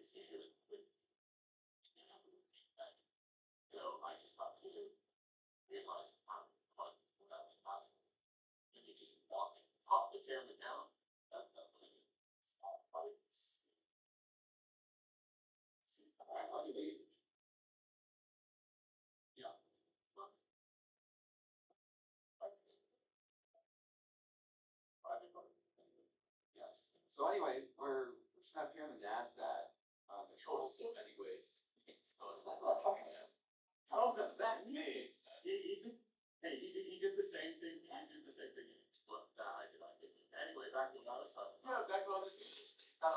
this issue with so I just thought to realize how much that was possible. And he just walked the chairman down. Yeah. Yes. So anyway, we're just up here in the NASDAQ. The Total soup anyways. Oh, that means he did the same thing. He did the same thing. But I did. Anyway, back to a lot of stuff. Yeah, back on this. No,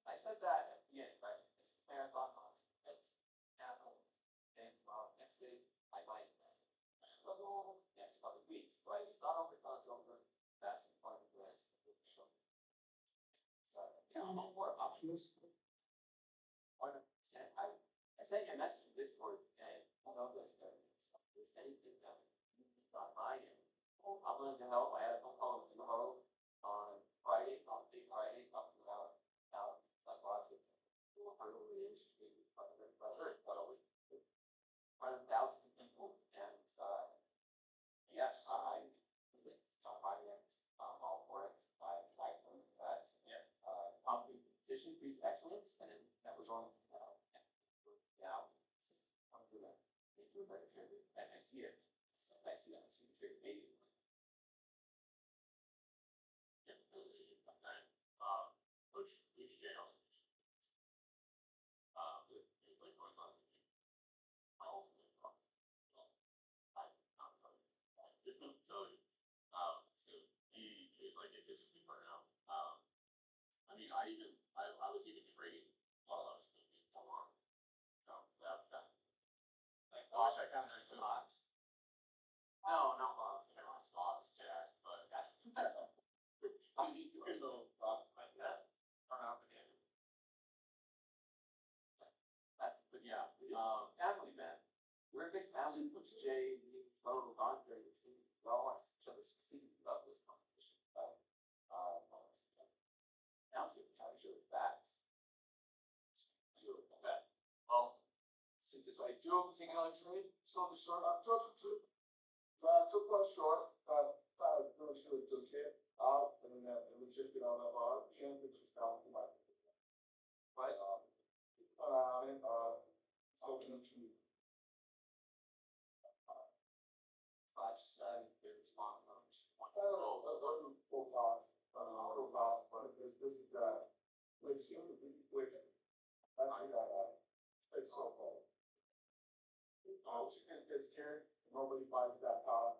I said that at the beginning, right? This is marathon months. It's Apple and next week I might struggle next couple of weeks, right? It's not over over. That's the part of this. So, yeah, I'm more optimistic. I sent you a message in Discord and I don't know if there's anything that you need on my end. I'm willing to help. I had a phone call with Joe on Friday, on Big Friday, talking about how psychological. I'm really interested in thousands of people, and yeah, I I'm all for it. I learned that competition breeds excellence, and that was wrong. Yeah, I'm doing that. And I see it. I see that. It's very amazing. Which jail? It's like going on. So he is like interested in burnout. I mean, I was even trading while I was thinking for so that like watch I kind of did some odds. No, not bonds. Everyone's bonds, jazz, but I mean, good little like that. Turn out again. But yeah, family man. We're a big family. Push Jay, Bo, Andre, we all want each other to succeed. We love this competition. Now to capture facts. Well, since if I do take another trade, so the short, I'm took one short, really sure it took it out, and then it was just get on that bar, and it just down to my price. So we need to 5-7 is on those. But this is let's see quick. Actually, it's so cold. Chicken gets scared. Nobody buys that car.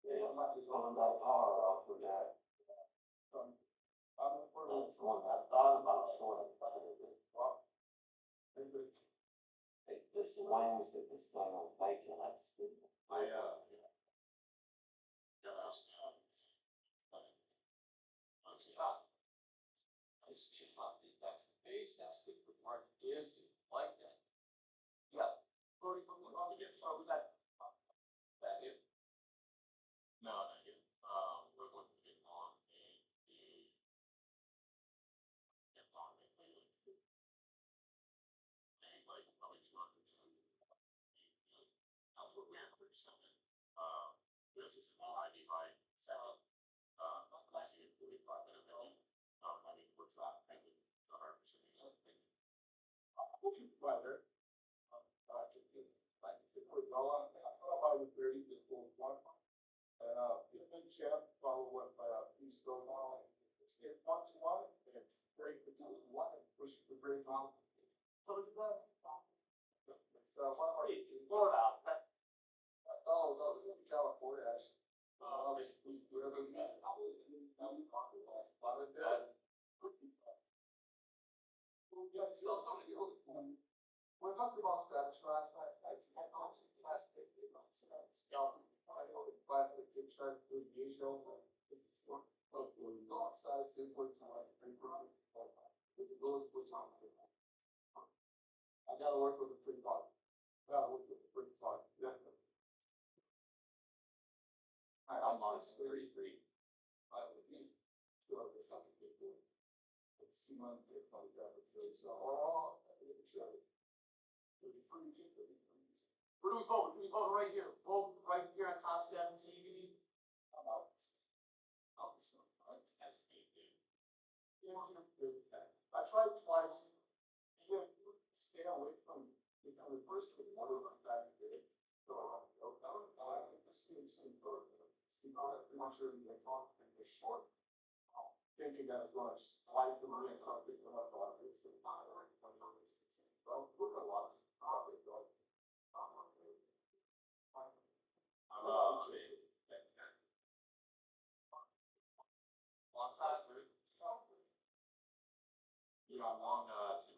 Yeah, I'm not pulling that hard off of that. That's one I thought about sort of playing with. The swings that this thing was making, I just didn't. It's just not that's the base. That's the market is like that. Yeah. Already start with that. That it. no, not yet. We're looking to get on like probably 200. That's what we have for something. This is an ID by seven. Last year, 45 minutes. I mean, what's that? I mean, the 100% Weather. We're going. I thought I was very difficult one. And the big champ followed what he's going on. It's 1-1 and break the 2-1 and push the break on. So it's one of our Florida. oh no, this is California actually. We're talking about that last night. I talked to plastic. I know plastic try to do the show. It's not not size input to like paper. It goes with I gotta work with the free part. Gotta work with the free part. Definitely. I'm on 33. Let's see my dick like that, but it's, oh, it's, Where do we vote? We vote right here. Vote right here on Top Step TV. I'm out. I tried twice, to stay away from, the first one was like that, so, I see some good, pretty much really like talk and the short. Thinking that it's gonna slide to me and something, but I thought it's not, so, we're a lot of, Long size, dude. You know, long, 200.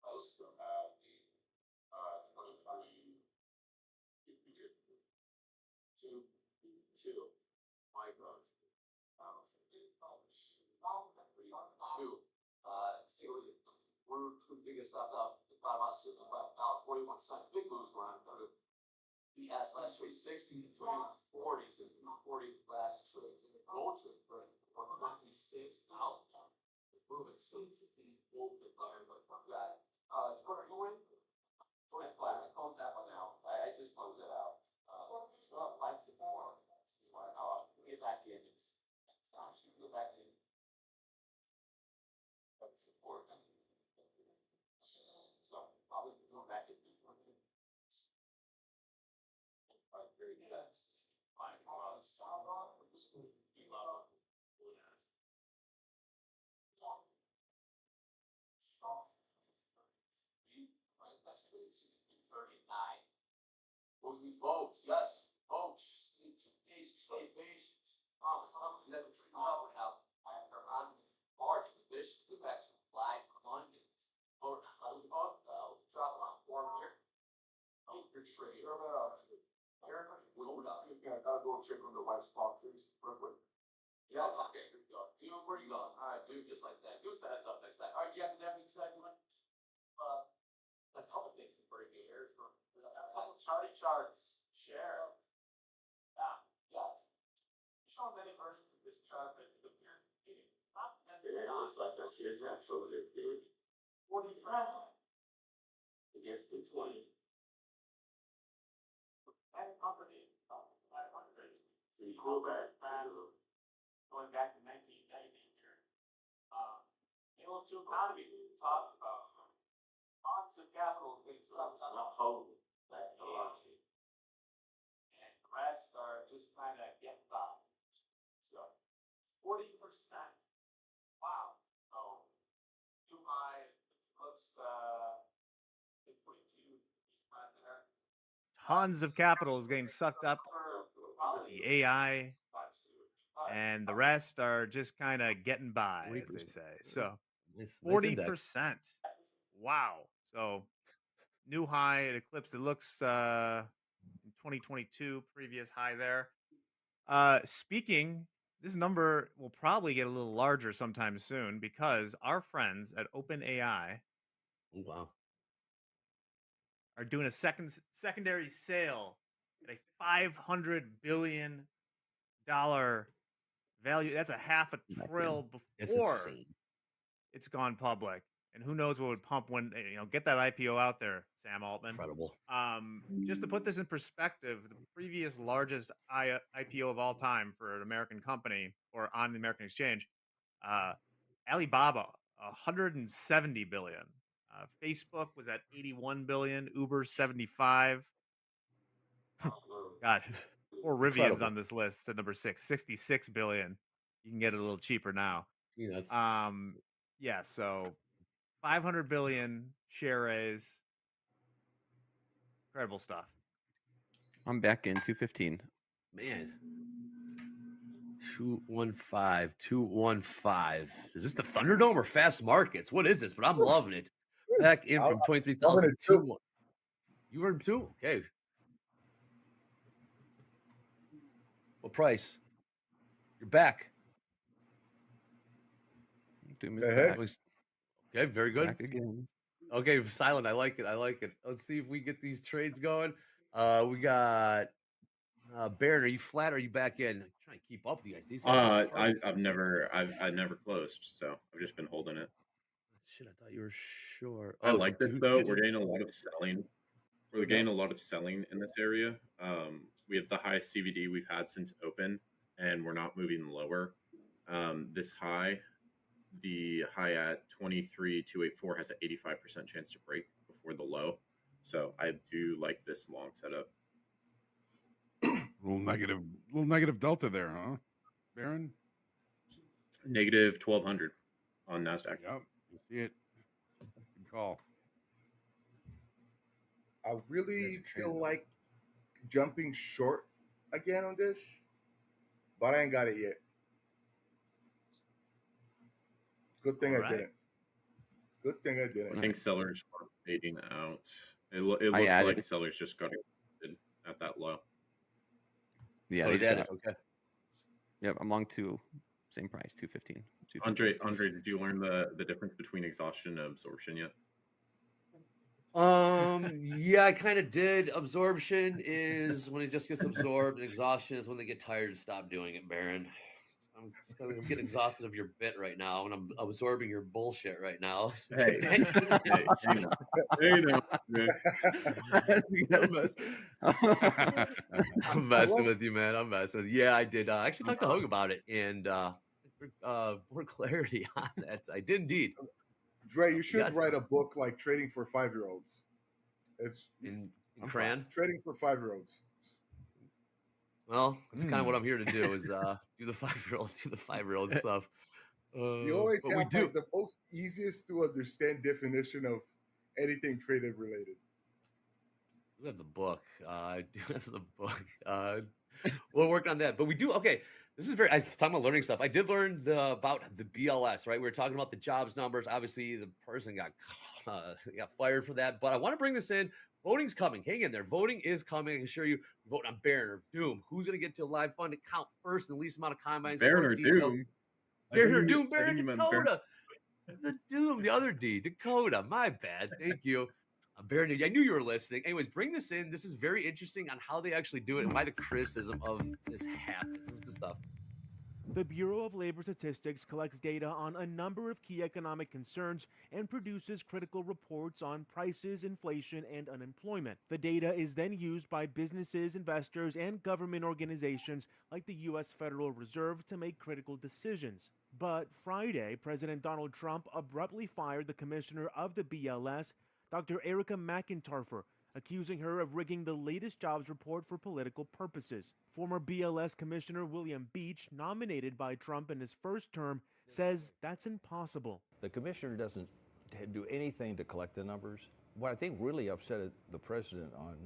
Most of them have, 23, two microns. Two, see, we're the biggest left up, the bottom of the system, about 41 cents, big moves going on through. He has last trade 63 40, says 40 last trade, gold trade for 126 out. Moving since the old decline, but that, Twitter, you win? Twitter flat, I closed that one out, I just closed it out. So, like, support, get back in, it's time to get back in. But support. So, I'll go back in. Right, very good. Fine, you love. Right, that's 39. Moving folks, yes, folks, stay patient. Promise, something that will treat up now. They're on March, the bishop, the next flag, London. Or, drop on form here. Oh, your trade. You're about, Hold up. I gotta go check on the wife's boxes real quick. Yeah, okay, here we go. Dude, where you going? Alright, dude, just like that. Give us the heads up next time. Alright, Jeff, that being said, a couple things to bring you here. A couple charts. Share. Yeah. Show many versions of this chart that you compare. Yeah, it's like I said, that's so they did 45. against the 20. And company, 500. So you go back to Going back to 1990 here. Halo 2 economies we talked about. Lots of capital being sucked the up. whole. And the rest are just kind of getting by. So 40%. Wow. So too high. Looks 42 right there. Tons of capital is getting sucked up. The AI and the rest are just kind of getting by, as they 40%. say. So Nice 40%. index. Wow. So new high, it eclipsed. It looks in 2022, previous high there. Speaking, this number will probably get a little larger sometime soon because our friends at OpenAI Oh, wow. are doing a secondary sale at a $500 billion value. That's a half a Back trill That's before insane. it's gone public. And who knows what would pump when, get that IPO out there, Sam Altman. Incredible. Just to put this in perspective, the previous largest IPO of all time for an American company or on the American exchange, Alibaba, 170 billion. Facebook was at 81 billion, Uber 75. God, poor Rivian's Incredible. on this list at number 6, 66 billion. You can get it a little cheaper now. Peanuts. Yeah, so 500 billion share raise. Incredible stuff. I'm back in 215. Man. 215. Is this the Thunderdome or Fast Markets? What is this? But I'm loving it. Back in from 23,000 to You were in 2? Okay. What price? You're back. Doom Go is ahead. back. Okay, very good. Back again. Okay, silent. I like it. Let's see if we get these trades going. We got Baron. Are you flat or are you back in? trying to keep up with you guys. These guys. I've never closed, so I've just been holding it. Shit, I thought you were sure. I Oh, like this though. We're getting a lot of selling. We're getting a lot of selling in this area. We have the highest CVD we've had since open, and we're not moving lower. This high, the high at 23,284 has an 85% chance to break before the low. So I do like this long setup. Little negative delta there, huh, Baron? Negative 1,200 on NASDAQ. Yep, you see it. Good call. I really feel like jumping short again on this, but I ain't got it yet. Good thing I didn't. Good thing I didn't. I think sellers are fading out. It looks like sellers just got it at that low. Yeah, they did. Okay. Yep, I'm long to same price, 215. Andre, did you learn the difference between exhaustion and absorption yet? Yeah, I kind of did. Absorption is when it just gets absorbed, and exhaustion is when they get tired and stop doing it, Baron. I'm getting exhausted of your bit right now, and I'm absorbing your bullshit right now. Hey, no. I'm messing with you, man. I'm messing with you. Yeah, I did. I actually talked to Hogue about it, and more clarity on that. I did indeed. Dre, you should write a book like Trading for 5-Year-Olds. It's in Cran? Trading for 5-Year-Olds. Well, that's kind of what I'm here to do is do the 5-year-old stuff. You always have like the most easiest to understand definition of anything traded related. We have the book. I do have the book. We'll work on that. But we do, okay, this is I was talking about learning stuff. I did learn about the BLS, right? We were talking about the jobs numbers. Obviously, the person got fired for that. But I want to bring this in. Voting's coming. Hang in there. Voting is coming. I can assure you. Vote on Baron or Doom. Who's going to get to a live fund account first in the least amount of combines? Baron or Doom? Baron or Doom. Baron Dakota. The Doom. The other D. Dakota. My bad. Thank you. Baron, I knew you were listening. Anyways, bring this in. This is very interesting on how they actually do it and why the criticism of this happens. This is good stuff. The Bureau of Labor Statistics collects data on a number of key economic concerns and produces critical reports on prices, inflation, and unemployment. The data is then used by businesses, investors, and government organizations like the U.S. Federal Reserve to make critical decisions. But Friday, President Donald Trump abruptly fired the commissioner of the BLS, Dr. Erica McIntarfer, accusing her of rigging the latest jobs report for political purposes. Former BLS Commissioner William Beach, nominated by Trump in his first term, says that's impossible. The commissioner doesn't do anything to collect the numbers. What I think really upset the president on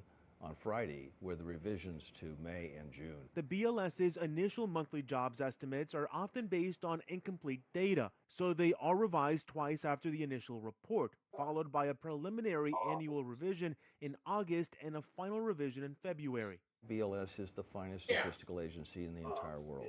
Friday were the revisions to May and June. The BLS's initial monthly jobs estimates are often based on incomplete data, so they are revised twice after the initial report, followed by a preliminary annual revision in August and a final revision in February. BLS is the finest statistical agency in the entire world.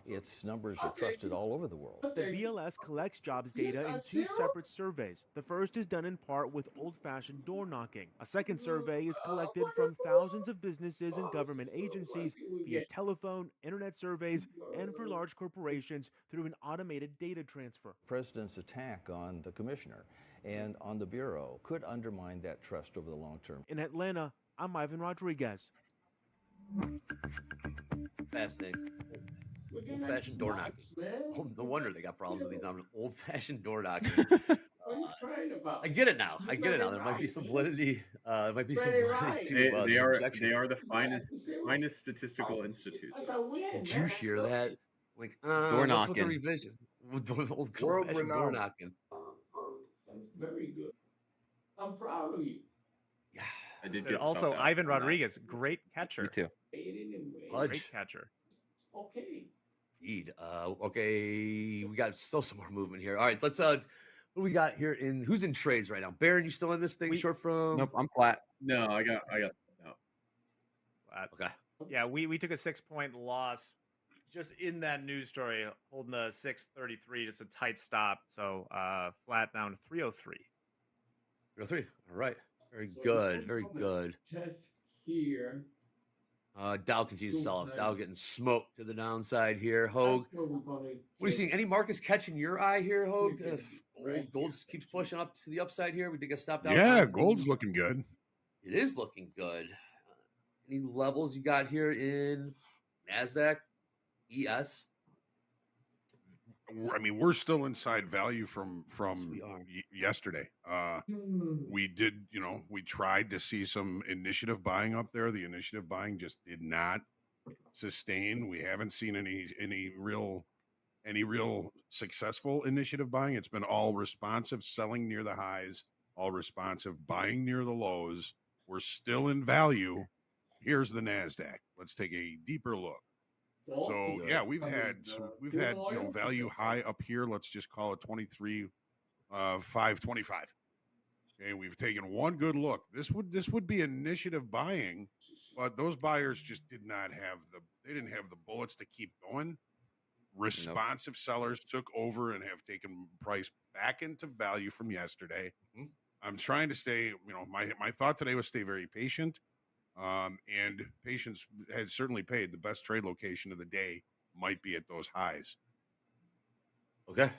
Its numbers are trusted all over the world. The BLS collects jobs data in two separate surveys. The first is done in part with old-fashioned door knocking. A second survey is collected from thousands of businesses and government agencies via telephone, internet surveys, and for large corporations through an automated data transfer. The president's attack on the commissioner and on the Bureau could undermine that trust over the long term. In Atlanta, I'm Ivan Rodriguez. Fascinating. Old-fashioned door knocking. No wonder they got problems with these numbers. Old-fashioned door knocking. I get it now. There might be some validity. There might be some validity to they are the finest statistical institutes. Did you hear that? Like door knocking. What's with the revision? Old-fashioned door knocking. That's very good. I'm proud of you. Yeah. I did get also Ivan Rodriguez, great catcher. Me too. Great catcher. Okay. Indeed. Okay, we got still some more movement here. All right, let's what do we got here who's in trades right now? Baron, you still in this thing? Short from Nope, I'm flat. No, I got no. Flat. Okay. Yeah, we took a 6-point loss just in that news story, holding the 633, just a tight stop. So flat down to 303. 303. All right. Very good. Very good. Test here. Dow continues to sell off. Dow getting smoked to the downside here. That's Hogue. where we're gonna What are you seeing? Any markets catching your eye here, Hogue? Right Gold here. keeps pushing up to the upside here. We did get stopped out. Yeah, on gold's the- looking good. It is looking good. Any levels you got here in NASDAQ, ES? I mean, we're still inside value from we are. yesterday. We did, we tried to see some initiative buying up there. The initiative buying just did not sustain. We haven't seen any real successful initiative buying. It's been all responsive selling near the highs, all responsive buying near the lows. We're still in value. Here's the NASDAQ. Let's take a deeper look. So yeah, we've had value high up here. Let's just call it 23,525. Okay, we've taken one good look. This would be initiative buying, but those buyers just didn't have the bullets to keep going. Responsive sellers took over and have taken price back into value from yesterday. I'm trying to stay, my thought today was stay very patient. And patience has certainly paid. The best trade location of the day might be at those highs. Okay.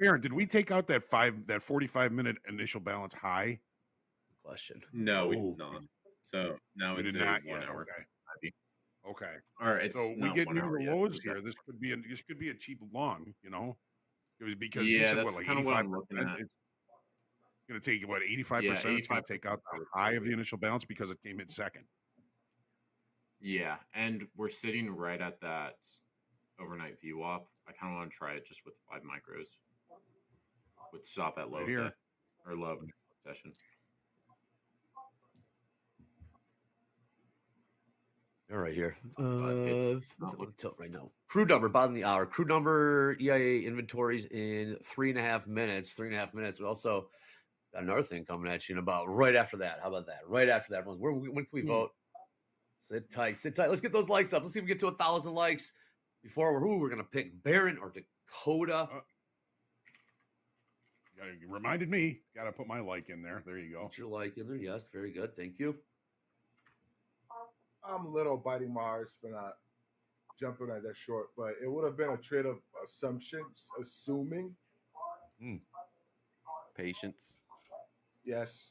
Aaron, did we take out that 45-minute initial balance high? Question. No, we did not. So now it's a 1 hour. Okay. All right. So we get near the lows here. This could be a cheap long, because you said that's what, like kind of what I'm looking 85%? at. It's going to take what, 85%? It's going to take out the high of the initial balance because it came in second. Yeah, and we're sitting right at that overnight VWAP. I kind of want to try it just with 5 micros, with stop at low Right here. or low of the session. All right, here. Tilt right now. Crude number, bottom of the hour. Crude number, EIA inventories in 3.5 minutes. 3.5 minutes. We also got another thing coming at you in about right after that. How about that? Right after that. When can we vote? Sit tight. Sit tight. Let's get those likes up. Let's see if we get to 1,000 likes before we're going to pick Barron or Dakota. You reminded me. Got to put my like in there. There you go. Put your like in there. Yes, very good. Thank you. I'm a little biting my heart for not jumping at that short, but it would have been a trade of assumptions, assuming. Patience. Yes.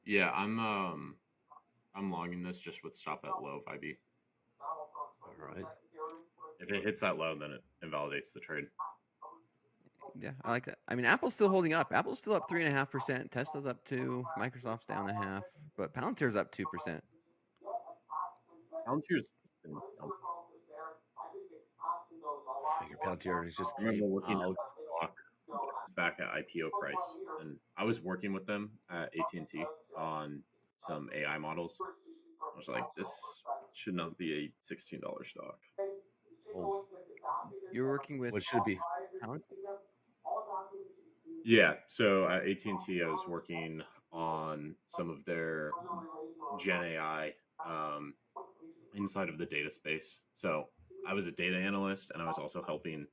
Yeah, I'm longing this just with stop at low 5e. All right. If it hits that low, then it invalidates the trade. Yeah, I like that. I mean, Apple's still holding up. Apple's still up 3.5%. Tesla's up 2%. Microsoft's down 0.5%. But Palantir's up 2%. Palantir's Figure Palantir is just I remember looking out. at stock back at IPO price, and I was working with them at AT&T on some AI models. I was like, this should not be a $16 stock. Oh. You're working with what should it be? Yeah, so at AT&T, I was working on some of their Gen AI inside of the data space. So I was a data analyst, and I was also helping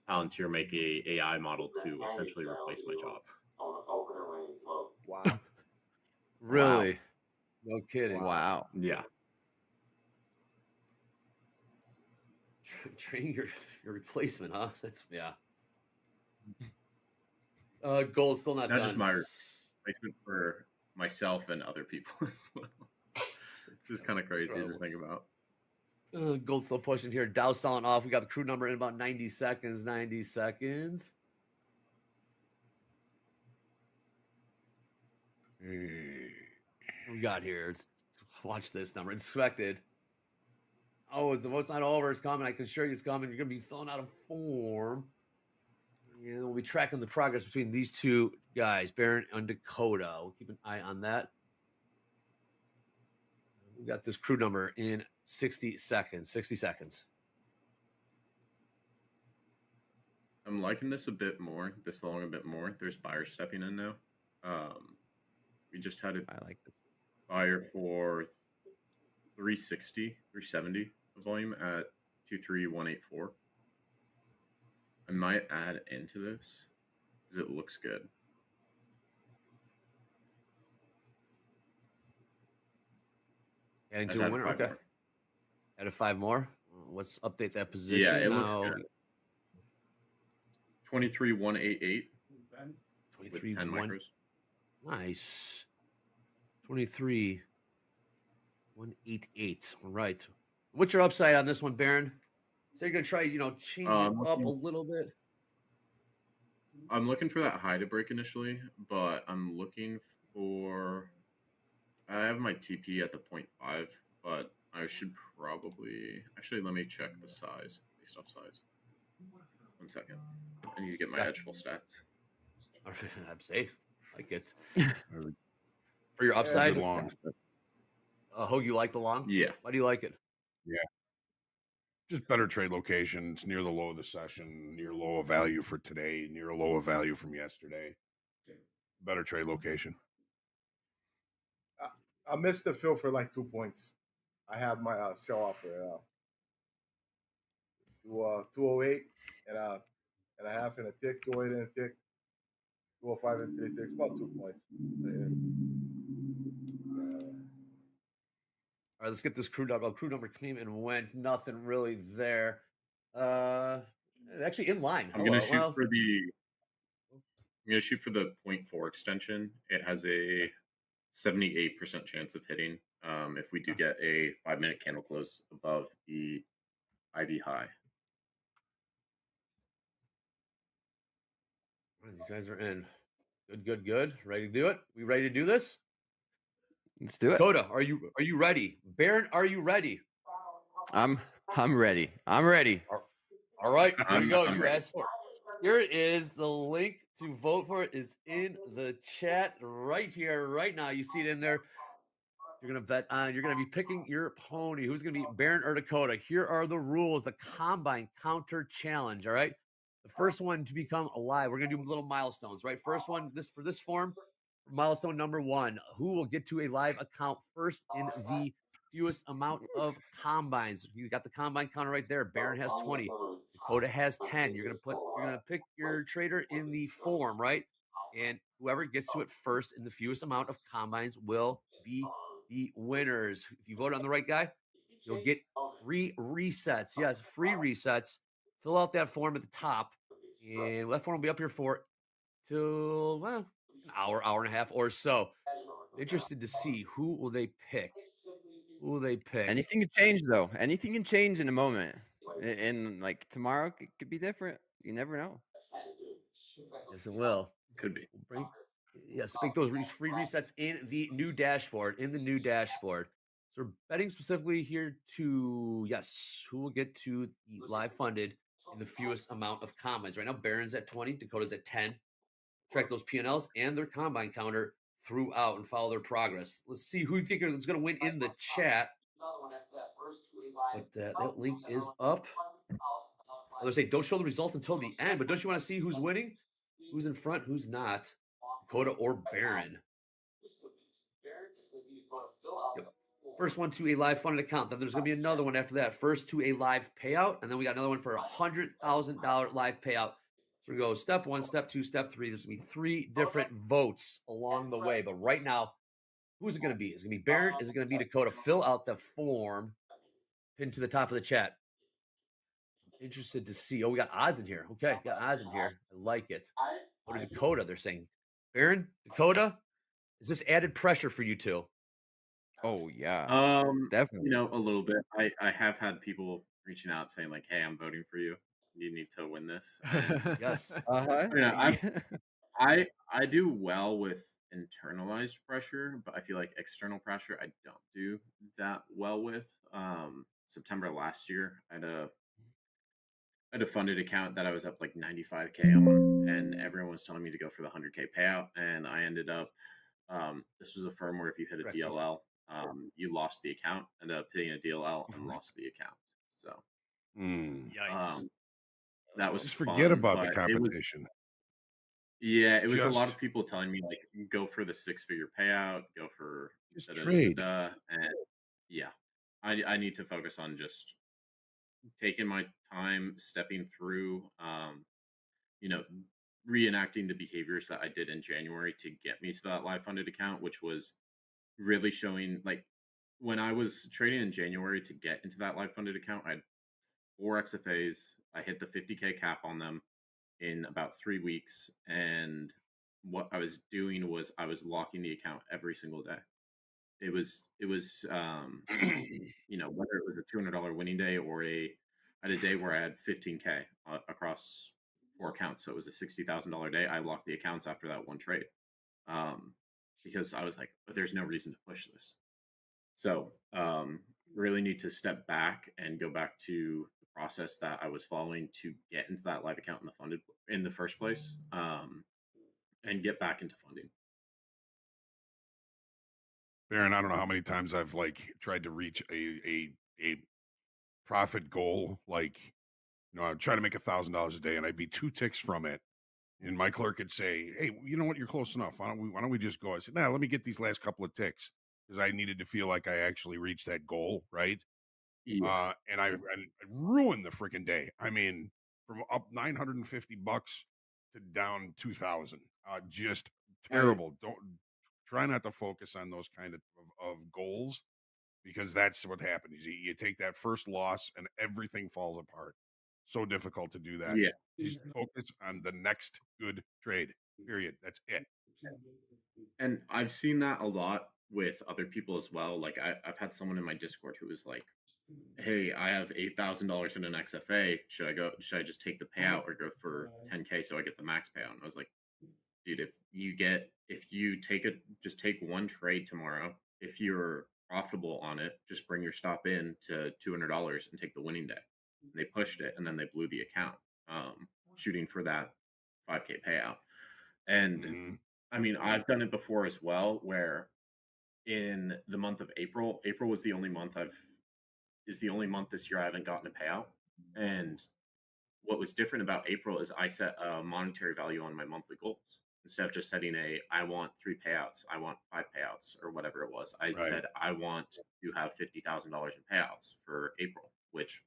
Palantir make a AI model to essentially replace my job. Wow. Really? No kidding. Wow. Yeah. Training your replacement, huh? That's gold's still not done. Just my replacement for myself and other people as well. Which is kind of crazy to think about. Gold's still pushing here. Dow selling off. We got the crude number in about 90 seconds. 90 seconds. We got here. Watch this number. Expected. Oh, the vote's not over. It's coming. I can assure you it's coming. You're going to be filling out a form. Yeah, we'll be tracking the progress between these two guys, Barron and Dakota. We'll keep an eye on that. We got this crude number in 60 seconds. 60 seconds. I'm liking this a bit more, this long a bit more. There's buyers stepping in now. We just had a buyer for 370 volume at 23184. I might add into this because it looks good. Adding I to just a added winner. 5 Okay. more. Added 5 more. Let's update that Yeah, position it looks now. good. 23,188 with 23 10 1. micros. Nice. 23 188. All right. What's your upside on this one, Baron? So you're gonna try, change it up a little bit. I'm looking for that high to break initially, but I'm looking for. I have my TP at the 0.5, but I should probably actually let me check the size, based off size. 1 second. I need to get my edge full stats. I'm safe. Like it. Really For your upside, good long. Hogue, you like the long? Yeah. Why do you like it? Yeah. Just better trade location. It's near the low of the session, near low of value for today, near a low of value from yesterday. Better trade location. I missed the fill for like 2 points. I have my sell offer to 208 and a half and a tick, 208 and a tick, 205 and 3 ticks, about 2 points. All right, let's get this crew number. Crew number came and went. Nothing really there. Actually in line. I'm gonna shoot for the. I'm gonna shoot for the 0.4 extension. It has a 78% chance of hitting. If we do get a 5-minute candle close above the IB high. These guys are in. Good. Ready to do it? We ready to do this? Let's do it. Coda, are you ready? Baron, are you ready? I'm ready. I'm ready. All right, here we go. I'm You ready. asked for it. Here is the link to vote for it is in the chat right here, right now. You see it in there. You're gonna bet on. You're gonna be picking your pony. Who's gonna be Baron or Dakota? Here are the rules. The combine counter challenge. All right. The first one to become alive. We're gonna do little milestones. Right. First one. For this form. Milestone number 1. Who will get to a live account first in the fewest amount of combines? You got the combine counter right there. Baron has 20. Dakota has 10. You're gonna pick your trader in the form, right? And whoever gets to it first in the fewest amount of combines will be the winners. If you vote on the right guy, you'll get free resets. Yes, free resets. Fill out that form at the top, and that form will be up here for till an hour and a half or so. Interested to see who will they pick. Who will they pick? Anything can change though. Anything can change in a moment. And like tomorrow could be different. You never know. Yes, it will. Could be. Yes, make those free resets in the new dashboard. So we're betting specifically here to, who will get to the live funded in the fewest amount of combines. Right now, Baron's at 20, Dakota's at 10. Track those P&Ls and their combine counter throughout and follow their progress. Let's see who you think is going to win in the chat. But that link is up. They say don't show the results until the end, but don't you want to see who's winning? Who's in front? Who's not? Dakota or Baron? Yep. First one to a live funded account. Then there's going to be another one after that. First to a live payout, and then we got another one for $100,000 live payout. So we go step 1, step 2, step 3. There's going to be 3 different votes along the way. But right now, who's it going to be? Is it going to be Baron? Is it going to be Dakota? Fill out the form pinned to the top of the chat. Interested to see. Oh, we got odds in here. Okay, got odds in here. I like it. Go to Dakota. They're saying, Baron, Dakota, is this added pressure for you two? Oh yeah, definitely. A little bit. I have had people reaching out saying like, "Hey, I'm voting for you. You need to win this." And, yes. I do well with internalized pressure, but I feel like external pressure I don't do that well with. September last year, I had a funded account that I was up like 95K on, and everyone was telling me to go for the 100K payout, and I ended up. This was a firm where if you hit a DLL, you lost the account. Ended up hitting a DLL and lost the account. So, that was just fun, forget about the but competition. It was a lot of people telling me like, go for the 6-figure payout, go for trade. And yeah, I need to focus on just taking my time, stepping through, reenacting the behaviors that I did in January to get me to that live funded account, which was really showing like when I was trading in January to get into that live funded account, I had 4 XFAs. I hit the 50K cap on them in about 3 weeks, and what I was doing was I was locking the account every single day. It was you know, whether it was a $200 winning day or I had a day where I had 15K across 4 accounts, so it was a $60,000 day. I locked the accounts after that one trade, because I was like, there's no reason to push this. So really need to step back and go back to the process that I was following to get into that live account in the first place, and get back into funding. Baron, I don't know how many times I've like tried to reach a profit goal, like, you know, I'm trying to make $1,000 a day, and I'd be 2 ticks from it, and my clerk would say, "Hey, you know what? You're close enough. Why don't we just go?" I said, "Nah, let me get these last couple of ticks," because I needed to feel like I actually reached that goal, right? Yeah. And I ruined the freaking day. I mean, from up $950 to down 2,000. Just terrible. Don't try not to focus on those kind of goals, because that's what happens. You take that first loss and everything falls apart. So difficult to do that. Yeah. Just focus on the next good trade. Period. That's it. And I've seen that a lot with other people as well. Like I've had someone in my Discord who was like, "Hey, I have $8,000 in an XFA. Should I just take the payout or go for 10K so I get the max payout?" And I was like, dude, if you just take one trade tomorrow. If you're profitable on it, just bring your stop in to $200 and take the winning day. And they pushed it, and then they blew the account, shooting for that 5K payout. And I mean, I've done it before as well, where in the month of April was the only month this year I haven't gotten a payout. And what was different about April is I set a monetary value on my monthly goals. Instead of just setting I want 3 payouts, I want 5 payouts, or whatever it was. I said I want to have $50,000 in payouts for April, which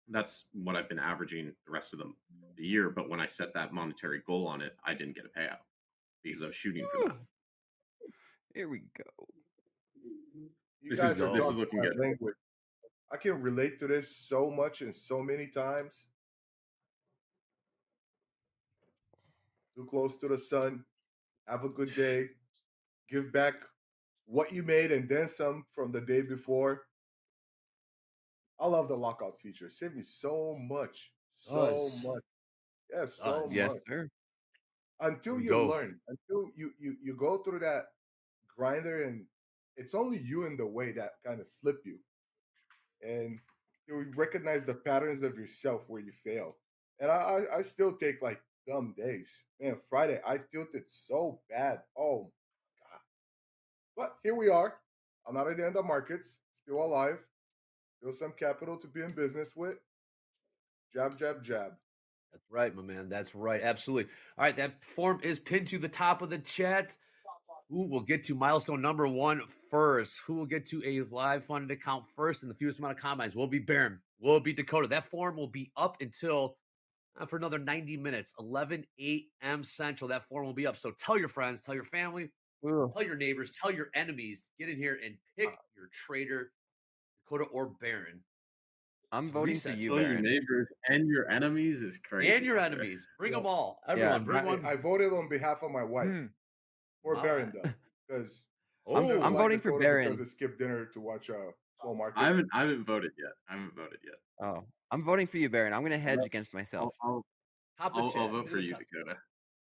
that's what I've been averaging the rest of the year. But when I set that monetary goal on it, I didn't get a payout because I was shooting for that. Here we go. This is looking good. Language. I can relate to this so much and so many times. Too close to the sun. Have a good day. Give back what you made and then some from the day before. I love the lockout feature. Saved me so much. So much. Yeah, so much. Yes, sir. Until you learn, until you go through that grinder, and it's only you in the way that kind of slip you. And you recognize the patterns of yourself where you fail. And I still take like dumb days. Man, Friday I tilted so bad. Oh God. But here we are. I'm not at the end of markets, still alive. Still some capital to be in business with. Jab, jab, jab. That's right, my man. That's right. Absolutely. All right. That form is pinned to the top of the chat. Who will get to milestone number 1 first? Who will get to a live funded account first in the fewest amount of combines? Will be Baron. Will be Dakota. That form will be up until for another 90 minutes, 11 a.m. Central. That form will be up. So tell your friends, tell your family, tell your neighbors, tell your enemies. Get in here and pick your trader, Dakota or Baron. I'm voting for you, Tell your Baron. neighbors and your enemies is crazy. And your enemies. Bring them all. Everyone. Bring one. I voted on behalf of my wife. Or Baron, though. Because I'm voting for Baron. Because I skipped dinner to watch Slow Market. I haven't voted yet. Oh, I'm voting for you, Baron. I'm going to hedge against myself. I'll vote for you, Dakota.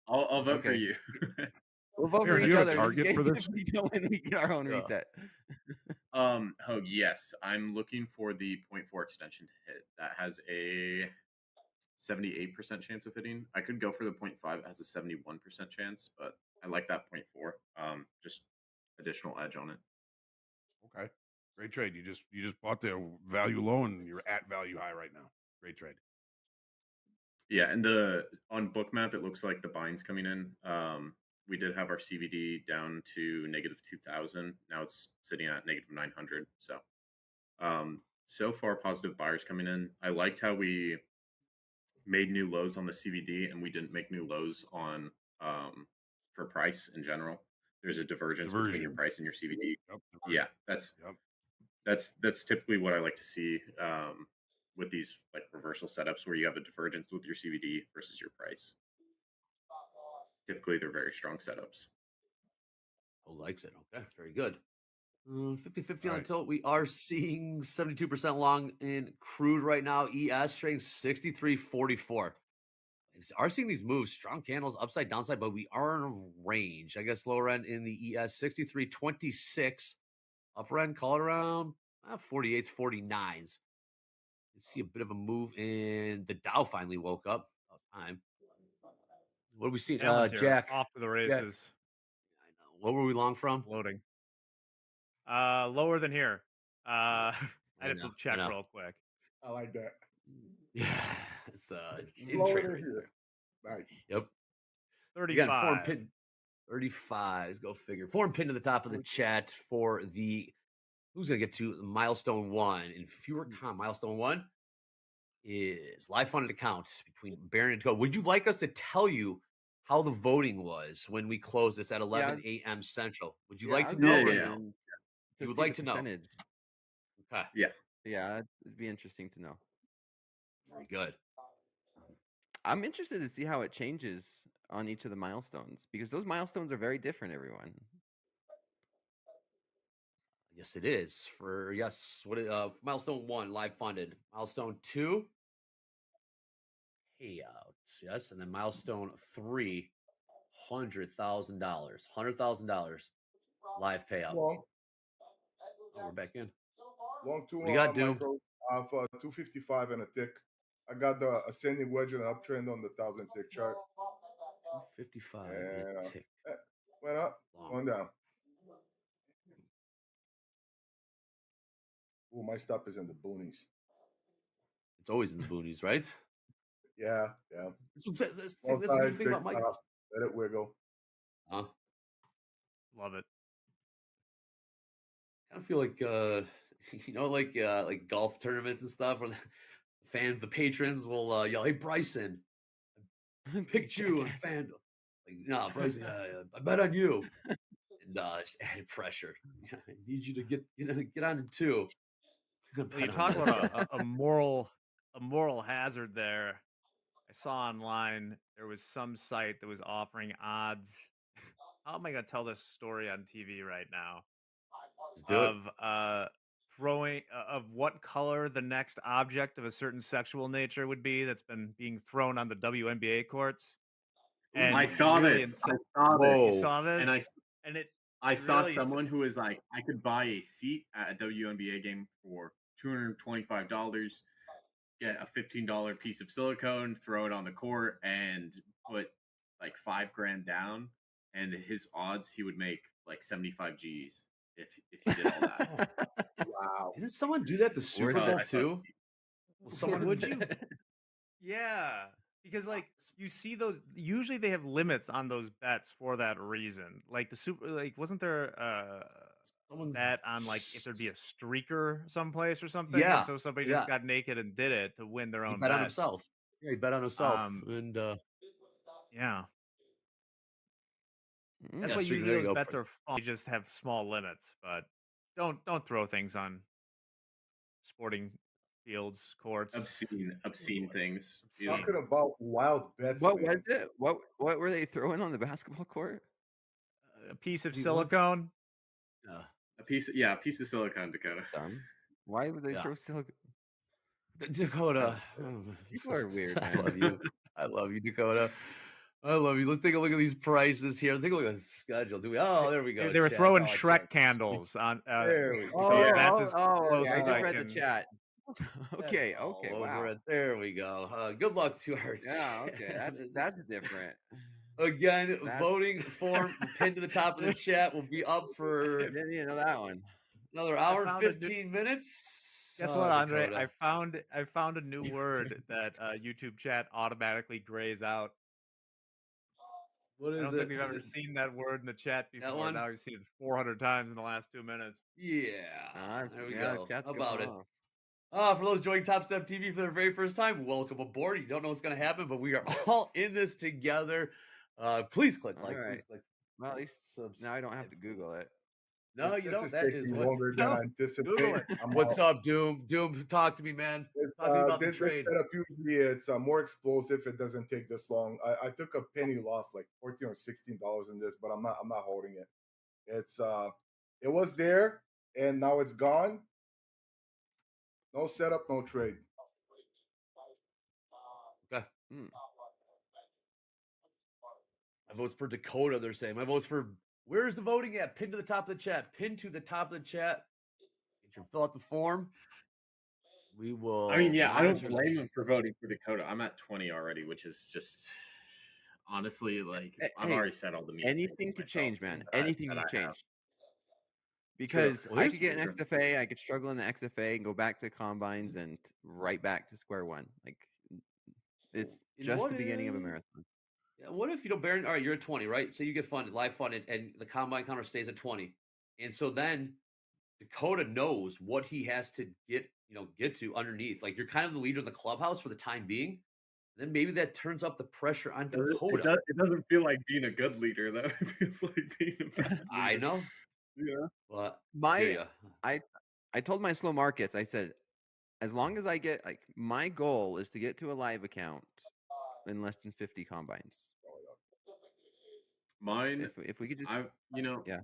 I'll vote for you. We'll vote for Baron, do each you have other. a target for this? If we don't win, we get our own reset. Oh yes, I'm looking for the 0.4 extension to hit. That has a 78% chance of hitting. I could go for the 0.5. It has a 71% chance, but I like that 0.4. Just additional edge on it. Okay. Great trade. You just bought the value low and you're at value high right now. Great trade. Yeah, and on Bookmap it looks like the buying's coming in. We did have our CVD down to -2,000. Now it's sitting at -900. So, so far positive buyers coming in. I liked how we made new lows on the CVD and we didn't make new lows on for price in general. There's a divergence between your price and your CVD. Yep. Yeah, that's that's typically what I like to see with these like reversal setups where you have a divergence with your CVD versus your price. Typically, they're very strong setups. Who likes it? Okay, very good. 50-50 on the Right. tilt. We are seeing 72% long in crude right now. ES trading 63.44. Are seeing these moves, strong candles, upside, downside, but we are in a range. I guess lower end in the ES 63.26. Upper end, call it around 48s, 49s. You see a bit of a move in the Dow finally woke up. About time. What have we seen? Palantir Jack. off to the Jack. races. I know. What were we long from? Loading. Lower than here. I'd have to check know. real quick. I like that. Yeah, it's in Lower trade than right here. there. Nice. Yep. 35. Again, form pin 35s. Go figure. Form pin to the top of the chat for the who's gonna get to milestone 1 in fewer milestone 1 is live funded accounts between Baron and Dakota. Would you like us to tell you how the voting was when we close this at 11 a.m. Central? Would you like to know right now? You would like to know. Okay. Yeah, it'd be interesting to know. Very good. I'm interested to see how it changes on each of the milestones because those milestones are very different, everyone. Yes, it is. For milestone 1, live funded. Milestone 2, payouts. Yes, and then milestone 3, $100,000. $100,000 live payout. Long, we're back in. long two What do you got, Doom? micro for 255 and a tick. I got the ascending wedge and uptrend on the 1,000 tick chart. 255 and a tick. Went up, going down. Oh, my stop is in the boonies. It's always in the boonies, right? Yeah. That's the thing about Mike. Let it wiggle. Love it. I kind of feel like like golf tournaments and stuff where the fans, the patrons will yell, "Hey Bryson, I picked you on FanDuel." Like, no, Bryson, I bet on you. And just added pressure. I need you to get on in 2. Well, you talk about a moral hazard there. I saw online there was some site that was offering odds. How am I going to tell this story on TV right now? Just do it. Throwing of what color the next object of a certain sexual nature would be that's been being thrown on the WNBA courts. And I saw this. I saw this. this. You saw this? I saw someone who was like, I could buy a seat at a WNBA game for $225, get a $15 piece of silicone, throw it on the court, and put like $5,000 down. And his odds, he would make like 75 G's if he did all that. Wow! Didn't someone do that the Super Bowl too? Well, someone would you? Yeah. Because like you see those, usually they have limits on those bets for that reason. Like wasn't there someone bet on like if there'd be a streaker someplace or something? Yeah. And so somebody just got naked and did it to win their own bet bet on himself. Yeah, he bet on himself. And yeah. That's why usually those bets are fun. They just have small limits, but don't throw things on sporting fields, courts. Obscene things. Talking about wild bets. What was it? What were they throwing on the basketball court? A piece of silicone. A piece of silicone, Dakota. Why would they throw silicone? Dakota. People are weird, man. I love you. I love you, Dakota. I love you. Let's take a look at these prices here. Take a look at the schedule. Do we? Oh, there we go. They were throwing Shrek candles on. There we go. I just read the chat. Okay. Wow. There we go. Good luck to our. Yeah. Okay. That's different. Again, voting form pinned to the top of the chat will be up for. I didn't even know that one. Another hour and 15 minutes. Guess what, Andre? Dakota. I found a new word that YouTube chat automatically grays out. What is I don't think we've ever seen that word in the chat before. Now we've seen it 400 times in the last 2 minutes. Yeah. There we go. How about it? For those joining Top Step TV for their very first time, welcome aboard. You don't know what's going to happen, but we are all in this together. Please click like. Right. Please click. Well, at least now I don't have to Google it. No, you This don't. is That is taking what. longer than No, Google anticipated. it. I'm What's up, Doom? Doom, talk to me, man. Talk to me about the this trade. setup usually it's more explosive. It doesn't take this long. I took a penny loss, like $14 or $16 in this, but I'm not holding it. It's it was there and now it's gone. No setup, no trade. Okay. Hmm. My vote's for Dakota, they're saying. My vote's for where's the voting at? Pin to the top of the chat. Pin to the top of the chat. Get your fill out the form. We will I mean, yeah, I don't monitor blame him for voting for Dakota. I'm at 20 already, which is just honestly like I've Hey, already said all the mean things anything to could myself change, man. that Anything I can have. change. True. Because Well, I here's could get an True. XFA, I could struggle in the XFA and go back to combines and right back to square one. Like it's and just what the beginning of a if marathon. what if you know Baron? All right, you're at 20, right? So you get funded, live funded, and the combine counter stays at 20. And so then Dakota knows what he has to get to underneath. Like you're kind of the leader of the clubhouse for the time being. Then maybe that turns up the pressure on Dakota. It doesn't feel like being a good leader though. It feels like being a bad I leader. know, Yeah. but I hear My you. I told my slow markets, I said, as long as I get like my goal is to get to a live account in less than 50 combines. Mine, If we could just I yeah.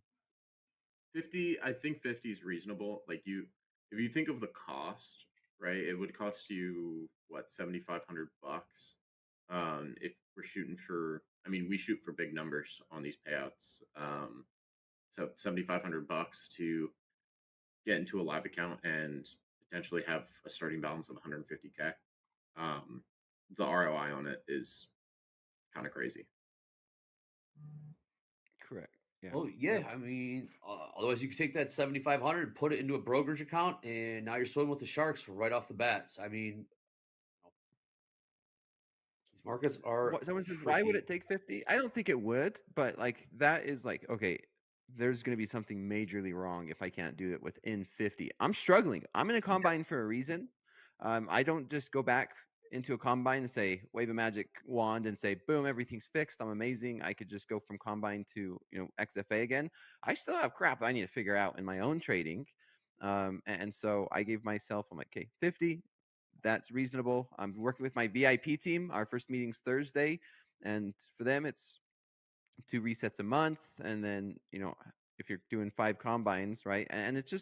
50, I think 50 is reasonable. Like if you think of the cost, right? It would cost you what, $7,500 if we're shooting for, I mean, we shoot for big numbers on these payouts. So $7,500 to get into a live account and potentially have a starting balance of 150K. The ROI on it is kind of crazy. Correct. Yeah. Oh yeah, I mean, otherwise you could take that 7,500 and put it into a brokerage account, and now you're swimming with the sharks right off the bat. So, I mean, these markets are What someone says, why would tricky. it take 50? I don't think it would, but like that is like, okay, there's going to be something majorly wrong if I can't do it within 50. I'm struggling. I'm in a combine for a reason. I don't just go back into a combine and say, wave a magic wand and say, boom, everything's fixed. I'm amazing. I could just go from combine to, XFA again. I still have crap I need to figure out in my own trading. And so I gave myself, I'm like, okay, 50, that's reasonable. I'm working with my VIP team. Our first meeting's Thursday, and for them, it's 2 resets a month. And then, if you're doing 5 combines, right? And it's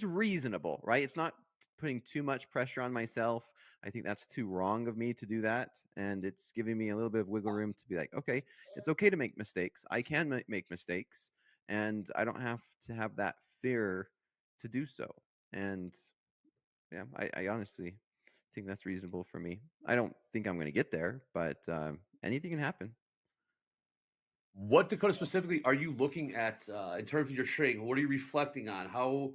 reasonable, right? It's not putting too much pressure on myself. I think that's too wrong of me to do that. And it's giving me a little bit of wiggle room to be like, okay, it's okay to make mistakes. I can make mistakes, and I don't have to have that fear to do so. And yeah, I honestly think that's reasonable for me. I don't think I'm going to get there, but anything can happen. What Dakota specifically are you looking at in terms of your trading? What are you reflecting on? How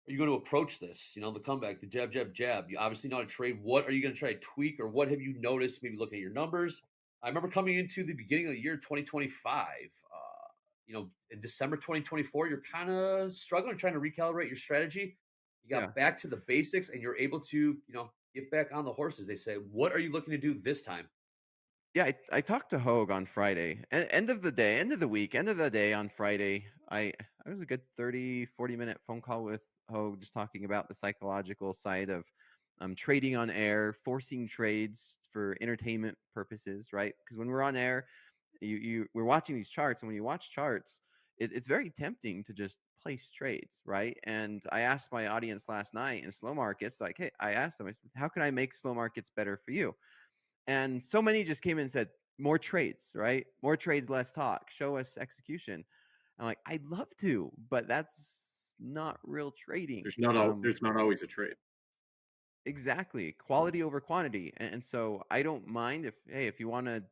are you going to approach this? The comeback, the jab, jab, jab. You obviously know how to trade. What are you going to try to tweak, or what have you noticed? Maybe looking at your numbers. I remember coming into the beginning of the year 2025. In December 2024, you're kind of struggling, trying to recalibrate your strategy. You got Yeah. back to the basics, and you're able to, get back on the horses. They say, what are you looking to do this time? Yeah, I talked to Hogue on Friday. End of the day, end of the week, end of the day on Friday. I was a good 30-40 minute phone call with Hogue, just talking about the psychological side of trading on air, forcing trades for entertainment purposes, right? Because when we're on air, we're watching these charts, and when you watch charts, it's very tempting to just place trades, right? And I asked my audience last night in slow markets, like, hey, I asked them, I said, how can I make slow markets better for you? And so many just came in and said, more trades, right? More trades, less talk. Show us execution. I'm like, I'd love to, but that's not real trading. There's not always a trade. Exactly. Quality over quantity. And so I don't mind if you want to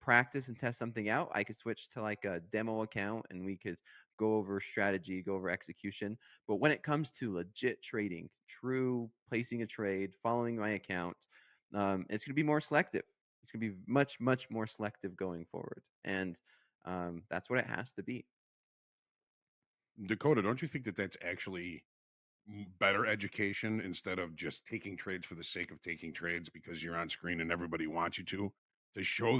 practice and test something out, I could switch to like a demo account and we could go over strategy, go over execution. But when it comes to legit trading, true placing a trade, following my account, it's going to be more selective. It's going to be much, much more selective going forward. And that's what it has to be. Dakota, don't you think that that's actually better education instead of just taking trades for the sake of taking trades because you're on screen and everybody wants you to show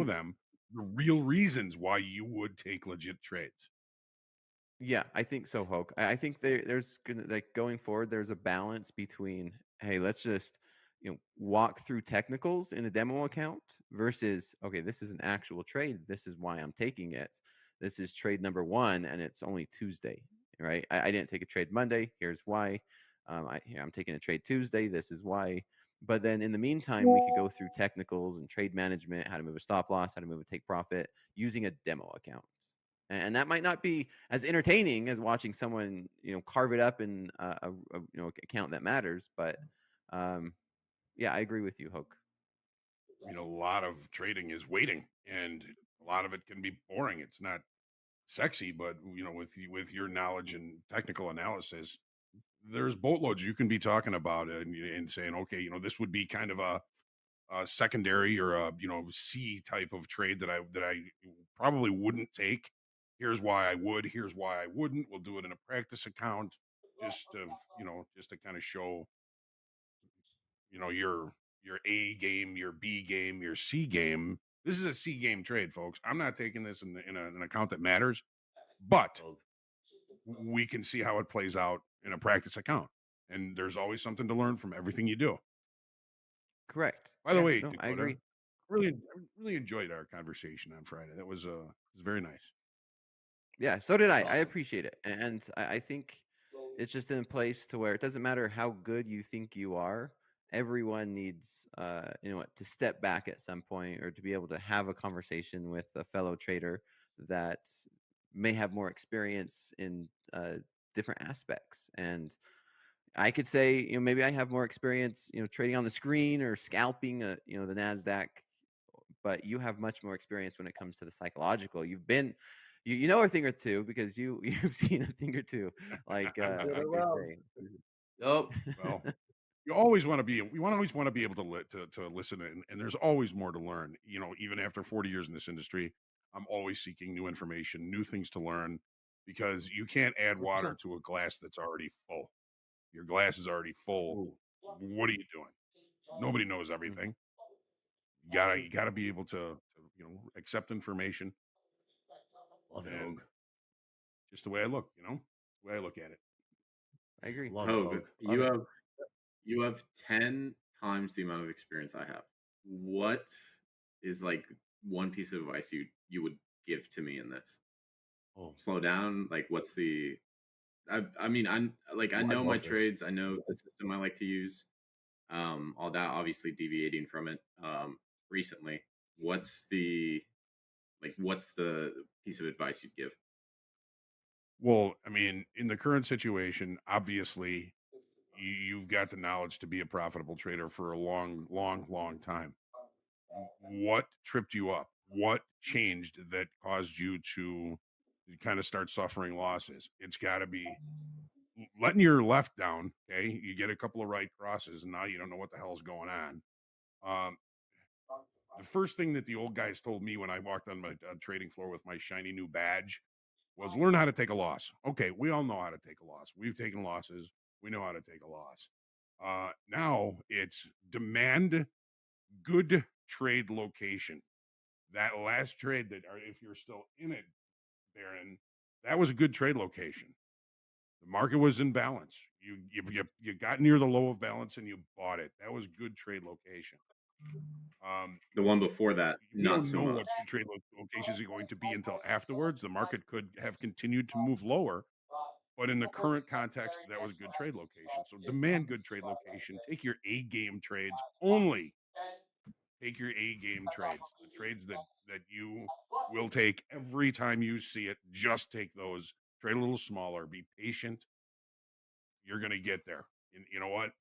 them the real reasons why you would take legit trades? Yeah, I think so, Hoke. I think there's gonna, like, going forward, there's a balance between, hey, let's just walk through technicals in a demo account versus, okay, this is an actual trade. This is why I'm taking it. This is trade number one, and it's only Tuesday, right? I didn't take a trade Monday. Here's why. I'm taking a trade Tuesday. This is why. But then in the meantime, we could go through technicals and trade management, how to move a stop loss, how to move a take profit using a demo account. And that might not be as entertaining as watching someone carve it up in a account that matters, but yeah, I agree with you, Hoke. I mean, a lot of trading is waiting, and a lot of it can be boring. It's not sexy, but with your knowledge and technical analysis, there's boatloads you can be talking about and saying, okay, this would be kind of a secondary or a C type of trade that I probably wouldn't take. Here's why I would. Here's why I wouldn't. We'll do it in a practice account, just to kind of show your A game, your B game, your C game. This is a C game trade, folks. I'm not taking this in an account that matters, but we can see how it plays out in a practice account, and there's always something to learn from everything you do. Correct. By the Yeah, way, no, Dakota, I agree. really enjoyed our conversation on Friday. That was very nice. Yeah, so did I. That's I awesome. appreciate it, and I think it's just in place to where it doesn't matter how good you think you are. Everyone needs, to step back at some point or to be able to have a conversation with a fellow trader that may have more experience in different aspects. And I could say, maybe I have more experience, trading on the screen or scalping, the Nasdaq, but you have much more experience when it comes to the psychological. You've been, you know a thing or two because you've seen a thing or two, like they say. Oh, well, you always want to be. We always want to be able to listen, and there's always more to learn. Even after 40 years in this industry, I'm always seeking new information, new things to learn, because you can't add 100%. water to a glass that's already full. Your glass is already full. Ooh. What are you doing? Nobody knows everything. You gotta be able to accept information. Love it, And Hogue. just the way I look, the way I look at it. I agree. Love it, Hogue, Hogue. Love it. you have 10 times the amount of experience I have. What is like one piece of advice you would give to me in this? Oh, Slow down. Like, what's the? I mean, I I know my love this. trades. I know the system I like to use. All that obviously deviating from it. Recently, what's the piece of advice you'd give? Well, I mean, in the current situation, obviously, you've got the knowledge to be a profitable trader for a long, long, long time. What tripped you up? What changed that caused you to kind of start suffering losses? It's got to be letting your left down. Okay, you get a couple of right crosses, and now you don't know what the hell's going on. Um, the first thing that the old guys told me when I walked on my trading floor with my shiny new badge was learn how to take a loss. Okay, we all know how to take a loss. We've taken losses. We know how to take a loss. Now it's demand good trade location. That last trade that, or if you're still in it, Baron, that was a good trade location. The market was in balance. You got near the low of balance and you bought it. That was good trade location. The one before that, We not don't so know much. what good trade locations are going to be until afterwards. The market could have continued to move lower, but in the current context, that was a good trade location. So demand good trade location. Take your A game trades only. Take your A game trades, the trades that you will take every time you see it. Just take those. Trade a little smaller. Be patient. You're going to get there. And you know what?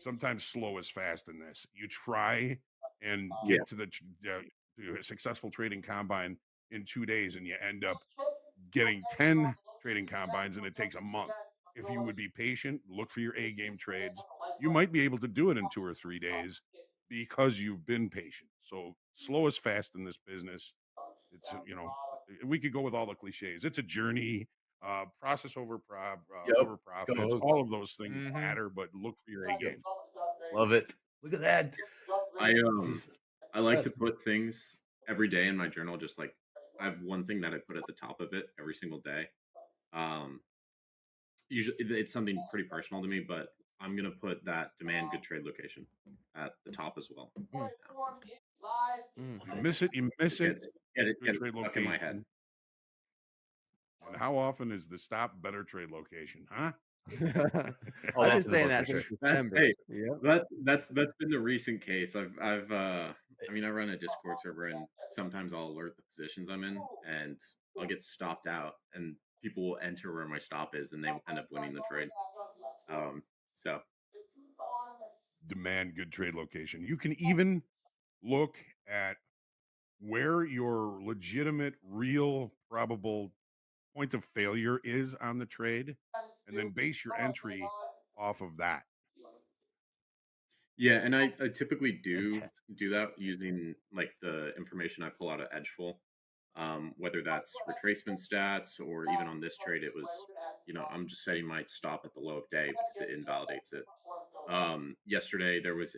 Sometimes slow is fast in this. You try and Yeah. get to a successful trading combine in 2 days, and you end up getting 10 trading combines, and it takes a month. If you would be patient, look for your A game trades, you might be able to do it in 2 or 3 days because you've been patient. So slow is fast in this business. It's we could go with all the cliches. It's a journey. Process over Yep. over Go profits. Hogue. All of those things Mhm. matter, but look for your A Yep. game. Love it. Look at that. I This is I like good. to put things every day in my journal. Just like I have one thing that I put at the top of it every single day. Usually it's something pretty personal to me, but I'm gonna put that demand good trade location at the top as well. Mm. You miss it. You miss Just it. get Good it trade stuck in my head. location. And how often is the stop better trade location? Huh? Oh, I've been that's in the saying book for that sure. since December. Hey, Yep. that's been the recent case. I mean, I run a Discord server, and sometimes I'll alert the positions I'm in, and I'll get stopped out, and people will enter where my stop is, and they end up winning the trade. So Demand good trade location. You can even look at where your legitimate, real, probable point of failure is on the trade, and then base your entry off of that. yeah, and I typically do that using like the information I pull out of Edgeful, whether that's retracement stats or even on this trade, it was, I'm just setting my stop at the low of day because it invalidates it. Yesterday there was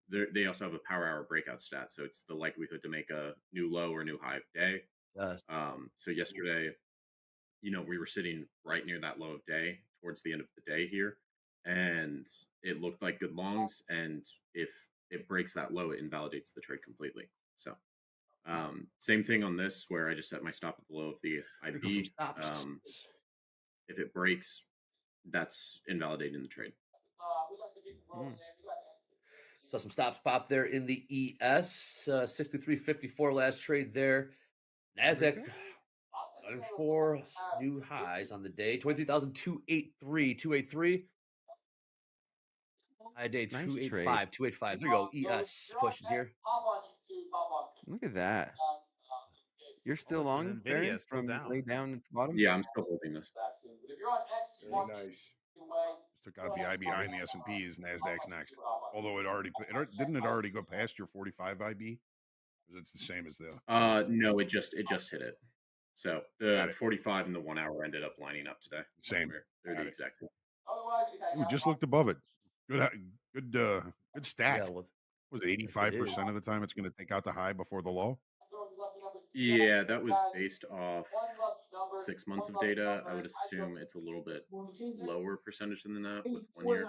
they also have a power hour breakout stat, so it's the likelihood to make a new low or new high of day. Yes. So yesterday, we were sitting right near that low of day towards the end of the day here, and it looked like good longs. And if it breaks that low, it invalidates the trade completely. So, same thing on this, where I just set my stop at the low of the Here goes some IB. stops. If it breaks, that's invalidating the trade. Saw some stops pop there in the ES. 63.54 last trade there. Nasdaq gunning for new highs on the day. 23,283. 283. High day Nice 285. 285. There you go. ES pushing here. Look at that. You're still Almost long, an Baron, Nvidia still from down. way down at the bottom? Yeah, I'm still holding this. Very nice. Just took out the IBI and the S&Ps. Nasdaq's next. Although didn't it already go past your 45 IB? Because it's the same as the. No, it just hit it. So Got the it. 45 and the 1 hour ended up lining up today. Same. They're Got the it. exact same. We just looked above it. Good stat. Yeah, Was it 85% of the time it's going to take out the high before the low? Yeah, that was based off 6 months of data. I would assume it's a little bit lower percentage than that with 1 year.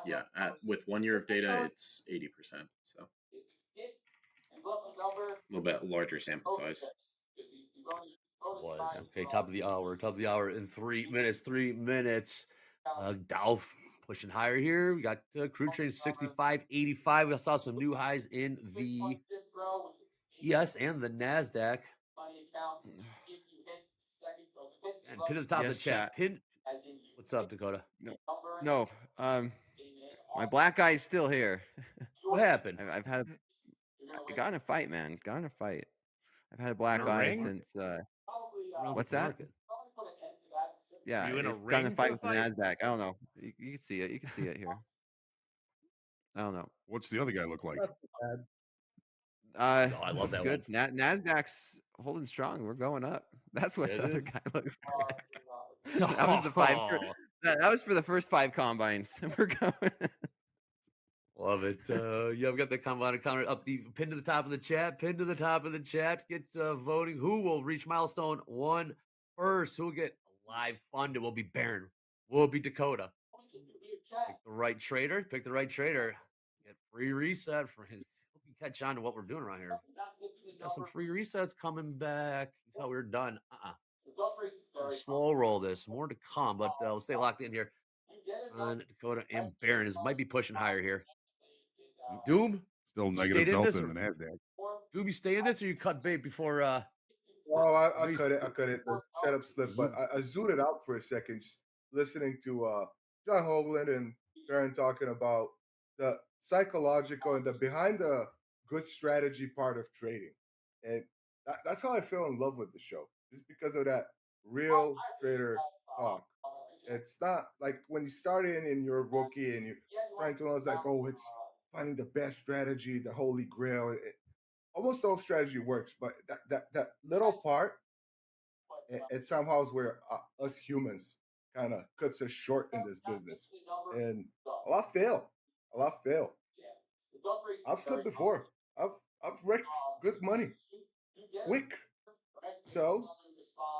Yeah, with 1 year of data, it's 80%. So a little bit larger sample size. Was okay. Top of the hour. Top of the hour in 3 minutes. 3 minutes. Dow pushing higher here. We got crude trade 65.85. We saw some new highs in the ES and the Nasdaq. And pin at the top of the chat. Pin. What's up, Dakota? No. My black guy's still here. What happened? I got in a fight, man. Got in a fight. I've had a black In a eye ring? since. Around What's the that? market. Yeah, You in a it's got in a ring fight for with the the fight? Nasdaq. I don't know. You can see it. You can see it here. I don't know. What's the other guy look like? I love it's that good. Nasdaq's holding strong. We're going up. That's what It the other is? guy looks like. That was the five. That was for the first 5 combines. We're going. Love it. Yeah, we got the combine counter up the pin to the top of the chat. Pin to the top of the chat. Get voting. Who will reach milestone 1 first? Who will get live funded? Will be Baron. Will be Dakota. Pick the right trader. Pick the right trader. Get free reset for his. Hope you catch on to what we're doing around here. Got some free resets coming back. You thought we were done. Slow roll this. More to come, but we'll stay locked in here. And Dakota and Baron might be pushing higher here. Doom, Still you negative stayed in delta this, in or the Nasdaq. Doom, you stay in this, or you cut bait before? Oh, I cut it. The setup slipped, but I zoomed it out for a second, just listening to John Hoagland and Baron talking about the psychological and the behind the good strategy part of trading, and that's how I fell in love with the show, just because of that real trader talk. It's not like when you start in and you're a rookie and you're trying to know, it's like, oh, it's finding the best strategy, the holy grail. Almost no strategy works, but that little part, it somehow is where us humans kind of cuts us short in this business, and a lot fail. A lot fail. I've said before, I've wrecked good money quick. So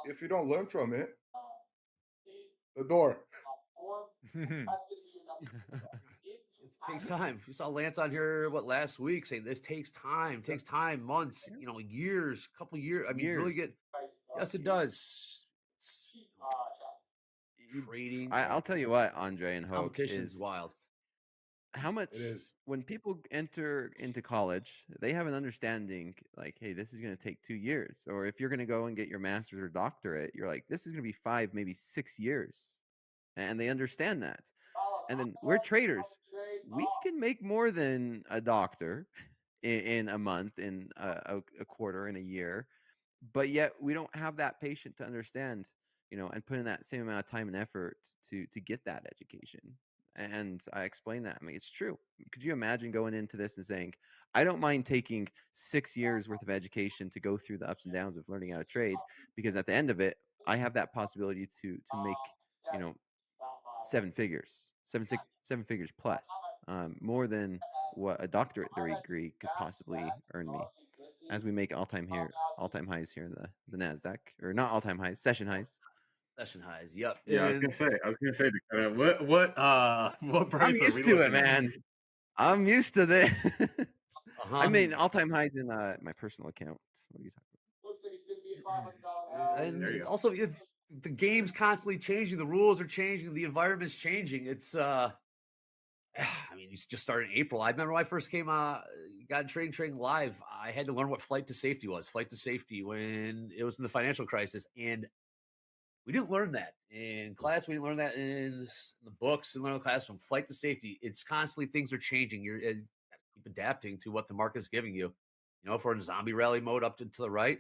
if you don't learn from it, The door. It takes time. You saw Lance on here last week saying this takes time, months, years, couple years. I mean, really Years. yes, it does. Trading, I'll tell you what, Andre and Hoke, competition's is wild. how much It is. when people enter into college, they have an understanding like, hey, this is going to take 2 years. Or if you're going to go and get your master's or doctorate, you're like, this is going to be 5, maybe 6 years. And they understand that. And then we're traders. We can make more than a doctor in a month, in a quarter, in a year, but yet we don't have that patient to understand, and put in that same amount of time and effort to get that education. And I explain that. I mean, it's true. Could you imagine going into this and saying, I don't mind taking 6 years worth of education to go through the ups and downs of learning how to trade, because at the end of it, I have that possibility to make, 7 figures, seven figures plus, more than what a doctorate degree could possibly earn me, as we make all-time highs here in the Nasdaq, or not all-time highs, session highs. Session highs. Yep. Yeah, I was gonna say, Dakota, what price I'm are we used to it, looking at? man. I'm used to this. Uh-huh. I made all-time highs in my personal account. What are you talking And There you go. also, the game's constantly changing. The rules are changing. The environment's changing. It's I mean, you just started in April. I remember when I first got trading live. I had to learn what flight to safety was. Flight to safety when it was in the financial crisis, and we didn't learn that in class. We didn't learn that in the books and learn in the classroom. Flight to safety. It's constantly, things are changing. You're gotta keep adapting to what the market's giving you. If we're in zombie rally mode up to the right,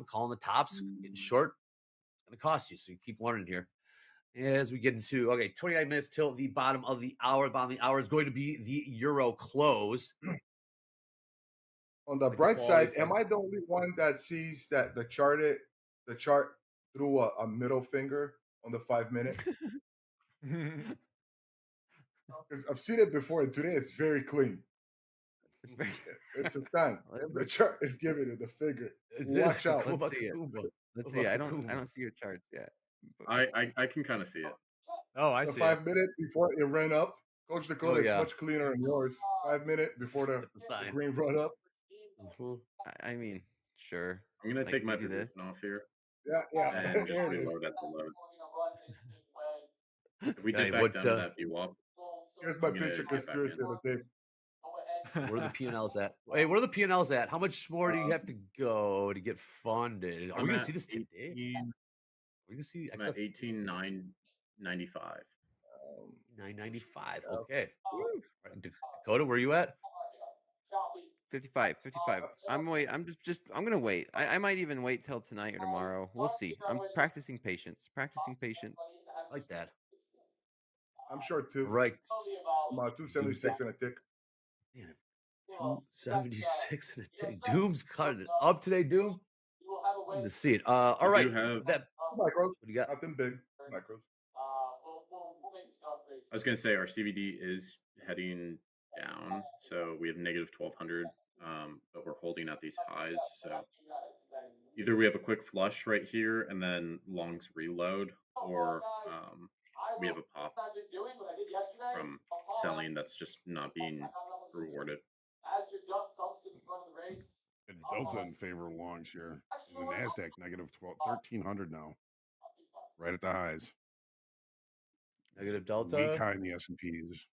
calling the tops, getting short, it's going to cost you. So you keep learning here. As we get into 29 minutes till the bottom of the hour. Bottom of the hour is going to be the euro close. On the bright side, am I the only one that sees that the chart through a middle finger on the 5-minute? Because I've seen it before, and today it's very clean. It's a sign. The chart is giving it the finger. Watch out. Let's see it. Let's see. I don't see your charts yet. I can kind of see it. Oh, I the see. 5-minute before it ran up. Coach Dakota yeah. is much cleaner than yours. 5-minute before the green run up. I mean, sure. I'm gonna take my do this. position off here. Yeah. And just There it is. reload at the load. If we dip back down to that VWAP, Here's my I'm gonna picture get back conspiracy in. of the day. Where are the P&Ls at? Hey, where are the P&Ls at? How much more do you have to go to get funded? Are we gonna see this today? Are we gonna see I'm at 18,995. 995. Okay. Right, Dakota, where are you at? 55. I'm gonna wait. I might even wait till tonight or tomorrow. We'll see. I'm practicing patience. I like that. I'm short too. Right. I'm 276 and a tick. Man, 276 and a tick. Doom's cutting it up today, Doom. Good to see it. All right. Micros. What do you got? Nothing big. Micros. I was gonna say our CVD is heading down, so we have negative 1,200, but we're holding at these highs. So either we have a quick flush right here and then longs reload, or we have a pop from selling that's just not being rewarded. And Delta in favor of longs here. And the Nasdaq negative 1,300 now, right at the highs. Negative Delta. Weak high in the S&Ps.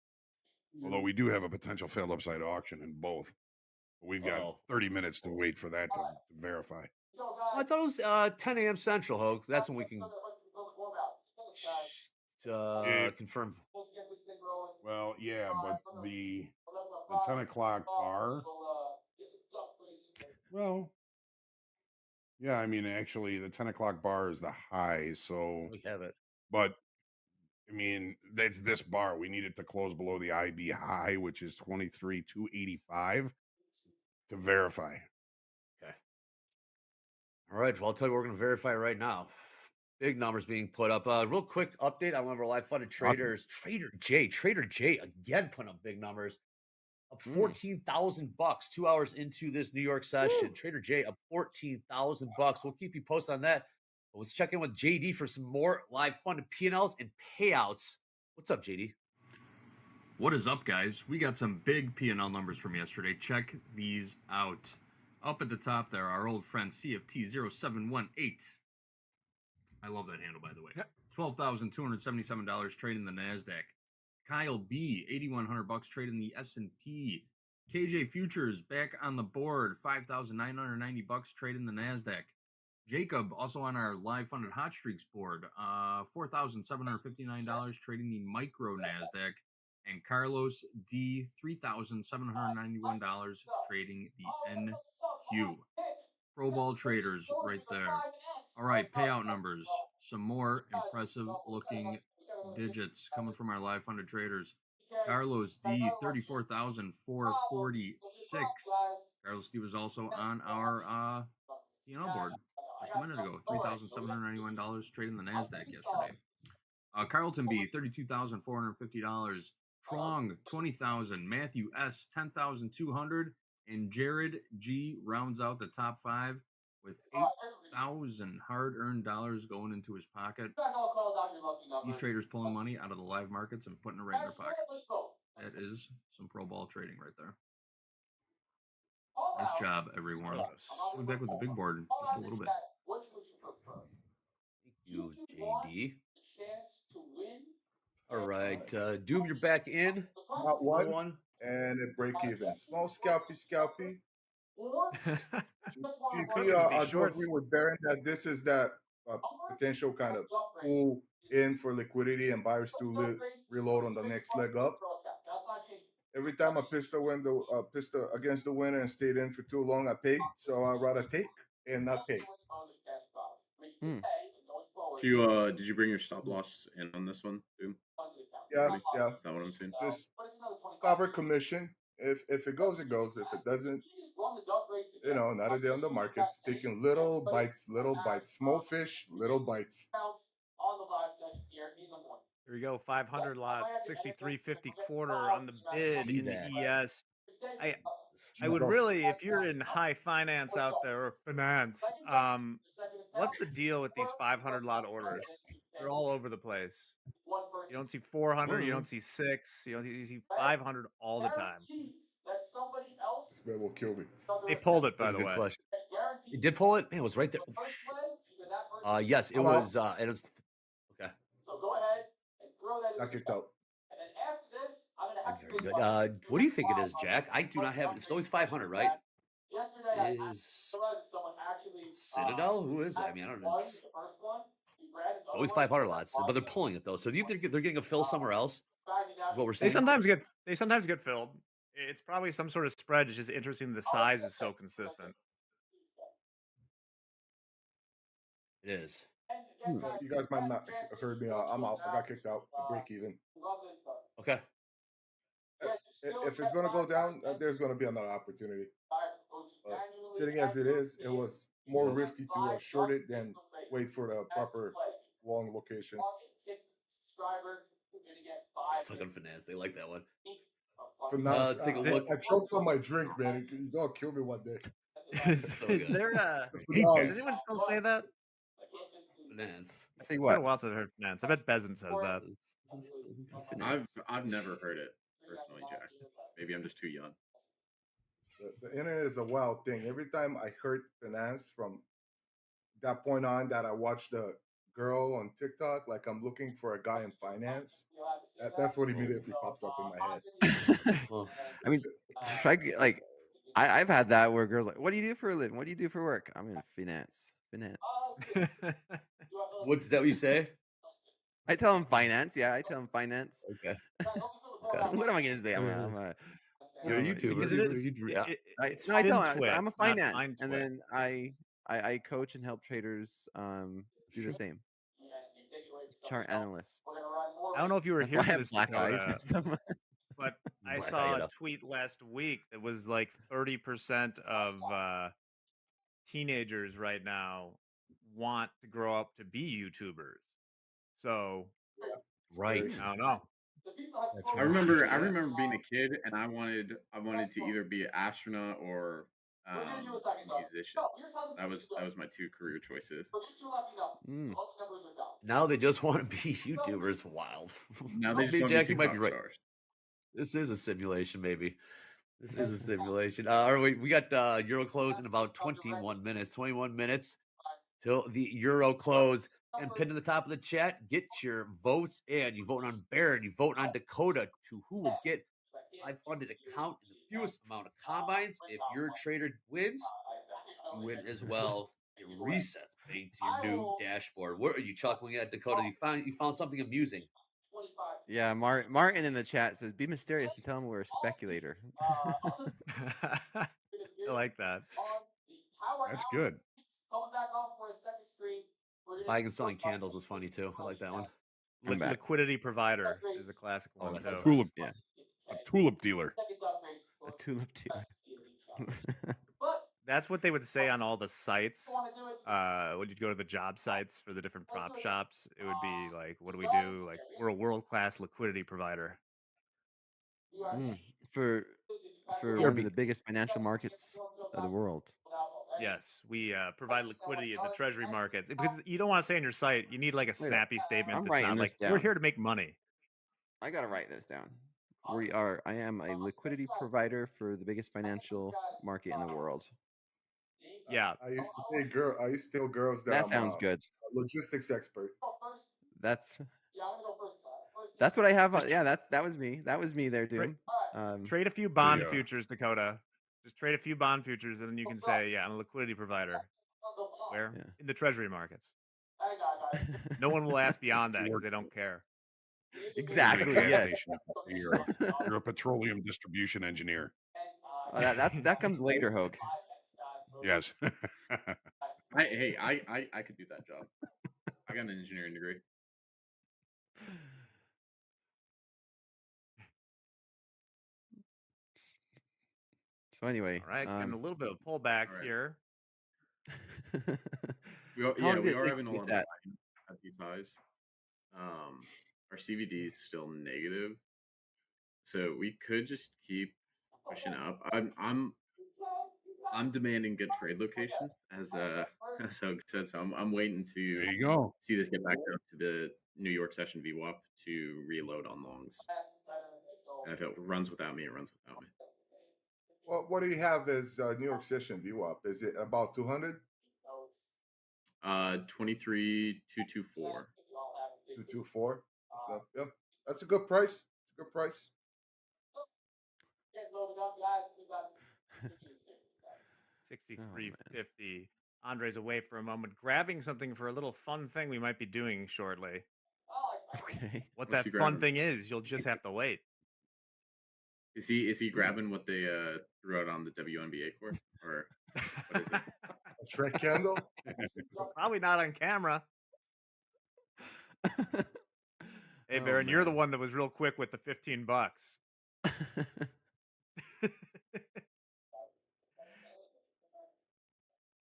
Although we do have a potential failed upside auction in both. But we've got 30 minutes to wait for that to verify. I thought it was 10 a.m. Central, Hoke. That's when we can confirm. Well, yeah, but the 10 o'clock bar. Well, yeah, I mean, actually, the 10 o'clock bar is the high. So we have it. But I mean, that's this bar. We need it to close below the IB high, which is 23,285 to verify. Okay. All right. Well, I'll tell you what we're going to verify right now. Big numbers being put up. Real quick update on one of our live funded traders. Trader J again putting up big numbers. Up $14,000 2 hours into this New York session. Trader J up $14,000. We'll keep you posted on that. Let's check in with JD for some more live funded P&Ls and payouts. What's up, JD? What is up, guys? We got some big P&L numbers from yesterday. Check these out. Up at the top there, our old friend CFT0718. I love that handle, by the way. $12,277 trading the NASDAQ. Kyle B, $8,100 trading the S&P. KJ Futures back on the board, $5,990 trading the NASDAQ. Jacob, also on our live funded hot streaks board, $4,759 trading the micro NASDAQ. And Carlos D, $3,791 trading the NQ. Pro Ball traders right there. All right, payout numbers. Some more impressive looking digits coming from our live funded traders. Carlos D, 34,446. Carlos D was also on our P&L board just a minute ago. $3,791 trading the NASDAQ yesterday. Carlton B, $32,450. Trong, $20,000. Matthew S, $10,200. And Jared G rounds out the top 5 with 8,000 hard-earned dollars going into his pocket. These traders pulling money out of the live markets and putting it right in their pockets. That is some pro ball trading right there. Nice job, everyone. We'll be back with the big board in just a little bit. Thank you, JD. All right, Doom, you're back in. Not one, and it break even. Small scalpy. GP, I do agree with Baron that this is that potential kind of pull in for liquidity and buyers to reload on the next leg up. Every time I pitched against the winner and stayed in for too long, I paid. So I'd rather take and not pay. Did you bring your stop loss in on this one, Doom? Yeah. Is that what I'm saying? Just cover commission. If it goes, it goes. If it doesn't, not a day on the market. It's taking little bites. Small fish, little bites. Here we go, 500 lot, 63.50 quarter on the bid in the ES. I would really, if you're in high finance out there or finance, what's the deal with these 500 lot orders? They're all over the place. You don't see 400, you don't see 6, you see 500 all the time. This man will kill me. They pulled it, by That's the a way. good question. It did pull it? Man, it was right there. Yes, it was. It was okay. So go ahead and throw that in. Got kicked out. And then after this, I'm gonna have Very good. What do you think it is, Jack? I do not have it. It's always 500, right? Yesterday, Is Citadel? Who is it? I mean, I don't know. It's always 500 lots, but they're pulling it though. So do you think they're getting a fill somewhere else? Is what we're They seeing. sometimes get filled. It's probably some sort of spread. It's just interesting. The size is so consistent. It is. You guys might not have heard me. I'm out. I got kicked out. Break even. Okay. If it's gonna go down, there's gonna be another opportunity. Sitting as it is, it was more risky to short it than wait for the proper long location. Fucking finance. They like that one. Finance. Take a look. I choked on my drink, man. You're gonna kill me one day. Is there a? Does anyone still say that? Finance. Say It's what? been a while since I've heard finance. I bet Bezin says that. I've never heard it personally, Jack. Maybe I'm just too young. The internet is a wild thing. Every time I heard finance from that point on, that I watched the girl on TikTok, like I'm looking for a guy in finance. That's what immediately pops up in my head. I mean, I've had that where girls like, "What do you do for a living? What do you do for work?" I'm in finance. What is that? What you say? I tell them finance. Yeah, I tell them finance. Okay. What am I gonna say? I'm a You're a YouTuber. Because it is. No, I tell them FinTwit, I'm a not finance, and FineTwit. then I coach and help traders do the same. Chart analysts. I don't know if you were That's here why I for have this, black Dakota, eyes. but I Black saw eye, a tweet last week that was like 30% of teenagers right now want to grow up to be YouTubers. So, Right. I don't know. That's I remember being a kid and I wanted to either be an astronaut or musician. That was my two career choices. Mm. Now they just want to be YouTubers. Wild. Now they just Maybe want to be Jack, you might be TikTok right. stars. This is a simulation, maybe. This is a simulation. All right, we got Euro close in about 21 minutes. 21 minutes till the Euro close. And pinned to the top of the chat, get your votes in. You vote on Baron, you vote on Dakota to who will get live funded account in the fewest amount of combines. If your trader wins, you win as well. It resets paying to your new dashboard. What are you chuckling at, Dakota? You found something amusing. Yeah, Martin in the chat says, "Be mysterious and tell him we're a speculator." I like that. That's good. Buying and selling candles was funny too. I like that one. I'm back. Liquidity provider is a classic Oh, one that's too. the Tulip, Yeah, a tulip dealer. a tulip dealer. That's what they would say on all the sites. When you'd go to the job sites for the different prop shops, it would be like, "What do we do? Like, we're a world-class liquidity provider." For ERB. one of the biggest financial markets of the world. Yes, we provide liquidity in the treasury markets because you don't want to say on your site. You need like a Wait, snappy statement I'm that's writing not this like, "We're down. here to make money." I gotta write this down. I am a liquidity provider for the biggest financial market in the world. Yeah, I used to tell girls that That I'm sounds a good. logistics expert. That's what I have. Just- Yeah, that was me. That was me there, Doom. trade a few bond Yeah. futures, Dakota. Just trade a few bond futures, and then you can say, "Yeah, I'm a liquidity provider." Where? Yeah. In the treasury markets. No one will ask beyond that because work- they don't care. Exactly. Gas Yes. station. You're a petroleum distribution engineer. Oh, that comes later, Hogue. Yes. I could do that job. I got an engineering degree. So anyway, All right, getting a little bit of pullback All right. here. We How long did we it are take having to a get lot of that? buying at these highs. Our CVD is still negative, so we could just keep pushing up. I'm demanding good trade location as as Hogue said. So I'm waiting to There you go. see this get back up to the New York session VWAP to reload on longs. And if it runs without me, it runs without me. Well, what do you have as New York session VWAP? Is it about 200? 23,224. 224? So, yeah, that's a good price. It's a good price. $63.50. Andre's away for a moment, grabbing something for a little fun thing we might be doing shortly. Okay. What What that you fun grabbing? thing is, you'll just have to wait. Is he grabbing what they threw out on the WNBA court, or what is it? A Shrek candle? Probably not on camera. Hey, Oh, Baron, you're the man. one that was real quick with the $15.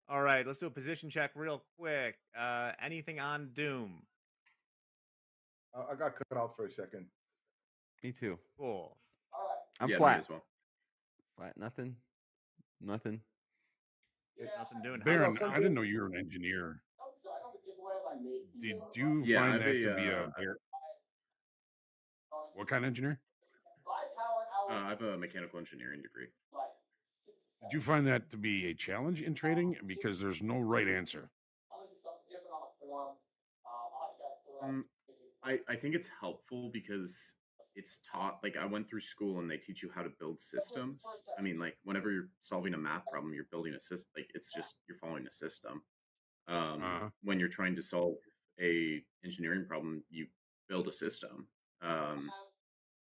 All right, let's do a position check real quick. Anything on Doom? I got cut out for a second. Me too. Cool. I'm Yeah, me flat. as well. Flat. Nothing. Nothing. Nothing doing. Baron, How's I didn't know you were an engineer. Did you Yeah, I find have that to a, be a what kind of engineer? I have a mechanical engineering degree. Did you find that to be a challenge in trading? Because there's no right answer. I think it's helpful because it's taught, like I went through school and they teach you how to build systems. I mean, like whenever you're solving a math problem, you're building a system. Like it's just you're following a system. When you're trying to solve a engineering problem, you build a system.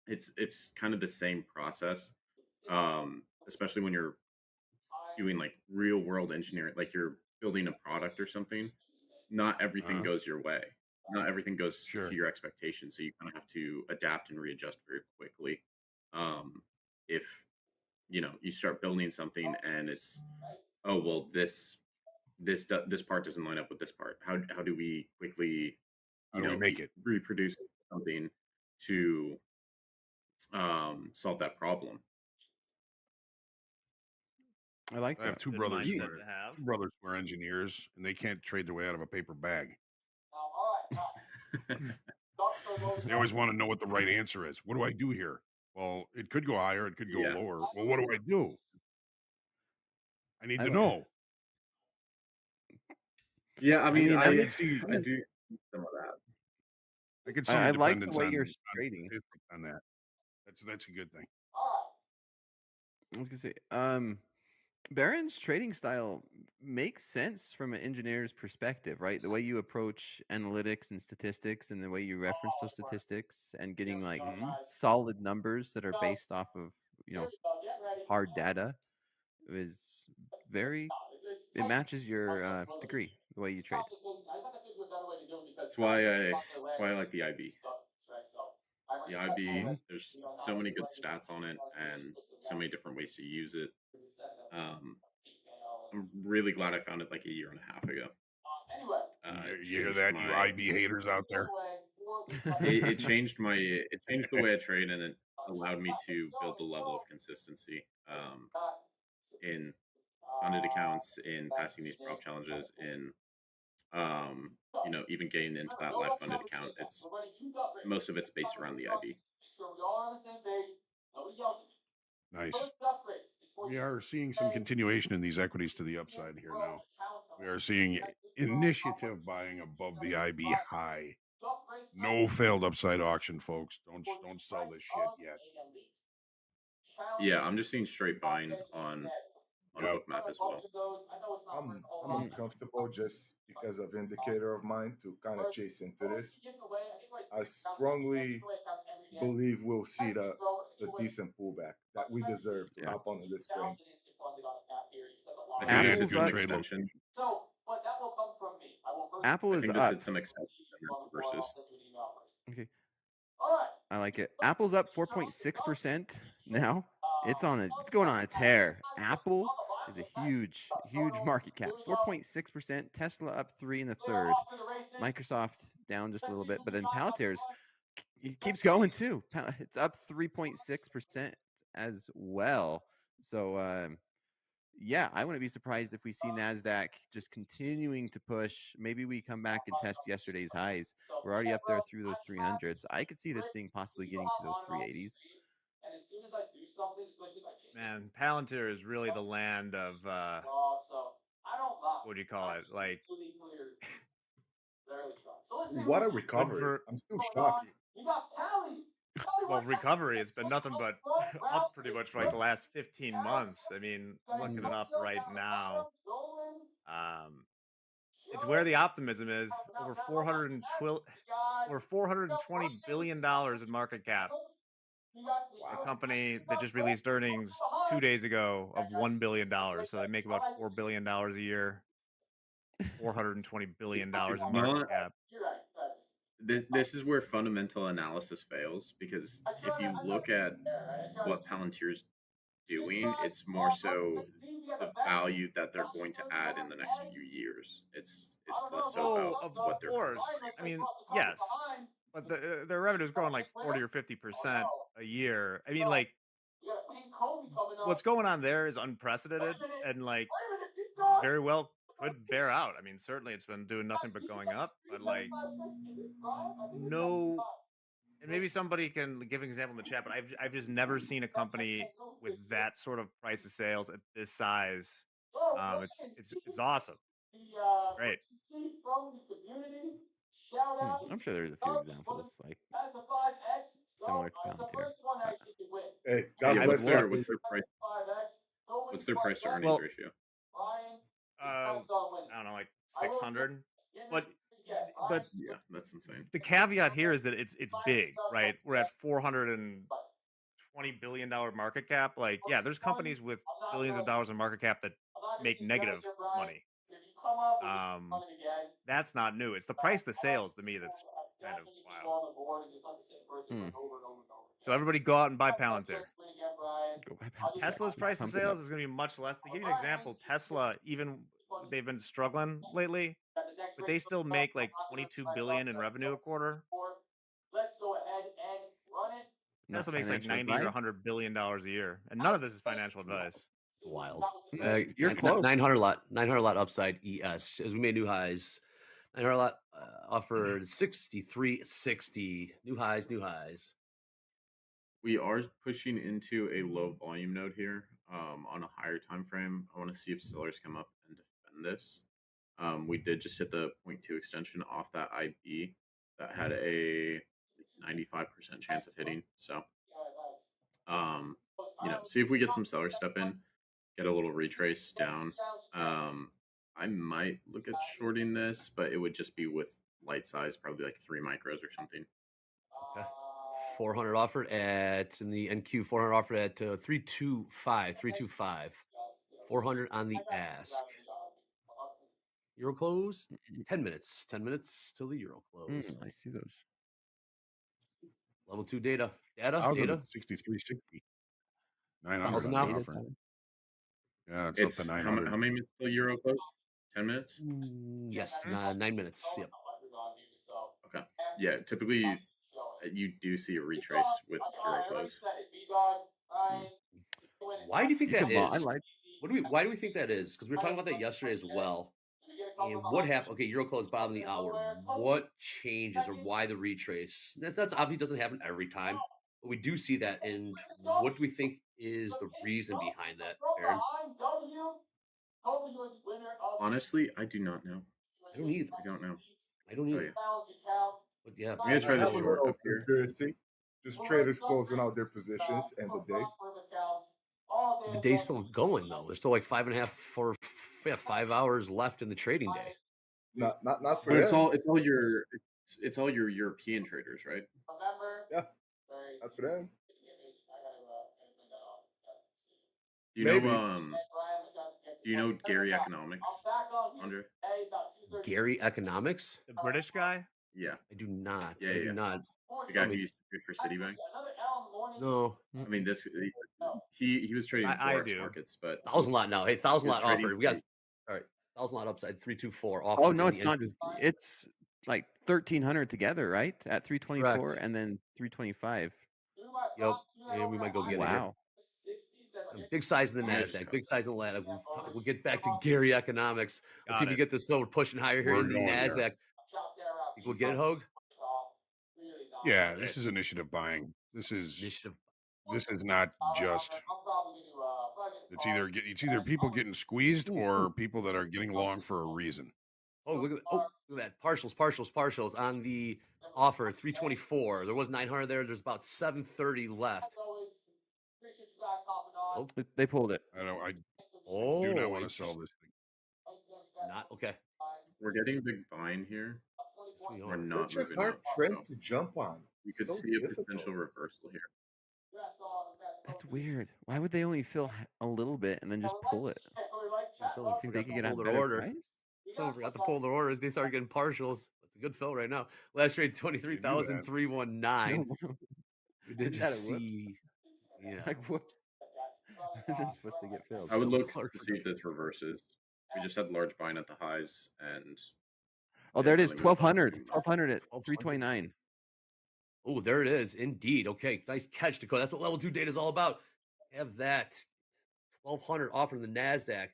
It's kind of the same process, especially when you're doing like real world engineering, like you're building a product or something. Not everything goes your way. Not everything goes to your expectations. So you kind of have to adapt and readjust very quickly. If you start building something and it's, oh well, this part doesn't line up with this part. How do we quickly make it reproduce something to solve that problem? I like I have that. two Good brothers who mindset are to have. engineers, and they can't trade their way out of a paper bag. They always want to know what the right answer is. What do I do here? Well, it could go higher, it could go Yeah. lower. Well, what do I do? I need I to li- know. Yeah, I mean, that I makes could see I do some of that. I could see the I like the dependence way on you're trading. statistics on that. That's a good thing. I was gonna say, Baron's trading style makes sense from an engineer's perspective, right? The way you approach analytics and statistics, and the way you reference those statistics, and getting like solid numbers that are based off of hard data is very. It matches your degree, the way you trade. That's why I like the IB. The IB, Mhm. there's so many good stats on it and so many different ways to use it. I'm really glad I found it like a year and a half ago. You hear that, you IB haters out there? It changed the way I trade, and it allowed me to build the level of consistency in funded accounts, in passing these prop challenges, in even getting into that live funded account. It's most of it's based around the IB. Nice. We are seeing some continuation in these equities to the upside here now. We are seeing initiative buying above the IB high. No failed upside auction, folks. Don't sell this shit yet. Yeah, I'm just seeing straight buying on Bookmap as well. I'm uncomfortable just because of indicator of mine to kind of chase into this. I strongly believe we'll see the decent pullback that we deserve to hop onto this train. I think this Apple's is some up. extension. Apple I is think this up. is some extension versus. Okay. I like it. Apple's up 4.6% now. It's going on a tear. Apple is a huge market cap. 4.6%. Tesla up 3 in the third. Microsoft down just a little bit, but then Palantir's it keeps going too. It's up 3.6% as well. So yeah, I wouldn't be surprised if we see NASDAQ just continuing to push. Maybe we come back and test yesterday's highs. We're already up there through those 300s. I could see this thing possibly getting to those 380s. Man, Palantir is really the land of what do you call it? Like What a recovery. I'm still shocked. well, recovery, it's been nothing but up pretty much for like the last 15 months. I mean, I'm looking it up right now. It's where the optimism is. Over $420 billion in market cap. A company that just released earnings 2 days ago of $1 billion. So they make about $4 billion a year. $420 billion in market cap. This is where fundamental analysis fails, because if you look at what Palantir's doing, it's more so the value that they're going to add in the next few years. It's less so about what they're course. I mean, yes, but their revenue is growing like 40 or 50% a year. I mean, like, what's going on there is unprecedented, and like very well could bear out. I mean, certainly it's been doing nothing but going up, but like no. And maybe somebody can give an example in the chat, but I've just never seen a company with that sort of price of sales at this size. It's awesome. Great. I'm sure there's a few examples like similar to Palantir. Hey, God bless their that. what's their price to earnings ratio? I don't know, like 600. But yeah, that's insane. The caveat here is that it's big, right? We're at $420 billion market cap. Like, yeah, there's companies with billions of dollars in market cap that make negative money. That's not new. It's the price of the sales to me that's kind of wild. So everybody go out and buy Palantir. Tesla's price of sales is going to be much less. To give you an example, Tesla, even they've been struggling lately, but they still make like 22 billion in revenue a quarter. Tesla makes like 90 or 100 billion dollars a year, and none of this is financial advice. Wild. You're close. 900 lot upside ES as we made new highs. 900 lot offered 63.60. New highs. We are pushing into a low volume node here on a higher time frame. I want to see if sellers come up and defend this. We did just hit the 0.2 extension off that IB that had a 95% chance of hitting. So, see if we get some seller step in, get a little retrace down. I might look at shorting this, but it would just be with light size, probably like 3 micros or something. Okay. 400 offered at in the NQ. 400 offered at 325. 400 on the ask. Euro close. 10 minutes. 10 minutes till the Euro close. I see those. Level 2 data. 63.60. 900 1,000 on now. the offer. Yeah, It's up to how 900. many minutes till Euro close? 10 minutes? Yes, 9 minutes. Yep. Okay. Yeah, typically you do see a retrace with Euro close. Why do you think that is? I like. Why do we think that is? Because we were talking about that yesterday as well. And what happened? Okay, Euro close bottom of the hour. What changes or why the retrace? That's obviously doesn't happen every time, but we do see that. And what do we think is the reason behind that, Aaron? Honestly, I do not know. I don't either. I don't know. I don't either. But yeah, I'm gonna try I to have a short little up here. conspiracy. Just traders closing out their positions end the day. the day's still going though. There's still like 5 hours left in the trading day. Not for But them. it's all your European traders, right? Yeah, not for them. Do you Maybe. know do you know Gary Economics, Andre? Gary Economics? The British guy? Yeah. I do not. Yeah, I do yeah. not. The guy who used to trade for Citibank. No. I mean, he was trading I forex do. markets, but 1,000 lot now. Hey, 1,000 He was lot trading offered. We got for- all right. 1,000 lot upside. 324 offered. Oh no, in it's the not NQ. just. It's like 1,300 together, right? At 324 Correct. and then 325. Yep. And we might go get it here. Wow. Big size in the Yeah, just Nasdaq. go. Big size in the Nasdaq. We'll get back to Gary Economics. Let's see if we get this filled. We're pushing higher here We're in the going there. Nasdaq. Think we'll get it, Hogue? Yeah, this is initiative buying. This is Initiative. not just. It's either people getting squeezed or people that are getting long for a reason. Oh, look at that. Partials on the offer. 324. There was 900 there. There's about 730 left. Oh, They pulled it. I oh do not want to sell this thing. Not okay. We're getting big buying here. Yes, we We're are. not Such a moving hard up. trend So to jump on. we could So see a difficult. potential reversal here. That's weird. Why would they only fill a little bit and then just pull it? Someone Think they forgot could to get a pull their better order. price? Someone forgot to pull their orders. They started getting partials. That's a good fill right now. Last trade 23,319. We did Is that just a whoop? see. Yeah. Like whoops. Is this supposed to get filled? I would Some look clerk to see if this reverses. We just had large buying at the highs and Oh, there it is. really moved up 1,200. too much. 1,200 at 1,200. 329. Oh, there it is. Indeed. Okay. Nice catch, Dakota. That's what level 2 data is all about. Have that. 1,200 offer in the NASDAQ.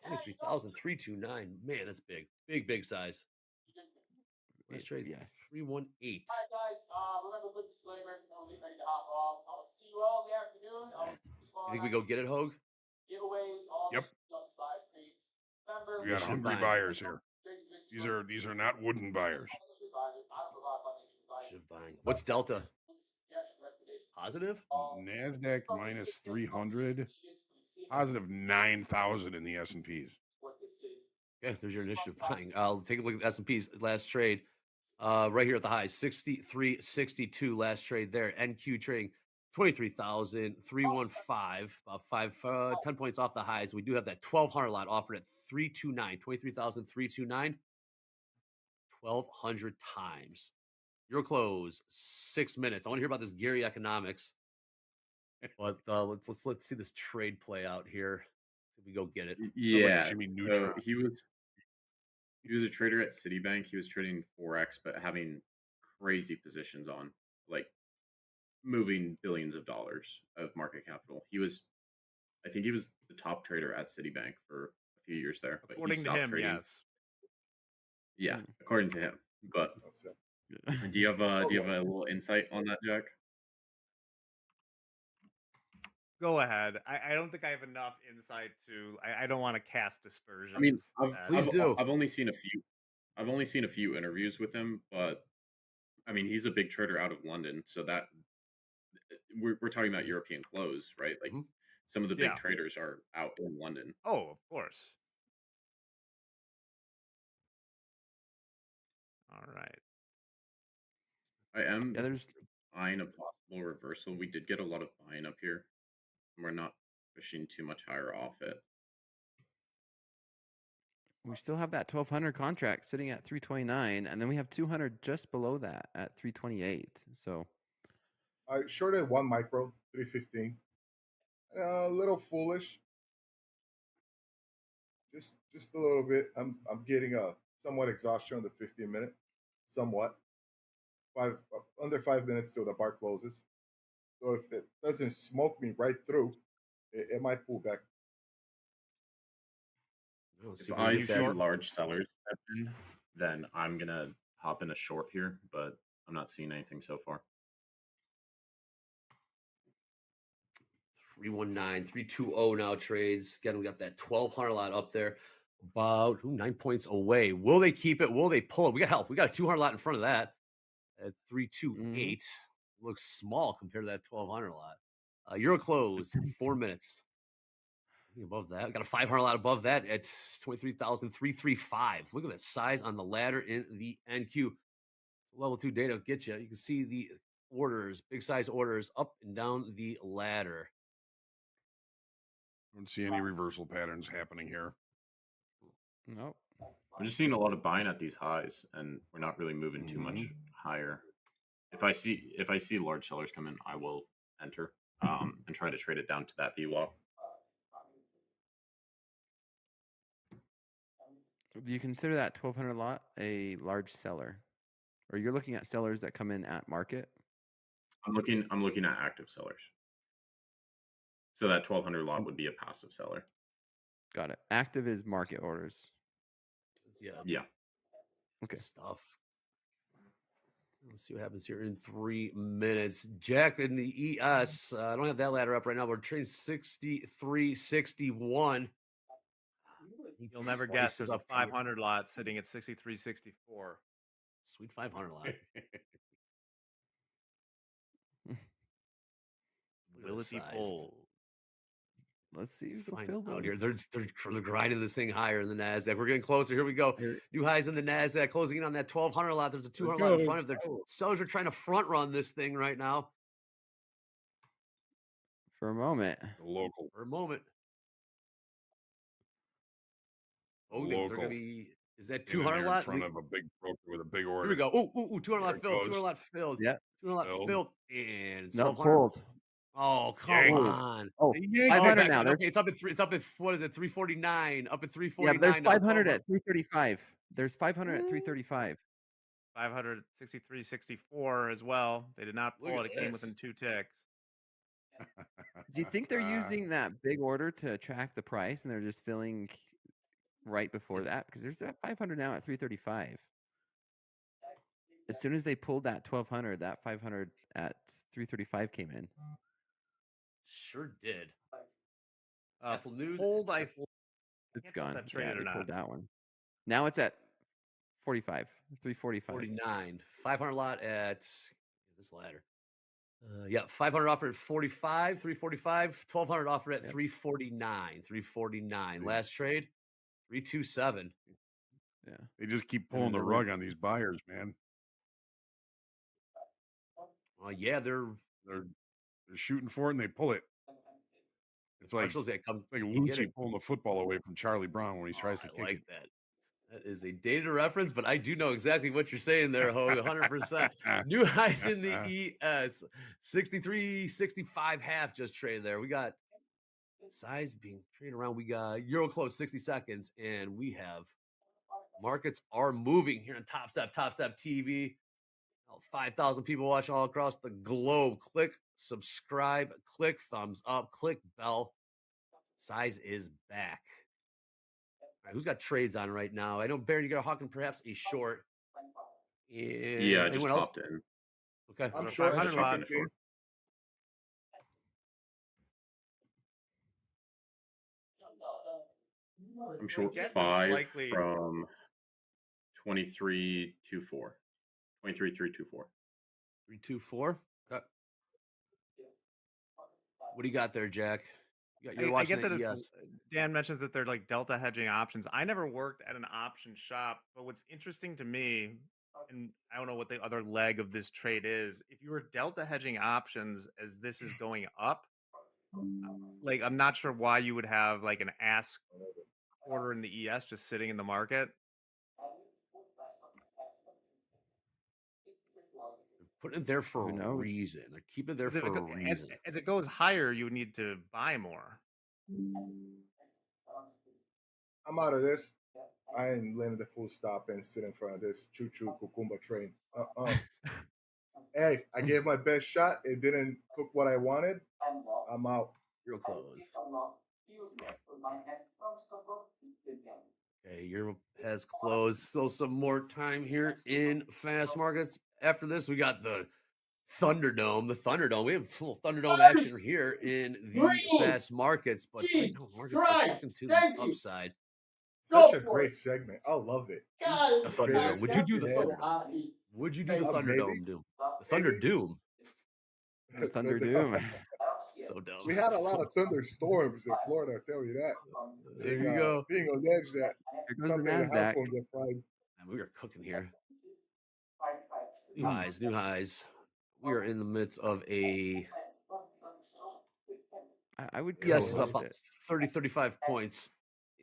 23,329. Man, that's big. Big size. Let's trade Yes. 318. Remember, good disclaimer. We'll be ready to hop off. I'll see you all in the afternoon. You think we go get it, Hogue? Giveaways, all Yep. size creeds. Remember, We got Initiative hungry buying. buyers here. These are not wooden buyers. Initiative buying. What's Delta? Positive? Nasdaq minus 300. Positive 9,000 in the S&Ps. Okay, there's your initiative buying. I'll take a look at S&P's last trade. Right here at the high, 63.62 last trade there. NQ trading 23,315, about 10 points off the highs. We do have that 1,200 lot offered at 329, 23,329, 1,200 times. Your close, 6 minutes. I want to hear about this Gary Economics. But let's see this trade play out here. See if we go get it. Yeah, Jimmy so Neutron. he was a trader at Citibank. He was trading forex, but having crazy positions on, like moving billions of dollars of market capital. He was I think he was the top trader at Citibank for a few years there, but he According to stopped him, trading. yes. Yeah, according to him. But do you have a little insight on that, Jack? Go ahead. I don't think I have enough insight to. I don't want to cast dispersions. I mean, Please do. I've only seen a few. I've only seen a few interviews with him, but I mean, he's a big trader out of London, so that we're talking about European close, right? Like some of the big Yeah. traders are out in London. Oh, of course. All right. I am Yeah, there's eyeing a possible reversal. We did get a lot of buying up here. We're not pushing too much higher off it. we still have that 1200 contract sitting at 329, and then we have 200 just below that at 328. So I shorted one micro, 315. A little foolish. Just a little bit. I'm getting a somewhat exhaustion on the 15-minute. Somewhat. Under 5 minutes till the bar closes. So if it doesn't smoke me right through, it might pull back. If I see large sellers step in, then I'm gonna hop in a short here, but I'm not seeing anything so far. 319, 320 now trades. Again, we got that 1200 lot up there, about 9 points away. Will they keep it? Will they pull it? We got help. We got a 200 lot in front of that at 328. Looks small compared to that 1200 lot. Euro close, 4 minutes. Anything above that? We got a 500 lot above that at 23,335. Look at that size on the ladder in the NQ. Level 2 data will get you. You can see the orders, big size orders up and down the ladder. I don't see any reversal patterns happening here. Nope. I'm just seeing a lot of buying at these highs, and we're not really moving too much higher. If I see large sellers come in, I will enter and try to trade it down to that VWAP. Do you consider that 1200 lot a large seller, or you're looking at sellers that come in at market? I'm looking at active sellers. So that 1200 lot would be a passive seller. Got it. Active is market orders. Yeah. Okay. Stuff. Let's see what happens here in 3 minutes. Jack in the ES. I don't have that ladder up right now. We're trading 63.61. You'll never guess there's a 500 lot sitting at 63.64. Sweet 500 lot. Will it be full? Let's see Let's if it'll find fill out here. those. They're grinding this thing higher in the NASDAQ. We're getting closer. Here we go. New highs in the NASDAQ, closing in on that 1200 lot. There's a 200 lot in front of there. Sellers are trying to front run this thing right now. For a moment. Local. For a moment. Oh, they're going to be. Is that 200 lot? In front of a big broker with a big order. Here we go. Ooh, 200 lot filled. 200 lot filled. Yeah. 200 lot filled. And it's Not 1200. pulled. Oh, come on. Oh, 500 now. Okay, it's up at what is it? 349. Up at 349. Yeah, there's 500 at 335. There's 500 at 335. 563.64 as well. They did not pull it. It came within 2 ticks. Do you think they're using that big order to track the price, and they're just filling right before that? Because there's that 500 now at 335. As soon as they pulled that 1200, that 500 at 335 came in. Sure did. Apple News. It's gone. Yeah, they pulled that one. Now it's at 45, 345. 49. 500 lot at this ladder. 500 offered at 45, 345. 1200 offered at 349, 349. Last trade, 327. Yeah. They just keep pulling the rug on these buyers, man. Yeah, they're shooting for it and they pull it. It's like Lucy pulling the football away from Charlie Brown when he tries to kick it. That. That is a dated reference, but I do know exactly what you're saying there, Hogue, 100%. New highs in the ES, 63.65 half just traded there. We got size being traded around. We got Euro close 60 seconds, and we have markets are moving here on Top Step TV. 5,000 people watching all across the globe. Click subscribe, click thumbs up, click bell. Size is back. All right, who's got trades on right now? I know Baron, you got hawking perhaps a short. Yeah, I just Anyone else? hopped in. Okay. I'm There's a short 500 Just lot. hopping short. I'm short Get that it's 5 likely- from 23.24. 23.324. 324. Okay. What do you got there, Jack? You're I watching get that ES. it's Dan mentions that they're like delta hedging options. I never worked at an option shop, but what's interesting to me, and I don't know what the other leg of this trade is, if you were delta hedging options as this is going up, like I'm not sure why you would have like an ask order in the ES just sitting in the market. Putting it there for Who a knows? reason. They're keeping it there 'Cause if for it a go- reason. as it goes higher, you would need to buy more. I'm out of this. I ain't landing the full stop and sit in front of this choo-choo cucumba train. Hey, I gave my best shot. It didn't cook what I wanted. I'm out. Real close. Okay, Europe has closed. Still some more time here in fast markets. After this, we got the Thunderdome. The Thunderdome. We have full Thunderdome action here in the fast markets, but right now markets are cooking to the upside. Such a great segment. I love it. The Thunderdome. Would you do the Thunderdome? Would you do the Thunderdome, Doom? The Thunder Doom. The Thunder Doom. So dumb. We had a lot of thunderstorms in Florida, I tell you that. There you go. Being alleged that Here goes the something in the house NASDAQ. won't get fried. And we are cooking here. New highs, new highs. We are in the midst of a I would yes, it's up co-host about it. 30, 35 points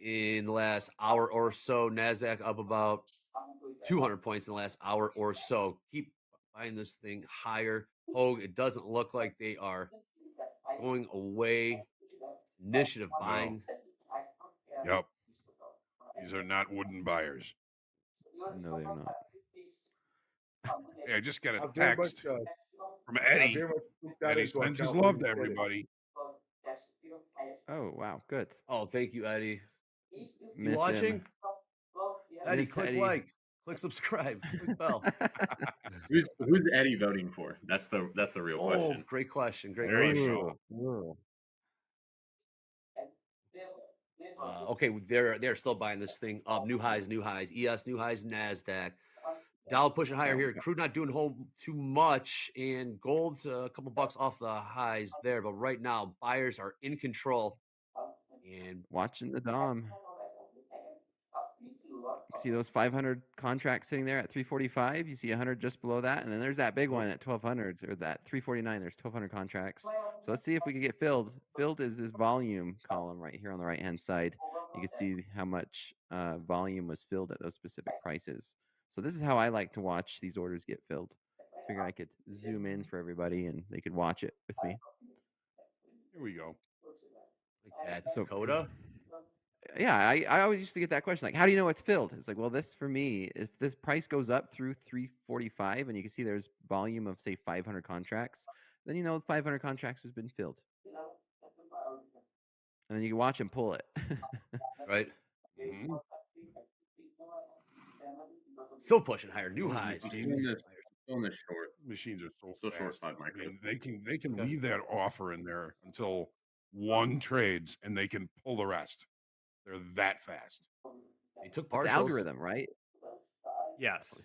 in the last hour or so. NASDAQ up about 200 points in the last hour or so. Keep buying this thing higher. Hogue, it doesn't look like they are going away. Initiative buying. Yep. These are not wooden buyers. No, they're not. Hey, I just got a I've very text much, from I Eddie. very much took that Eddie into sends his account love when to he said it. everybody. Oh wow, good. Oh, thank you, Eddie. You Miss watching? him. Eddie, Miss click Eddie. like, click subscribe, click bell. Who's Eddie voting for? That's the real Oh, question. great question. Great There you question. go. Whoa. Okay, they're still buying this thing up. New highs, new highs. ES, new highs, NASDAQ. Dow pushing higher here. Crude not doing too much, and gold's a couple bucks off the highs there. But right now, buyers are in control. And Watching the Dom. You see those 500 contracts sitting there at 345. You see 100 just below that, and then there's that big one at 1200, or that 349. There's 1200 contracts. So let's see if we can get filled. Filled is this volume column right here on the right hand side. You can see how much volume was filled at those specific prices. So this is how I like to watch these orders get filled. Figure I could zoom in for everybody and they could watch it with me. Here we go. like that, So- Dakota. Yeah, I always used to get that question, like, how do you know it's filled? It's like, well, this for me, if this price goes up through 345 and you can see there's volume of say 500 contracts, then you know 500 contracts has been filled. And then you can watch him pull it. Right? Mhm. Still pushing higher. New Those highs, machines- dude. Still in the short. Machines are so Still short fast. 5 I micro. mean, they can Okay. leave that offer in there until one trades, and they can pull the rest. They're that fast. They took It's partials. algorithm, right? Yes.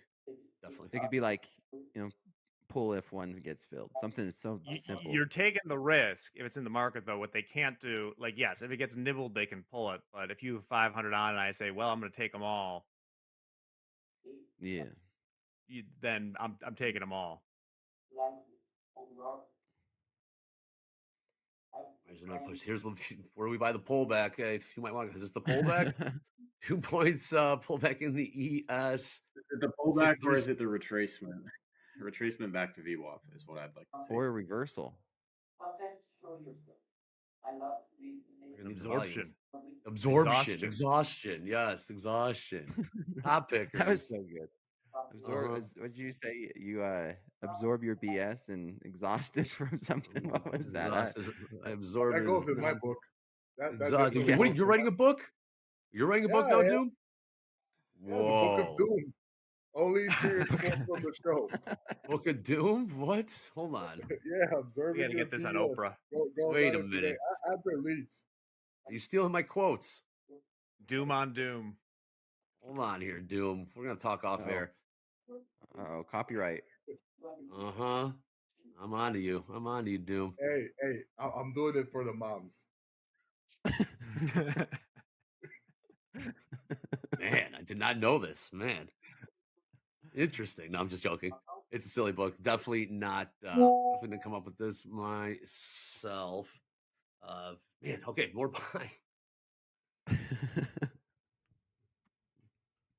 Definitely. It could be like, pull if one gets filled. Something so simple. You're taking the risk if it's in the market, though. What they can't do, like, yes, if it gets nibbled, they can pull it. But if you have 500 on and I say, well, I'm going to take them all, Yeah. then I'm taking them all. Here's another push. Here's where do we buy the pullback. If you might want, is this the pullback? 2 points pullback in the ES. Is it the pullback or is it the retracement? Retracement back to VWAP is what I'd like to see. Or a reversal. Absorption. Absorption. Exhaustion. Yes, exhaustion. Top pickers. That was so good. What did you say? You absorb your BS and exhausted from something. What was that? Exhausted. I absorb That his goes in my nonsense. book. That Exhausting. definitely What? works You're for writing my. a book? You're writing a book Yeah, now, yeah, Doom? yeah. The Book of Whoa. Doom. Only serious quote from the show. Book of Doom? What? Hold on. Yeah, We observing got to your get this on TS. Oprah. Going Wait on a it today. minute. Advert leads. Are you stealing my quotes? Doom on Doom. Hold on here, Doom. We're gonna talk off Uh-oh. air. Oh, copyright. Uh-huh. I'm on to you. I'm on to you, Doom. Hey, I'm doing it for the moms. Man, I did not know this. Man. Interesting. No, I'm just joking. It's a silly book. Definitely not definitely didn't come up with this myself. Man, okay, more buying.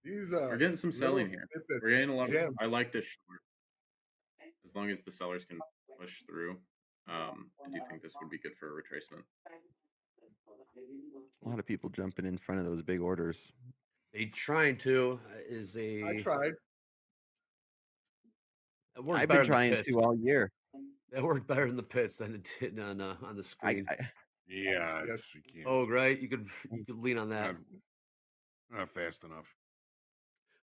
These We're getting some little selling here. snippets We're getting a lot of. gem. I like this short. As long as the sellers can push through, I do think this would be good for a retracement. A lot of people jumping in front of those big orders. They trying to is a. I tried. It worked I've better been in the trying pits. to all year. It worked better in the pits than it did on the screen. Yeah, Yes. you can't. Oh, right. You could lean on that. Not fast enough.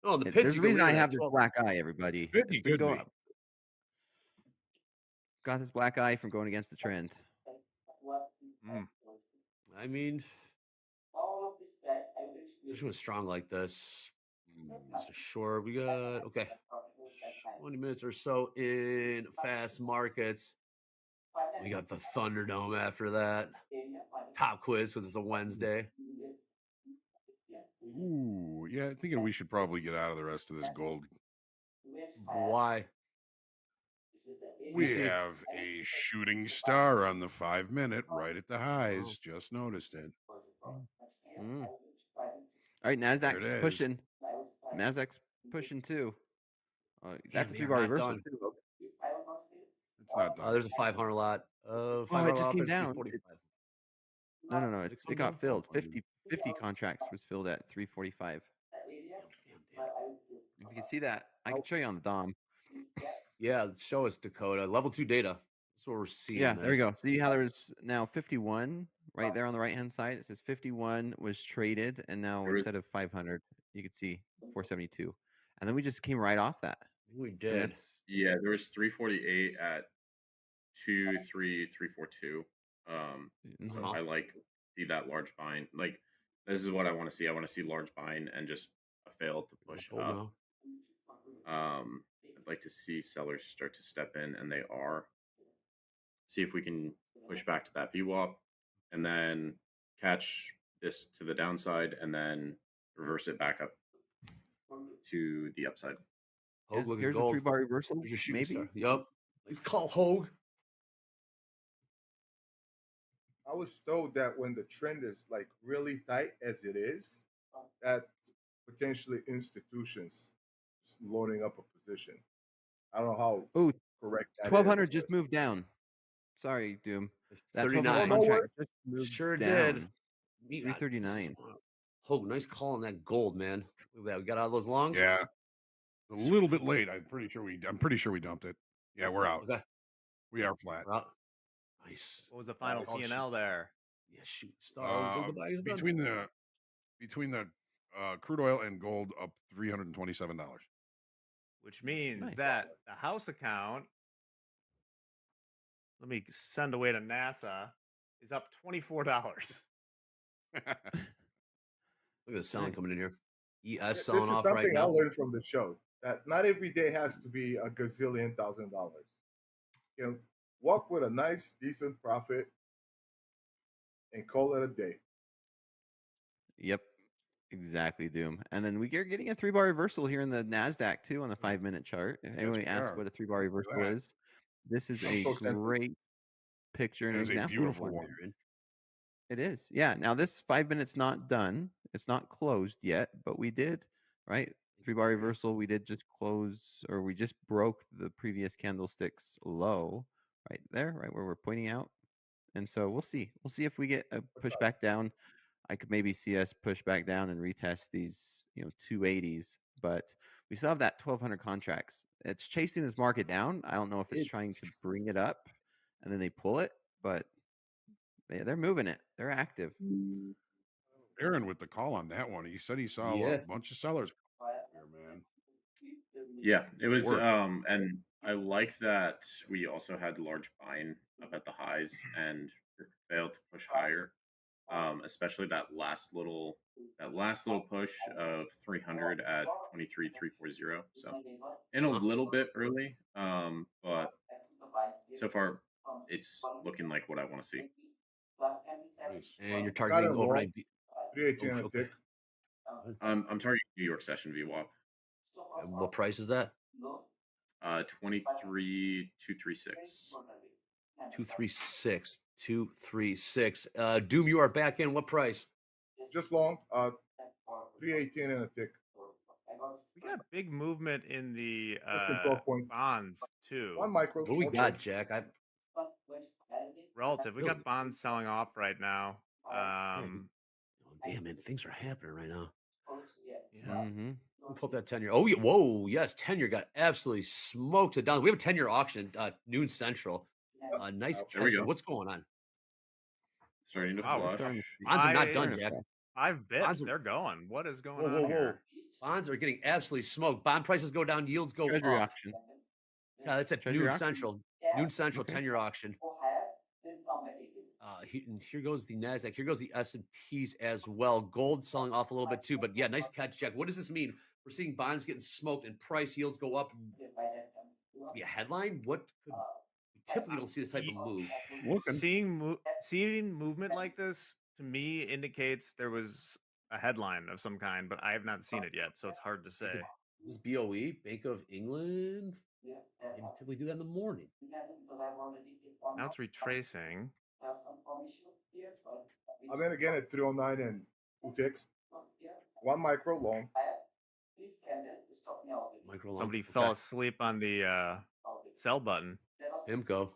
Oh, the pits. There's You a could reason lean I on have that this 12. black eye, everybody. Could It's be, been could going. be. Got this black eye from going against the trend. I mean, especially when it's strong like this. Mr. Shore, we got okay. 20 minutes or so in fast markets. We got the Thunderdome after that. Top quiz because it's a Wednesday. Ooh, yeah, thinking we should probably get out of the rest of this gold. Why? We have a shooting star on the 5 minute right at the highs. Just noticed it. All right, There it Nasdaq's is. pushing. Nasdaq's pushing too. That's a they 3 are bar not reversal done. too. It's not done. There's a 500 lot. 500 Oh, it just lot came at down. 345. No. Did it It come got down? filled. 50 contracts was filled at 345. Damn. If you can see that, I can show you on the DOM. Yeah, show us Dakota. Level 2 data. That's what we're seeing. Yeah, there we go. See how there's now 51 right there on the right hand side. It says 51 was traded, and now instead of 500, you can see 472. And then we just came right off that. We And did. Yeah, there was 348 at 23342. So I like see that large buying. Like this is what I want to see. I want to see large buying and just a fail to push up. I'd like to see sellers start to step in, and they are. See if we can push back to that VWAP, and then catch this to the downside, and then reverse it back up to the upside. Hogue, look at here's a gold. 3 bar reversal. Here's your shooting Maybe. star. Yup. Let's call Hogue. I was told that when the trend is like really tight as it is, that potentially institutions loading up a position. I don't know how Oh, correct that 1200 is, just moved down. Sorry, Doom. That 39. 1200 contract just moved Sure down. did. 339. Hogue, nice call on that gold, man. Look at that. We got out of those longs. Yeah, a little bit late. I'm pretty sure we dumped it. Yeah, we're out. Okay. We are flat. We're out. Nice. What was the final Call it P&L there? Yeah, shoot stars. Between the crude oil and gold up $327. Which means Nice. that the house account, let me send away to NASA, is up $24. Look at the selling Nice. coming in here. ES This selling is off something right I now. learned from the show, that not every day has to be a gazillion $1,000. You know, walk with a nice, decent profit and call it a day. Yep. Exactly, Doom. And then we are getting a 3 bar reversal here in the NASDAQ too on the 5 minute chart. If anybody we asks are. what a 3 bar reversal that. is, this is I'm a so tempted. great picture and It an is a example beautiful of one. one. It is. Yeah. Now this 5 minutes not done. It's not closed yet, but we did, right? 3 bar reversal. We did just close, or we just broke the previous candlestick's low right there, right where we're pointing out. And so we'll see. We'll see if we get a push back down. I could maybe see us push back down and retest these, 280s, but we still have that 1200 contracts. It's chasing this market down. I don't know if it's trying to bring it up and then they pull it, but They're moving it. They're active. Aaron with the call on that one. He said he saw Yeah. a bunch of sellers here, man. Yeah, it was Work. and I like that we also had large buying up at the highs and failed to push higher. Especially that last little push of 300 at 23,340. So in a little bit early, but so far it's looking like what I want to see. Nice. And you're Got it targeting long. overnight. 318 Oh, and a okay. tick. I'm targeting New York session VWAP. And what price is that? 23,236. 236. 236. Doom, you are back in. What price? Just long. 318 and a tick. We got big movement in the Less than 12 points. bonds too. One micro. What we okay. got, Jack? Relative. We got bonds selling off right now. Damn, man, things are happening right now. Yeah. Mm-hmm. Pull up that 10-year. Oh, yeah. Whoa, yes, 10-year got absolutely smoked it down. We have a 10-year auction, noon central. Nice There we catch. go. What's going on? Starting to Wow, flush. starting to see- Bonds are not done, I- Jack. 5 bips. Bonds are- They're going. What is going Whoa, on whoa, here? whoa. Bonds are getting absolutely smoked. Bond prices go down, yields go Treasury up. auction. Yeah, that's at Treasury noon auction? central. Noon central, Okay. 10-year auction. And here goes the NASDAQ. Here goes the S&Ps as well. Gold selling off a little bit too. But yeah, nice catch, Jack. What does this mean? We're seeing bonds getting smoked and price yields go up. To be a headline? What could we typically don't see this type of move? Seeing movement like this to me indicates there was a headline of some kind, but I have not seen it yet, so it's hard to say. This is BOE, Bank of England. They typically do that in the morning. Now it's retracing. I'm in again at 309 and 2 ticks. One micro long. Micro long. Somebody fell asleep on the sell button. Himco.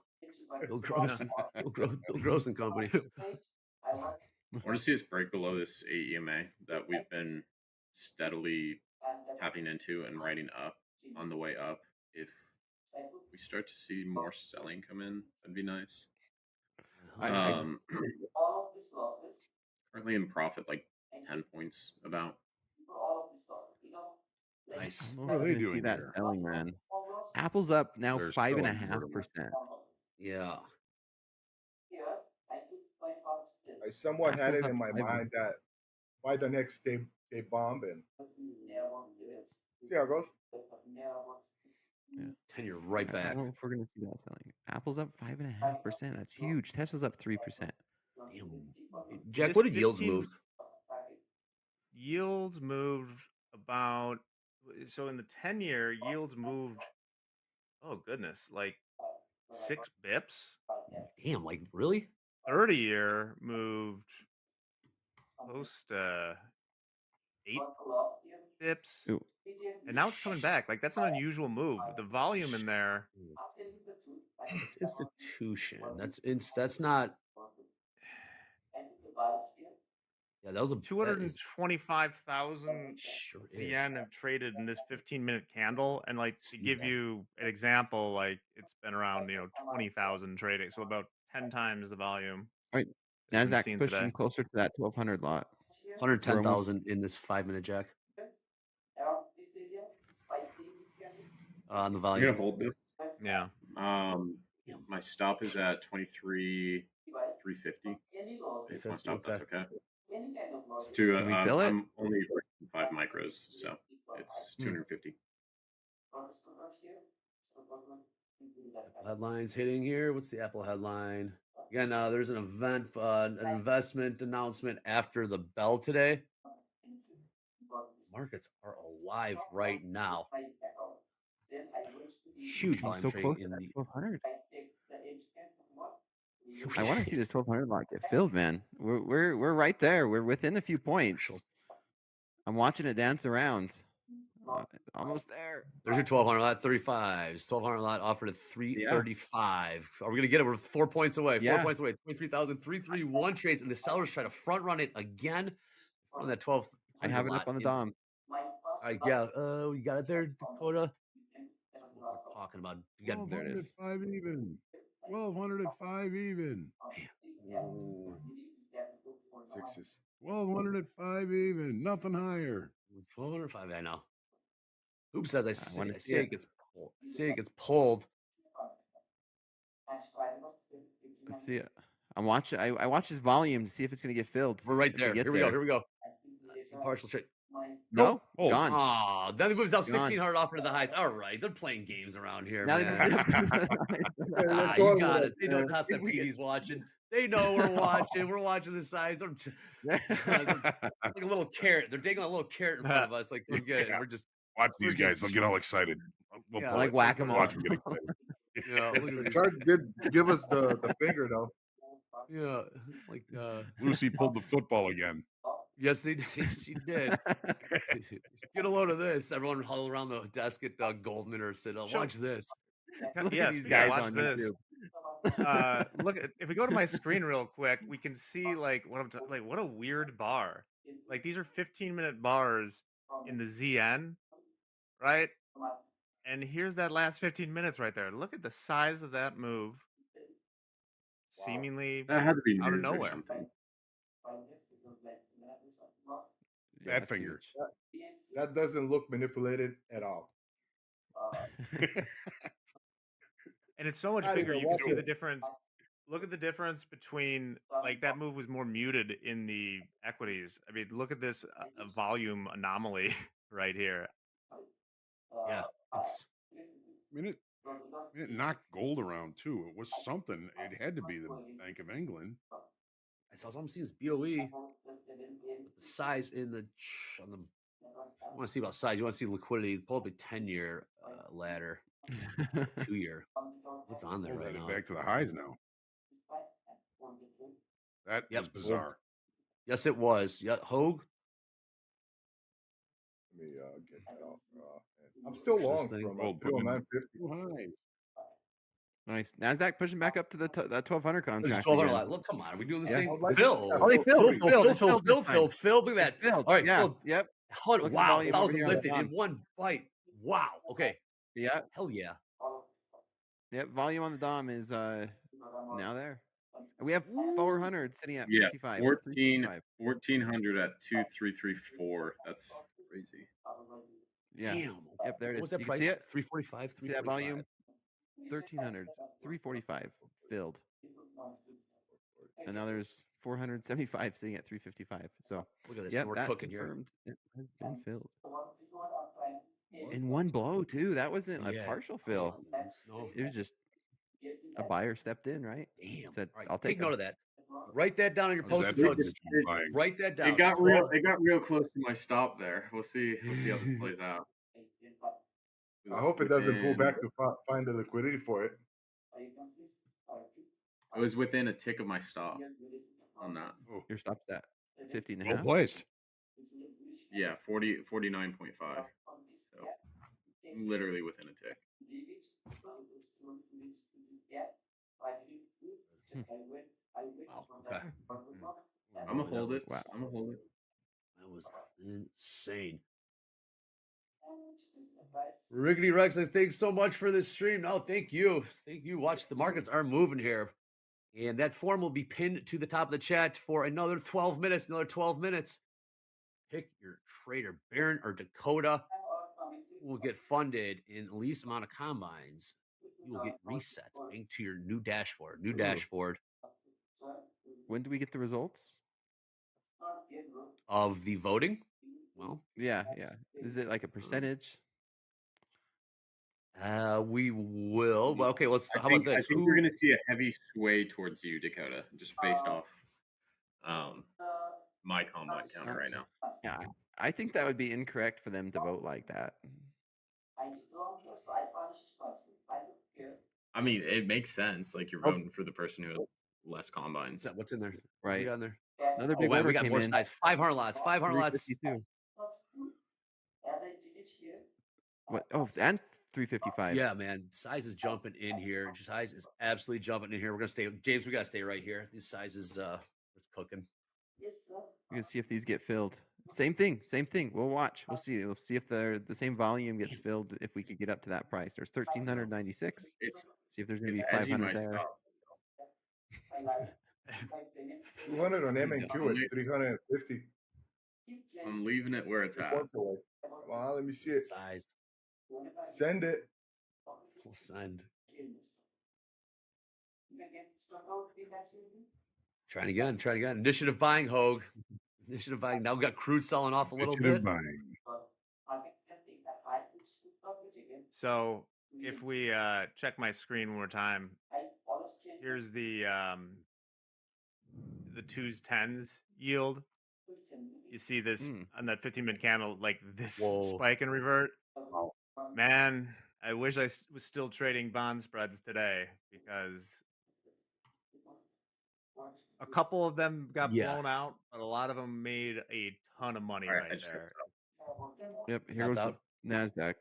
Bill Gross and Bill Gross and Company. I want to see us break below this AEMA that we've been steadily tapping into and riding up on the way up. If we start to see more selling come in, that'd be nice. Currently in profit, like 10 points about. Nice. What are they doing See that here? selling, man. Apple's up now They're selling 5.5%. Yeah. I somewhat had Apple's it up in my 5. mind that by the next day bomb and see how it goes. Yeah. 10-year right I back. don't know if we're gonna see that selling. Apple's up 5.5%. That's huge. Tesla's up 3%. Damn. Jack, This what did yields 15 move? Yields moved about, so in the 10-year, yields moved, oh goodness, like 6 bips. Damn, like really? 30-year moved close to 8 bips. Ooh. And now it's coming back. Like, that's an unusual move. The volume in there. It's institution. That's not. Yeah, that was a 225,000 Sure CN have traded in this 15-minute candle, and like to give you an example, like it's been around 20,000 trading, so about 10 times the volume. All right. has been NASDAQ seen pushing today. closer to that 1,200 lot. 110,000 in this 5-minute, Jack. On the I'm volume. gonna hold this. Yeah. My stop is at 23,350. If my stop, that's okay. It's to, Can we fill it? I'm only 5 micros, so it's 250. Headlines hitting here. What's the Apple headline? Again, there's an event, an investment announcement after the bell today. Markets are alive right now. Huge volume So trading close to in that the 1,200. I want to see this 1,200 lot get filled, man. We're right there. We're within a few points. I'm watching it dance around. Almost there. There's your 1,200 lot, 35. 1,200 lot offered at 335. Are we gonna get it? We're 4 points away. 4 points away. It's 23,000. 331 trades, and the sellers try to front run it again. On that 12. I have it up on the DOM. All right, yeah. You got it there, Dakota. That's what we're talking about. You got 1,200 at 5 even. 1,200 at 5 even. Ooh, Sixes. 1,200 at 5 even. Nothing higher. 1,205. I know. Hoop says I see, wanna I see see it. it gets pulled. I see it gets pulled. Let's see it. I'm watching. I watch his volume to see if it's gonna get filled. We're right If we there. get Here we go. there. Here we go. Partial trade. No, Oh. gone. Oh, then it moves down Gone. 1,600 off into the highs. All right, they're playing games around here, Now they man. moved it up to the You going got with us. They know us, Top Step we get- TV's watching. They know we're watching. We're watching the size. They're like a little carrot. They're digging a little carrot in front of us. Like, we're good. Yeah. We're just Watch We're these guys. just- They'll get all excited. We'll Yeah, pull like it. whack-a-mole. Watch them get excited. yeah. Look at The these. chart did give us the finger though. Yeah, like Lucy pulled the football again. yes, she did. Get a load of this. Everyone huddle around the desk at Goldman or Citadel. Show- Watch this. Look Yeah, at these speaking of guys watch on this. YouTube. Look at, if we go to my screen real quick, we can see like what I'm like what a weird bar. Like these are 15-minute bars in the ZN, right? And here's that last 15 minutes right there. Look at the size of that move. Seemingly That had to be out of news or nowhere. something. Yeah, Bad finger. huge. That doesn't look manipulated at all. And it's so much Not bigger. even You can see the watchable. difference. Look at the difference between like that move was more muted in the equities. I mean, look at this volume anomaly right here. Yeah, it's I mean, it knocked gold around too. It was something. It had to be the Bank of England. I saw something see this BOE, but the size in the on the. You want to see about size? You want to see liquidity? Pull up a 10-year ladder, 2-year. What's on there Oh, right headed now? back to the highs now. That Yep, was bizarre. Yes, it was. Yeah, Hogue. Let me get that off. I'm still Push this long thing. from Gold putting in 209.50. too high. Nice. Nasdaq pushing back up to the that 1,200 There's contract. 1,200 again. lot. Look, come on. Are we doing the Yeah. same? I'd like to- Phil. yeah, Oh, they filled. Phil. Filled this Look at that. It's filled. All right, Yeah. Phil. Yep. Hold Look on. at the Wow, volume over 1,000 here on the lifted in DOM. one bite. Wow. Okay. Yeah. Hell yeah. Yep. Volume on the DOM is now there. And we have 400 sitting at Yeah, 55. 1400 at 2334. That's crazy. Yeah. Damn. Yep. There it What is. was that You price? can see it. 345. See that volume? 1,300, 345 filled. And now there's 475 sitting at 355. So Look at this. yep, We're that cooking here. confirmed it has been filled. In one blow too. That wasn't a Yeah, partial that was fill. No. It was just a buyer stepped in, right? Damn. Said, All right, I'll take take note them. of that. Write that down on your How does post-it that notes. feel to be buying? Write that down. It got real close to my stop there. We'll see how this plays out. I hope it doesn't pull back to find the liquidity for it. It was within a tick of my stop on that. Oh, Your stop's at 50 and a well half. placed. Yeah, 49.5. So literally within a tick. Wow. Okay. I'm gonna hold it. Wow. I'm gonna hold it. That was insane. Rickety Rex says, thanks so much for this stream. No, thank you. Thank you. Watch, the markets are moving here. And that form will be pinned to the top of the chat for another 12 minutes. Another 12 minutes. Pick your trader. Baron or Dakota will get funded in the least amount of combines. You will get reset into your new dashboard. New dashboard When do we get the results? of the voting. Well, Yeah. Is it like a percentage? we will. Well, okay, let's. How about I this? think we're gonna see a heavy sway towards you, Dakota, just based off my combine counter right now. Yeah. I think that would be incorrect for them to vote like that. I mean, it makes sense. Like you're voting for the person who has less combines. What's in there? Right. What we got in there? Another Oh, big wow, order we got came more in. size. 500 lots. 500 lots. 352. What? Oh, and 355. Yeah, man. Size is jumping in here. Size is absolutely jumping in here. We're gonna stay, James. We gotta stay right here. These sizes, it's cooking. We're gonna see if these get filled. Same thing. We'll watch. We'll see. We'll see if the same volume gets filled. If we could get up to that price, there's 1,396. It's See if there's gonna it's be edgy 500 my there. stop. 200 on Pretty MNQ I'm, at le- 350. I'm leaving it where it's Two at. points away. Come on, let me see it. Size. Send it. Full send. Trying again. Trying again. Initiative buying, Hogue. Initiative buying. Now we got crude selling off a little Initiative bit. buying. So if we check my screen one more time, here's the twos tens yield. You see this on that 15-minute candle, like this Whoa. spike and revert. Wow. Man, I wish I was still trading bond spreads today, because a couple of them got Yeah. blown out, but a lot of them made a ton of money All right, I right just there. Yep, here Stopped goes out. the Nasdaq.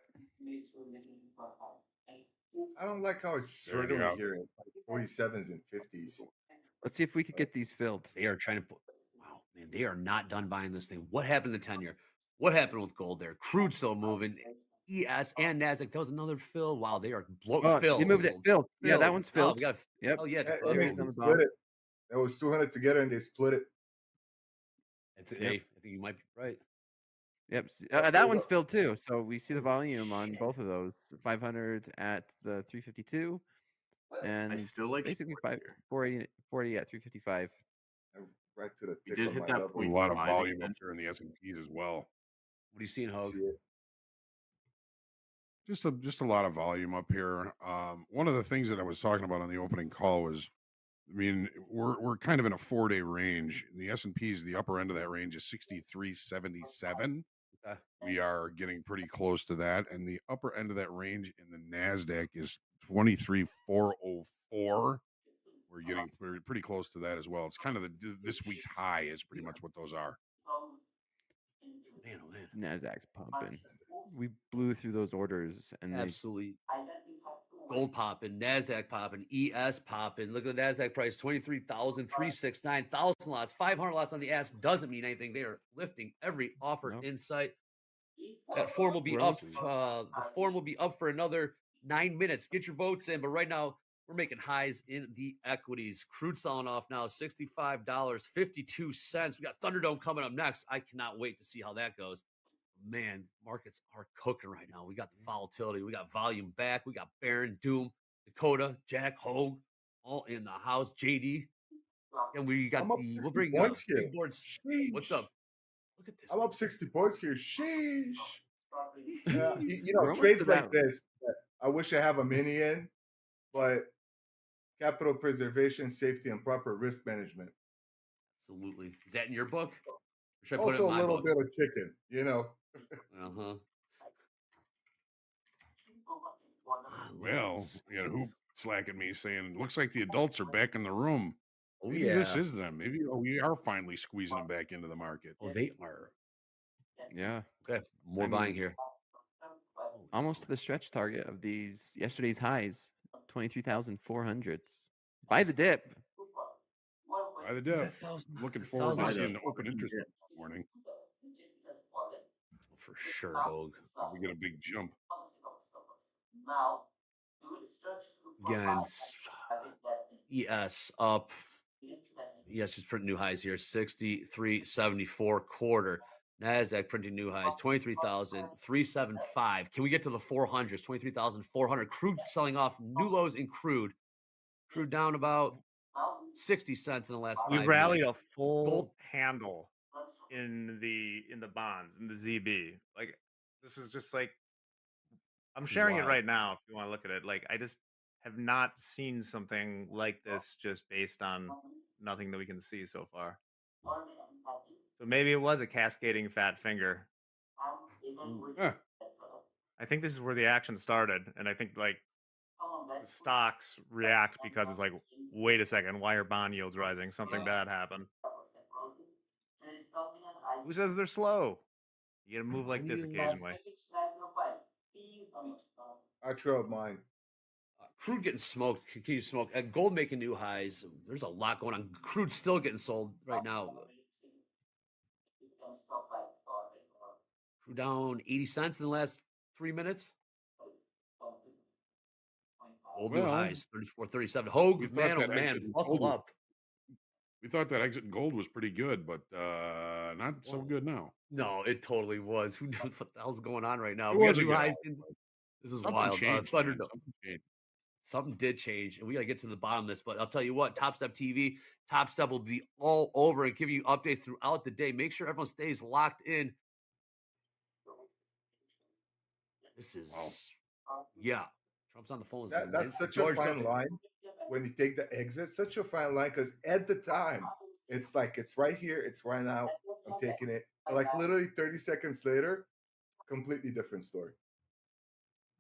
I don't like how it's There you struggling go. here at like 47s and 50s. Let's see if we could get these filled. They are trying to put. Wow, man, they are not done buying this thing. What happened to the 10-year? What happened with gold there? Crude still moving. ES and Nasdaq. That was another fill. Wow, they are Oh, filled. they moved it. Filled. Yeah, that one's Oh, filled. we got. Yep. Oh yeah, And to they on the split bottom. it. That was 200 together and they split it. It's Yep. hey, I think you might be right. Yep. There you That one's go. filled too. So we see the volume on Shit. both of those. 500 at the 352, and still like basically shorts here. 480 at 355. And right to the We tick did on hit my that double. A point lot of 5 volume extension. up there in the S&Ps as well. What are you seeing, Hogue? See it. Just a lot of volume up here. One of the things that I was talking about on the opening call was, I mean, we're kind of in a 4-day range. The S&Ps, the upper end of that range is 63.77. Okay. We are getting pretty close to that, and the upper end of that range in the Nasdaq is 23.404. We're getting pretty close to that as well. It's kind of this week's high is pretty much what those are. Man, oh man. Nasdaq's pumping. We blew through those orders, and Absolutely. Gold popping, Nasdaq popping, ES popping. Look at the Nasdaq price, 23,369, 1,000 lots, 500 lots on the ask doesn't mean anything. They are lifting every offer Nope. in sight. That form will be We're up. almost- The form will be up for another 9 minutes. Get your votes in. But right now, we're making highs in the equities. Crude selling off now, $65.52. We got Thunderdome coming up next. I cannot wait to see how that goes. Man, markets are cooking right now. We got the volatility. We got volume back. We got Baron, Doom, Dakota, Jack, Hogue, all in the house. JD. And we got I'm up we'll 60 bring points here. big boards. What's Sheesh. up? Look at this. I'm up 60 points here. Sheesh. Yeah, you We're know, almost trades to like that. this, I wish I have a mini in, but capital preservation, safety, and proper risk management. Absolutely. Is that in your book? Or should I put it Also, in a my little book? bit of chicken, you know. Uh-huh. Well, we got Hoop slacking me saying, looks like the adults are back in the room. Oh, Maybe yeah. this is them. Maybe we are finally squeezing them back into the market. Oh, they are. Yeah. Okay. More I buying mean, here. almost to the stretch target of these yesterday's highs, 23,400. Buy the dip. By the dip. Looking forward to 1,000. seeing the open interest this morning. For sure, Hogue. If we get a big jump. Again, ES up. ES is printing new highs here. 63.74 quarter. Nasdaq printing new highs. 23,375. Can we get to the 400s? 23,400. Crude selling off new lows in crude. Crude down about 60 cents in the last 5 We minutes. rallied a full Gold- handle in the bonds, in the ZB. Like, this is just like, I'm This is sharing it wild. right now if you want to look at it. Like, I just have not seen something like this just based on nothing that we can see so far. So maybe it was a cascading fat finger. Huh. I think this is where the action started, and I think like the stocks react because it's like, wait a second, why are bond yields rising? Something bad happened. Who says they're slow? You gotta move like this occasionally. I trailed mine. Crude getting smoked, continue to smoke. Gold making new highs. There's a lot going on. Crude still getting sold right now. Crude down 80 cents in the last 3 minutes. Gold new Well, highs, 34.37. Hogue, we thought man, oh that man, exit in buckle gold was- up. We thought that exit in gold was pretty good, but not so good now. No, it totally was. Who knows what the hell's going on right now? It We got was a new good highs. album, but This is something wild. changed, man. Thunderdome. Something changed. Something did change, and we got to get to the bottom of this. But I'll tell you what, Top Step TV, Top Step will be all over and give you updates throughout the day. Make sure everyone stays locked in. This is, yeah. Trump's on the phone. That's such a fine line when you take the exit. Such a fine line because at the time, it's like it's right here, it's right now. I'm taking it. And like literally 30 seconds later, completely different story.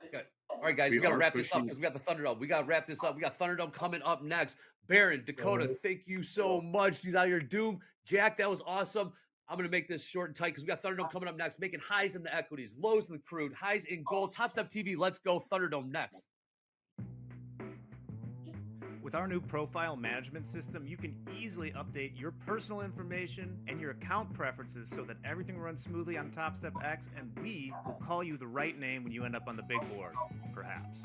Okay. All right, guys, we got to wrap this up because we got the Thunderdome. We got to wrap this up. We got Thunderdome coming up next. Baron, Dakota, thank you so much. He's out here. Doom, Jack, that was awesome. I'm going to make this short and tight because we got Thunderdome coming up next, making highs in the equities, lows in the crude, highs in gold. Top Step TV, let's go. Thunderdome next. With our new profile management system, you can easily update your personal information and your account preferences so that everything runs smoothly on Top Step X, and we will call you the right name when you end up on the big board, perhaps.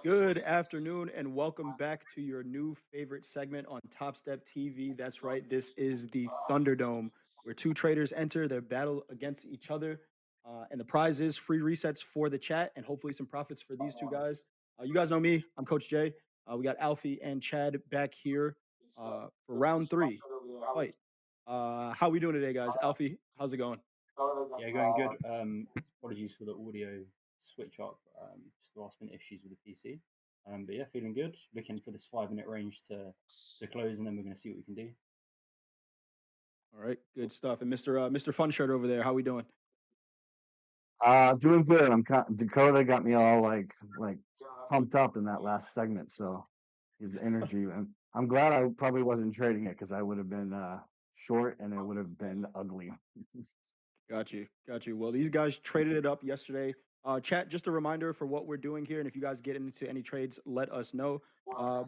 Good afternoon and welcome back to your new favorite segment on Top Step TV. That's right, this is the Thunderdome, where two traders enter their battle against each other. And the prize is free resets for the chat and hopefully some profits for these two guys. You guys know me, I'm Coach Jay. We got Alfie and Chad back here for round three. Fight. How we doing today, guys? Alfie, how's it going? Yeah, going good. Apologies for the audio switch up. Just last minute issues with the PC. But yeah, feeling good. Looking for this 5 minute range to close, and then we're going to see what we can do. All right, good stuff. And Mr. Fun Shirt over there, how we doing? Doing good. Dakota got me all like pumped up in that last segment. So his energy, and I'm glad I probably wasn't trading it because I would have been short and it would have been ugly. Got you. Well, these guys traded it up yesterday. Chat, just a reminder for what we're doing here. And if you guys get into any trades, let us know.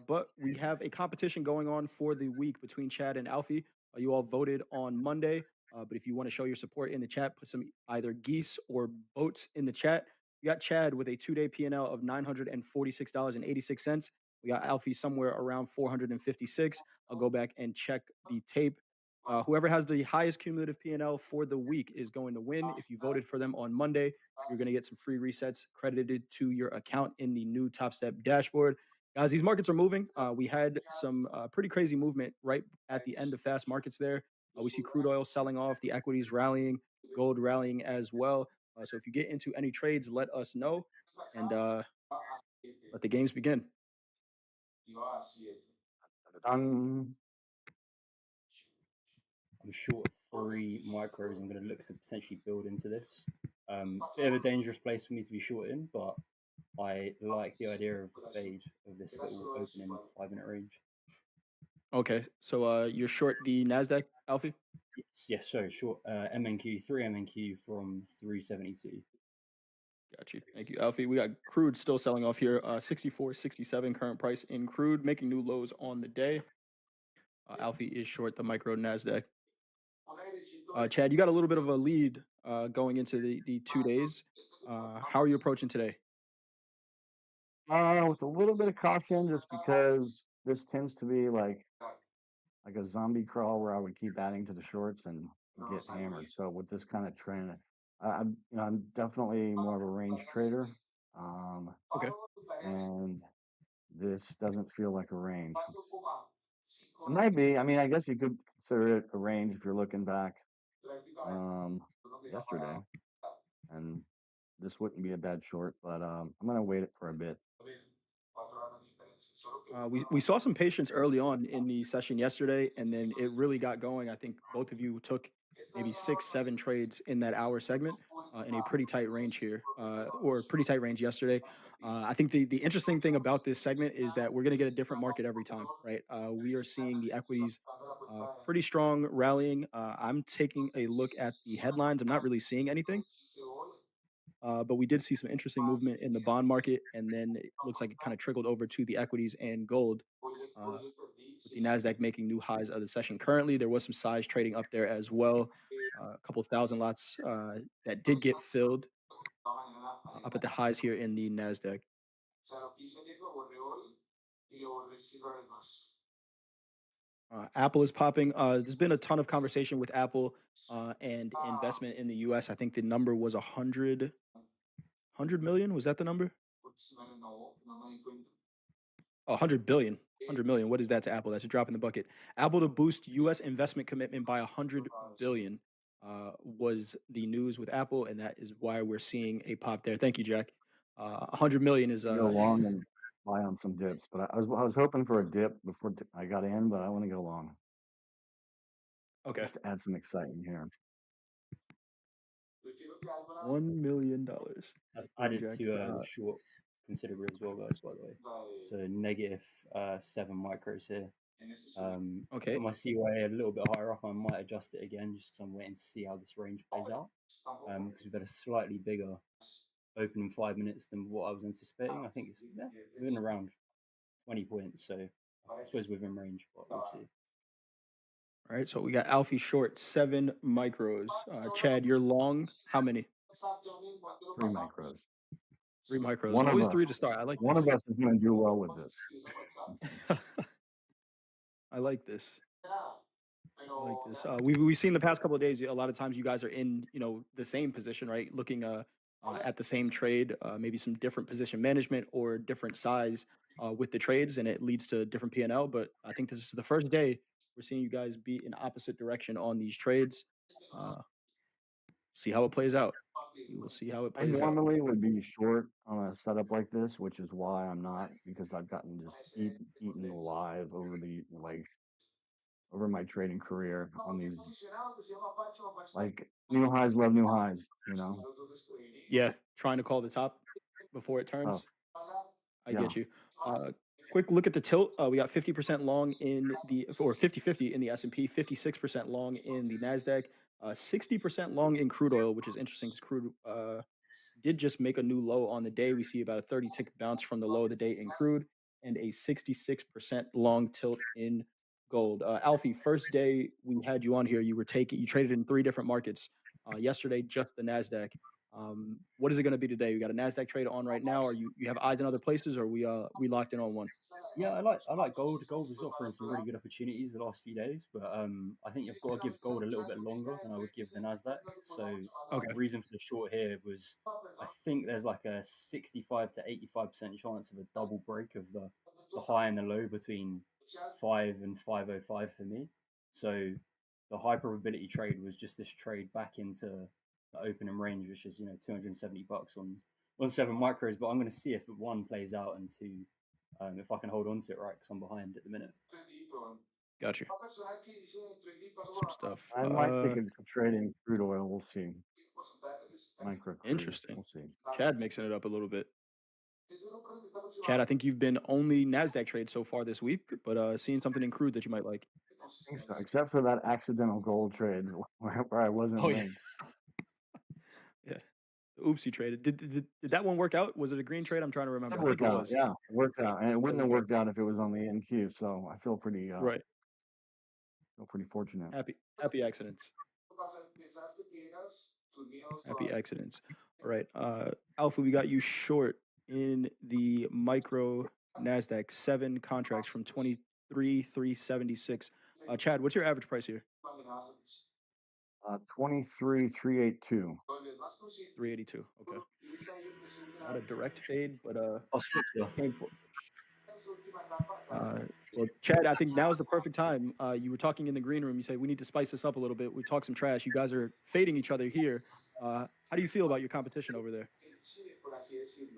But we have a competition going on for the week between Chad and Alfie. You all voted on Monday. But if you want to show your support in the chat, put some either geese or boats in the chat. We got Chad with a 2-day P&L of $946.86. We got Alfie somewhere around 456. I'll go back and check the tape. Whoever has the highest cumulative P&L for the week is going to win. If you voted for them on Monday, you're going to get some free resets credited to your account in the new Top Step dashboard. Guys, these markets are moving. We had some pretty crazy movement right at the end of fast markets there. We see crude oil selling off, the equities rallying, gold rallying as well. So if you get into any trades, let us know, and let the games begin. I'm short 3 micros. I'm going to look to potentially build into this. Bit of a dangerous place for me to be short in, but I like the idea of the fade of this little opening 5 minute range. Okay, so you're short the Nasdaq, Alfie? Yes, so short MNQ, 3 MNQ from 372. Got you. Thank you, Alfie. We got crude still selling off here. 64.67 current price in crude, making new lows on the day. Alfie is short the micro Nasdaq. Chad, you got a little bit of a lead going into the 2 days. How are you approaching today? With a little bit of caution, just because this tends to be like a zombie crawl where I would keep adding to the shorts and get hammered. So with this kind of trend, I'm definitely more of a range trader. Okay. And this doesn't feel like a range. It might be. I mean, I guess you could consider it a range if you're looking back yesterday, and this wouldn't be a bad short. But I'm gonna wait it for a bit. We saw some patience early on in the session yesterday, and then it really got going. I think both of you took maybe 6, 7 trades in that hour segment in a pretty tight range here, or pretty tight range yesterday. I think the interesting thing about this segment is that we're going to get a different market every time, right? We are seeing the equities pretty strong rallying. I'm taking a look at the headlines. I'm not really seeing anything. But we did see some interesting movement in the bond market, and then it looks like it kind of trickled over to the equities and gold, with the Nasdaq making new highs of the session. Currently, there was some size trading up there as well. A couple thousand lots that did get filled up at the highs here in the Nasdaq. Apple is popping. There's been a ton of conversation with Apple and investment in the U.S. I think the number was 100 million. Was that the number? Oh, 100 billion. 100 million. What is that to Apple? That's a drop in the bucket. Apple to boost U.S. investment commitment by 100 billion was the news with Apple, and that is why we're seeing a pop there. Thank you, Jack. 100 million is Go long and buy on some dips, but I was hoping for a dip before I got in, but I want to go long. Okay. Just to add some excitement here. $1 million. I've added to short considerably as well, guys, by the way. So negative 7 micros here. Okay. Put my CYA a little bit higher up. I might adjust it again just because I'm waiting to see how this range plays out. Because we've had a slightly bigger opening 5 minutes than what I was anticipating. I think it's within around 20 points. So I suppose within range, but we'll see. All right, so we got Alfie short 7 micros. Chad, you're long. How many? 3 micros. 3 micros. One of Always us. 3 to start. I like One this. of us is going to do well with this. I like this. I like this. We've seen the past couple of days. A lot of times, you guys are in the same position, right? Looking at the same trade, maybe some different position management or different size with the trades, and it leads to different P&L. But I think this is the first day we're seeing you guys be in opposite direction on these trades. See how it plays out. We will see how it I plays out. normally would be short on a setup like this, which is why I'm not, because I've gotten just eaten alive over my trading career on these like new highs, love new highs. Yeah, trying to call the top before it turns. Tough. I Yeah. get you. Quick look at the tilt. We got 50% long in or 50-50 in the S&P, 56% long in the NASDAQ, 60% long in crude oil, which is interesting because crude did just make a new low on the day. We see about a 30 tick bounce from the low of the day in crude and a 66% long tilt in gold. Alfie, first day we had you on here, you traded in 3 different markets. Yesterday, just the NASDAQ. What is it going to be today? We got a NASDAQ trade on right now. Are you have eyes in other places, or are we locked in on one? Yeah, I like gold. Gold was offering some really good opportunities the last few days, but I think you've got to give gold a little bit longer than I would give the Nasdaq. So Okay. the reason for the short here was I think there's like a 65 to 85% chance of a double break of the high and the low between 5 and 505 for me. So the high probability trade was just this trade back into the opening range, which is $270 on 7 micros. But I'm going to see if one plays out and 2. If I can hold on to it right, because I'm behind at the minute. Gotcha. Some stuff. I might take a trade in crude oil. We'll see. Micro crude. Interesting. We'll see. Chad mixing it up a little bit. Chad, I think you've been only NASDAQ trade so far this week, but seeing something in crude that you might like. I think so, except for that accidental gold trade where I wasn't linked. Yeah. The oopsie trade. Did that one work out? Was it a green trade? I'm trying to remember. It I think worked it out. was. Yeah, it worked out, and it wouldn't have worked out if it was on the NQ. So I feel pretty right. Feel pretty fortunate. Happy accidents. Happy accidents. All right. Alpha, we got you short in the micro NASDAQ 7 contracts from 23,376. Chad, what's your average price here? 23,382. 382. Okay. Not a direct fade, but painful. Well, Chad, I think now is the perfect time. You were talking in the green room. You said we need to spice this up a little bit. We talked some trash. You guys are fading each other here. How do you feel about your competition over there?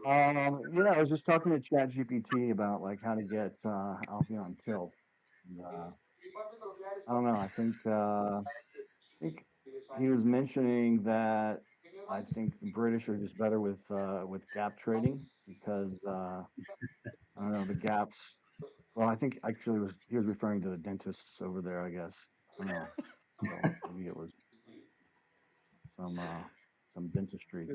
I was just talking to ChatGPT about like how to get Alfie on tilt. And, I don't know. I think he was mentioning that I think the British are just better with gap trading because I don't know, the gaps. Well, I think actually he was referring to the dentists over there, I guess. I don't know. So maybe it was some dentistry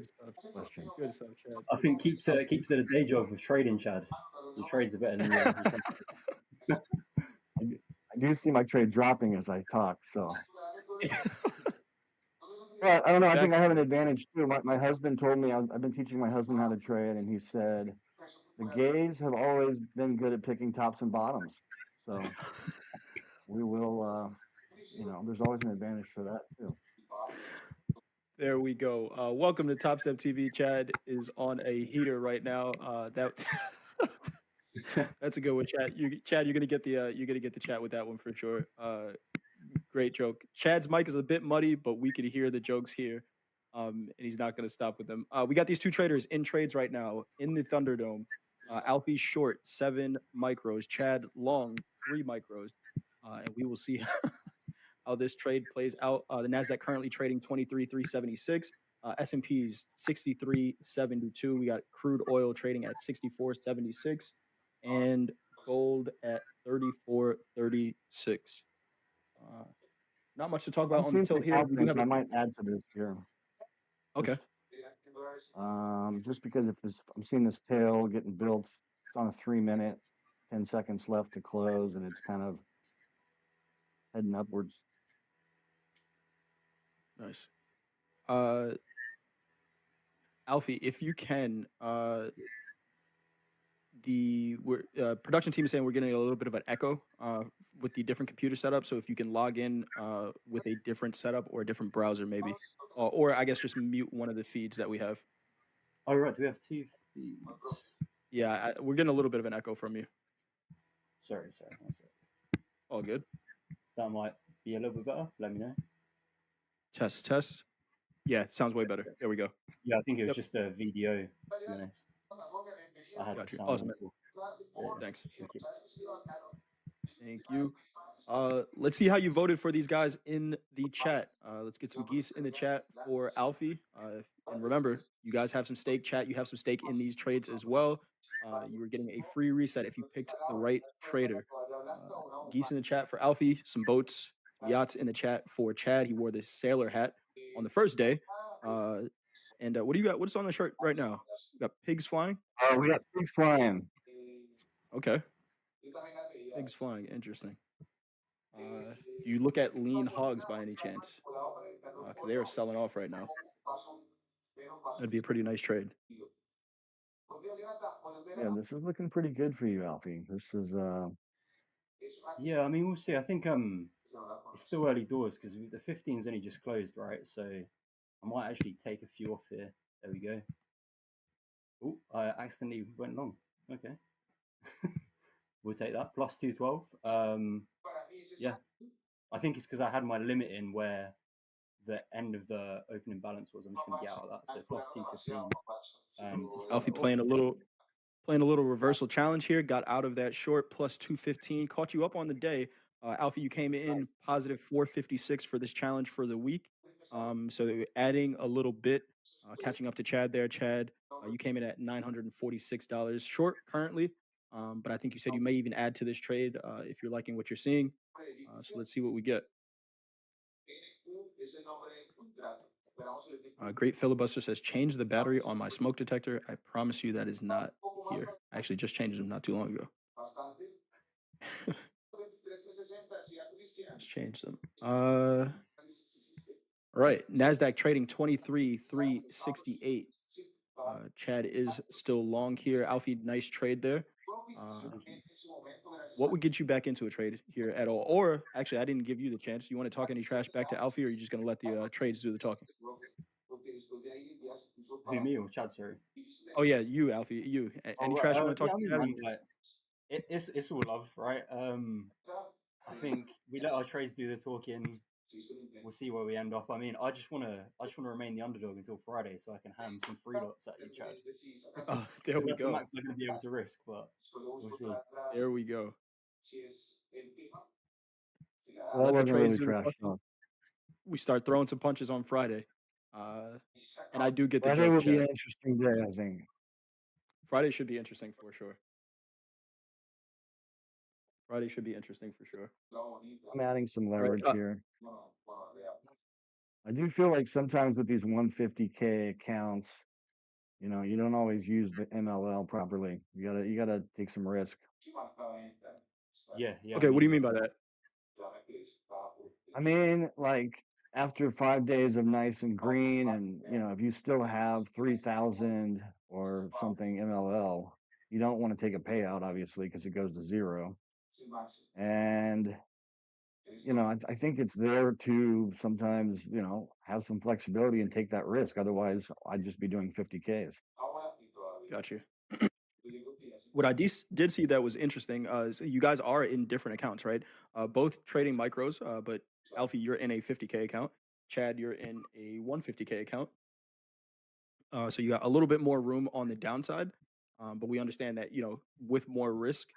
question. Good stuff, Chad. I think keeps it a day job with trading, Chad. Your trades are better than you. I do see my trade dropping as I talk, so. But I don't know. I think I have an advantage too. My husband told me I've been teaching my husband how to trade, and he said the gays have always been good at picking tops and bottoms. So we will. There's always an advantage for that too. There we go. Welcome to Top Step TV. Chad is on a heater right now. That's a good one, Chad. Chad, you're gonna get the chat with that one for sure. Great joke. Chad's mic is a bit muddy, but we could hear the jokes here, and he's not gonna stop with them. We got these 2 traders in trades right now in the Thunderdome. Alfie short 7 micros, Chad long 3 micros, and we will see how this trade plays out. The Nasdaq currently trading 23,376. S&P's 63.72. We got crude oil trading at 64.76, and gold at 34.36. Not much to talk about on the tilt here. I might add to this here. Okay. Just because I'm seeing this tail getting built, it's on a 3-minute, 10 seconds left to close, and it's kind of heading upwards. Nice. Alfie, if you can, production team is saying we're getting a little bit of an echo with the different computer setup. So if you can log in with a different setup or a different browser, maybe, or I guess just mute one of the feeds that we have. Oh right, do we have 2 feeds? Yeah, we're getting a little bit of an echo from you. Sorry, one sec. All good. That might be a little bit better. Let me know. Test. Yeah, sounds way better. There we go. Yeah, I think it was just a video, to be honest. I had Got you. sound Awesome. Thanks. Thank you. Thank you. Let's see how you voted for these guys in the chat. Let's get some geese in the chat for Alfie. And remember, you guys have some stake. Chat, you have some stake in these trades as well. You were getting a free reset if you picked the right trader. Geese in the chat for Alfie. Some boats, yachts in the chat for Chad. He wore the sailor hat on the first day. And what do you got? What's on the shirt right now? You got pigs flying? We got pigs flying. Okay. Pigs flying. Interesting. Do you look at lean hogs by any chance? Because they are selling off right now. That'd be a pretty nice trade. Yeah, this is looking pretty good for you, Alfie. This is Yeah, I mean, we'll see. I think it's still early doors because the 15's only just closed, right? So I might actually take a few off here. There we go. Oh, I accidentally went long. Okay. We'll take that. Plus 212. Yeah. I think it's because I had my limit in where the end of the opening balance was. I'm just going to get out of that. So plus 215. Alfie playing a little reversal challenge here. Got out of that short plus 215. Caught you up on the day. Alfie, you came in positive 456 for this challenge for the week. So adding a little bit, catching up to Chad there. Chad, you came in at $946 short currently. But I think you said you may even add to this trade if you're liking what you're seeing. So let's see what we get. Great Filibuster says, change the battery on my smoke detector. I promise you that is not here. I actually just changed them not too long ago. Let's change them. All right. NASDAQ trading 23,368. Chad is still long here. Alfie, nice trade there. What would get you back into a trade here at all? Or actually, I didn't give you the chance. You want to talk any trash back to Alfie, or are you just going to let the trades do the talking? Who, me or Chad, sorry? Oh, yeah, you, Alfie. You. Any trash you want to talk yeah, to? I mean, like, it's all love, right? I think we let our trades do the talking. We'll see where we end up. I mean, I just want to remain the underdog until Friday, so I can ham some free lots at you, Chad. Oh, there we that's go. the max I'm going to be able to risk, but we'll see. There we go. well, Let the wasn't trades really do the trash talking. talk. We start throwing some punches on Friday. And I do get the Friday joke, will be an Chad. interesting day, I think. Friday should be interesting for sure. Friday should be interesting for sure. I'm adding some Right, leverage here. I do feel like sometimes with these 150K accounts, you know, you don't always use the MLL properly. You gotta take some risk. Yeah. Okay, what do you mean by that? I mean, like after 5 days of nice and green, and you know, if you still have 3,000 or something MLL, you don't want to take a payout, obviously, because it goes to zero. And you know, I think it's there to sometimes, you know, have some flexibility and take that risk. Otherwise, I'd just be doing 50Ks. Got you. What I did see that was interesting is you guys are in different accounts, right? Both trading micros, but Alfie, you're in a 50K account. Chad, you're in a 150K account. So you got a little bit more room on the downside, but we understand that, you know, with more risk,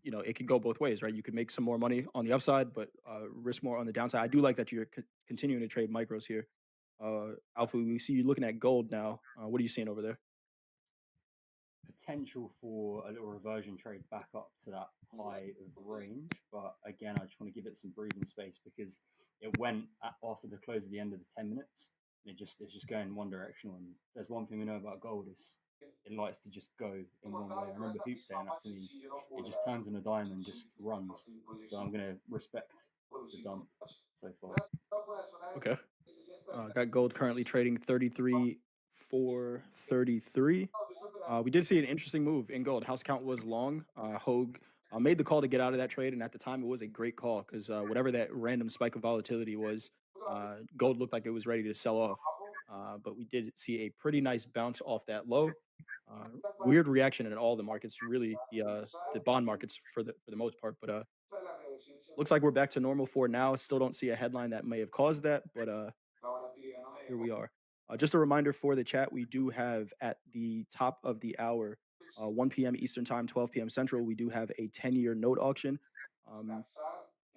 you know, it could go both ways, right? You could make some more money on the upside, but risk more on the downside. I do like that you're continuing to trade micros here. Alpha, we see you looking at gold now. What are you seeing over there? Potential for a little reversion trade back up to that high of range, but again, I just want to give it some breathing space because it went after the close of the end of the 10 minutes. And it's just going in one direction. And there's one thing we know about gold is it likes to just go in one way. I remember Hoop saying that to me. It just turns in a dime and just runs. So I'm going to respect the dump so far. Okay. Got gold currently trading 33 433. We did see an interesting move in gold. House count was long. Hogue made the call to get out of that trade, and at the time, it was a great call because whatever that random spike of volatility was, gold looked like it was ready to sell off. But we did see a pretty nice bounce off that low. Weird reaction in all the markets, really the bond markets for the most part. But looks like we're back to normal for now. Still don't see a headline that may have caused that, but here we are. Just a reminder for the chat, we do have at the top of the hour, 1 p.m. Eastern Time, 12 p.m. Central, we do have a 10-year note auction.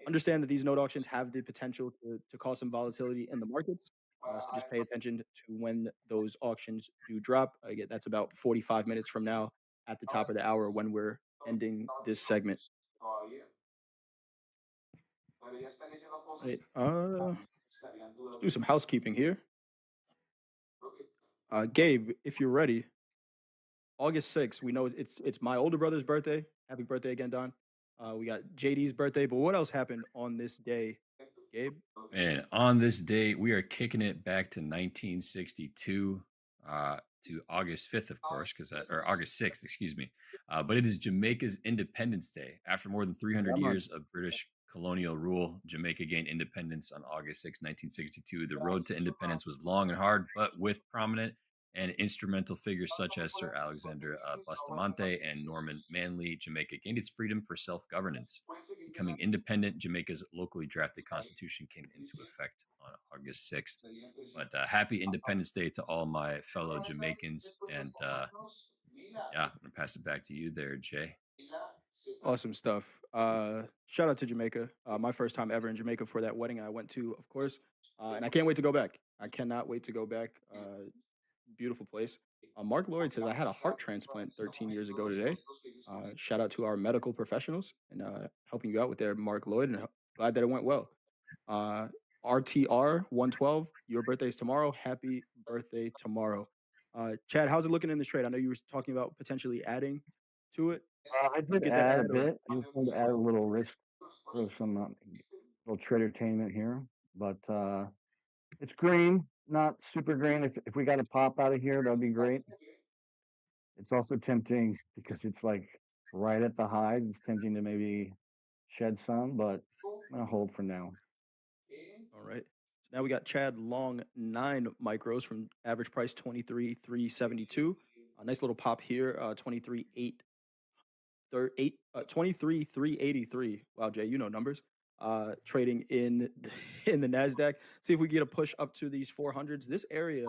Understand that these note auctions have the potential to cause some volatility in the markets. So just pay attention to when those auctions do drop. Again, that's about 45 minutes from now at the top of the hour when we're ending this segment. Right, let's do some housekeeping here. Gabe, if you're ready, August 6th, we know it's my older brother's birthday. Happy birthday again, Don. We got JD's birthday, but what else happened on this day, Gabe? And on this day, we are kicking it back to 1962, to August 5th, of course, or August 6th, excuse me. But it is Jamaica's Independence Day. After more than 300 years of British colonial rule, Jamaica gained independence on August 6, 1962. The road to independence was long and hard, but with prominent and instrumental figures such as Sir Alexander Bustamante and Norman Manley, Jamaica gained its freedom for self-governance. Becoming independent, Jamaica's locally drafted constitution came into effect on August 6th. But happy Independence Day to all my fellow Jamaicans. And yeah, I'm going to pass it back to you there, Jay. Awesome stuff. Shout out to Jamaica. My first time ever in Jamaica for that wedding I went to, of course. And I can't wait to go back. I cannot wait to go back. Beautiful place. Mark Lloyd says, I had a heart transplant 13 years ago today. Shout out to our medical professionals and helping you out with there, Mark Lloyd, and glad that it went well. RTR 112, your birthday is tomorrow. Happy birthday tomorrow. Chad, how's it looking in this trade? I know you were talking about potentially adding to it. I did add a bit. I just wanted to add a little risk for some little trade entertainment here, but it's green, not super green. If we got a pop out of here, that'd be great. It's also tempting because it's like right at the highs. It's tempting to maybe shed some, but I'm gonna hold for now. All right. So now we got Chad long 9 micros from average price 23,372. A nice little pop here, 23,383. Wow, Jay, you know numbers. Trading in in the Nasdaq. See if we get a push up to these 400s. This area,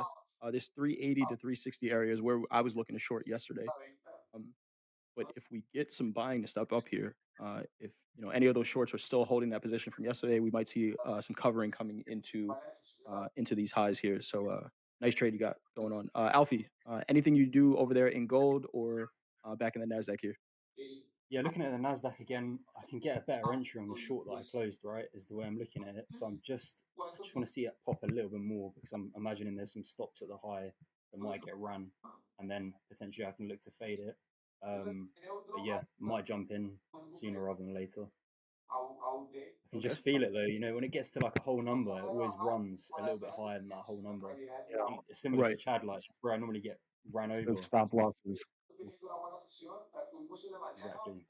this 380 to 360 area is where I was looking to short yesterday. But if we get some buying to step up here, if any of those shorts are still holding that position from yesterday, we might see some covering coming into these highs here. So nice trade you got going on. Alfie, anything you do over there in gold or back in the Nasdaq here? Yeah, looking at the Nasdaq again, I can get a better entry on the short that I closed. Right, is the way I'm looking at it. So I just want to see it pop a little bit more because I'm imagining there's some stops at the high that might get run, and then potentially I can look to fade it. But yeah, might jump in sooner rather than later. I can just feel it though, when it gets to like a whole number, it always runs a little bit higher than that whole number. I think it's similar to Chad, like it's where I normally get ran over. Good stop losses. Exactly.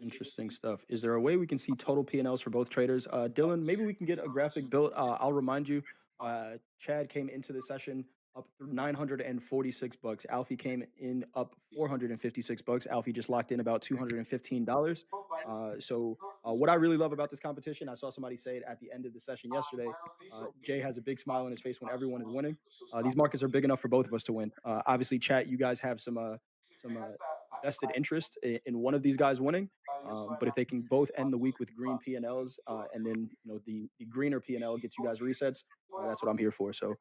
Interesting stuff. Is there a way we can see total P&Ls for both traders? Dylan, maybe we can get a graphic built. I'll remind you, Chad came into the session up $946. Alfie came in up $456. Alfie just locked in about $215. So what I really love about this competition, I saw somebody say it at the end of the session yesterday. Jay has a big smile on his face when everyone is winning. These markets are big enough for both of us to win. Obviously, chat, you guys have some vested interest in one of these guys winning. But if they can both end the week with green P&Ls, and then the greener P&L gets you guys resets, that's what I'm here for. So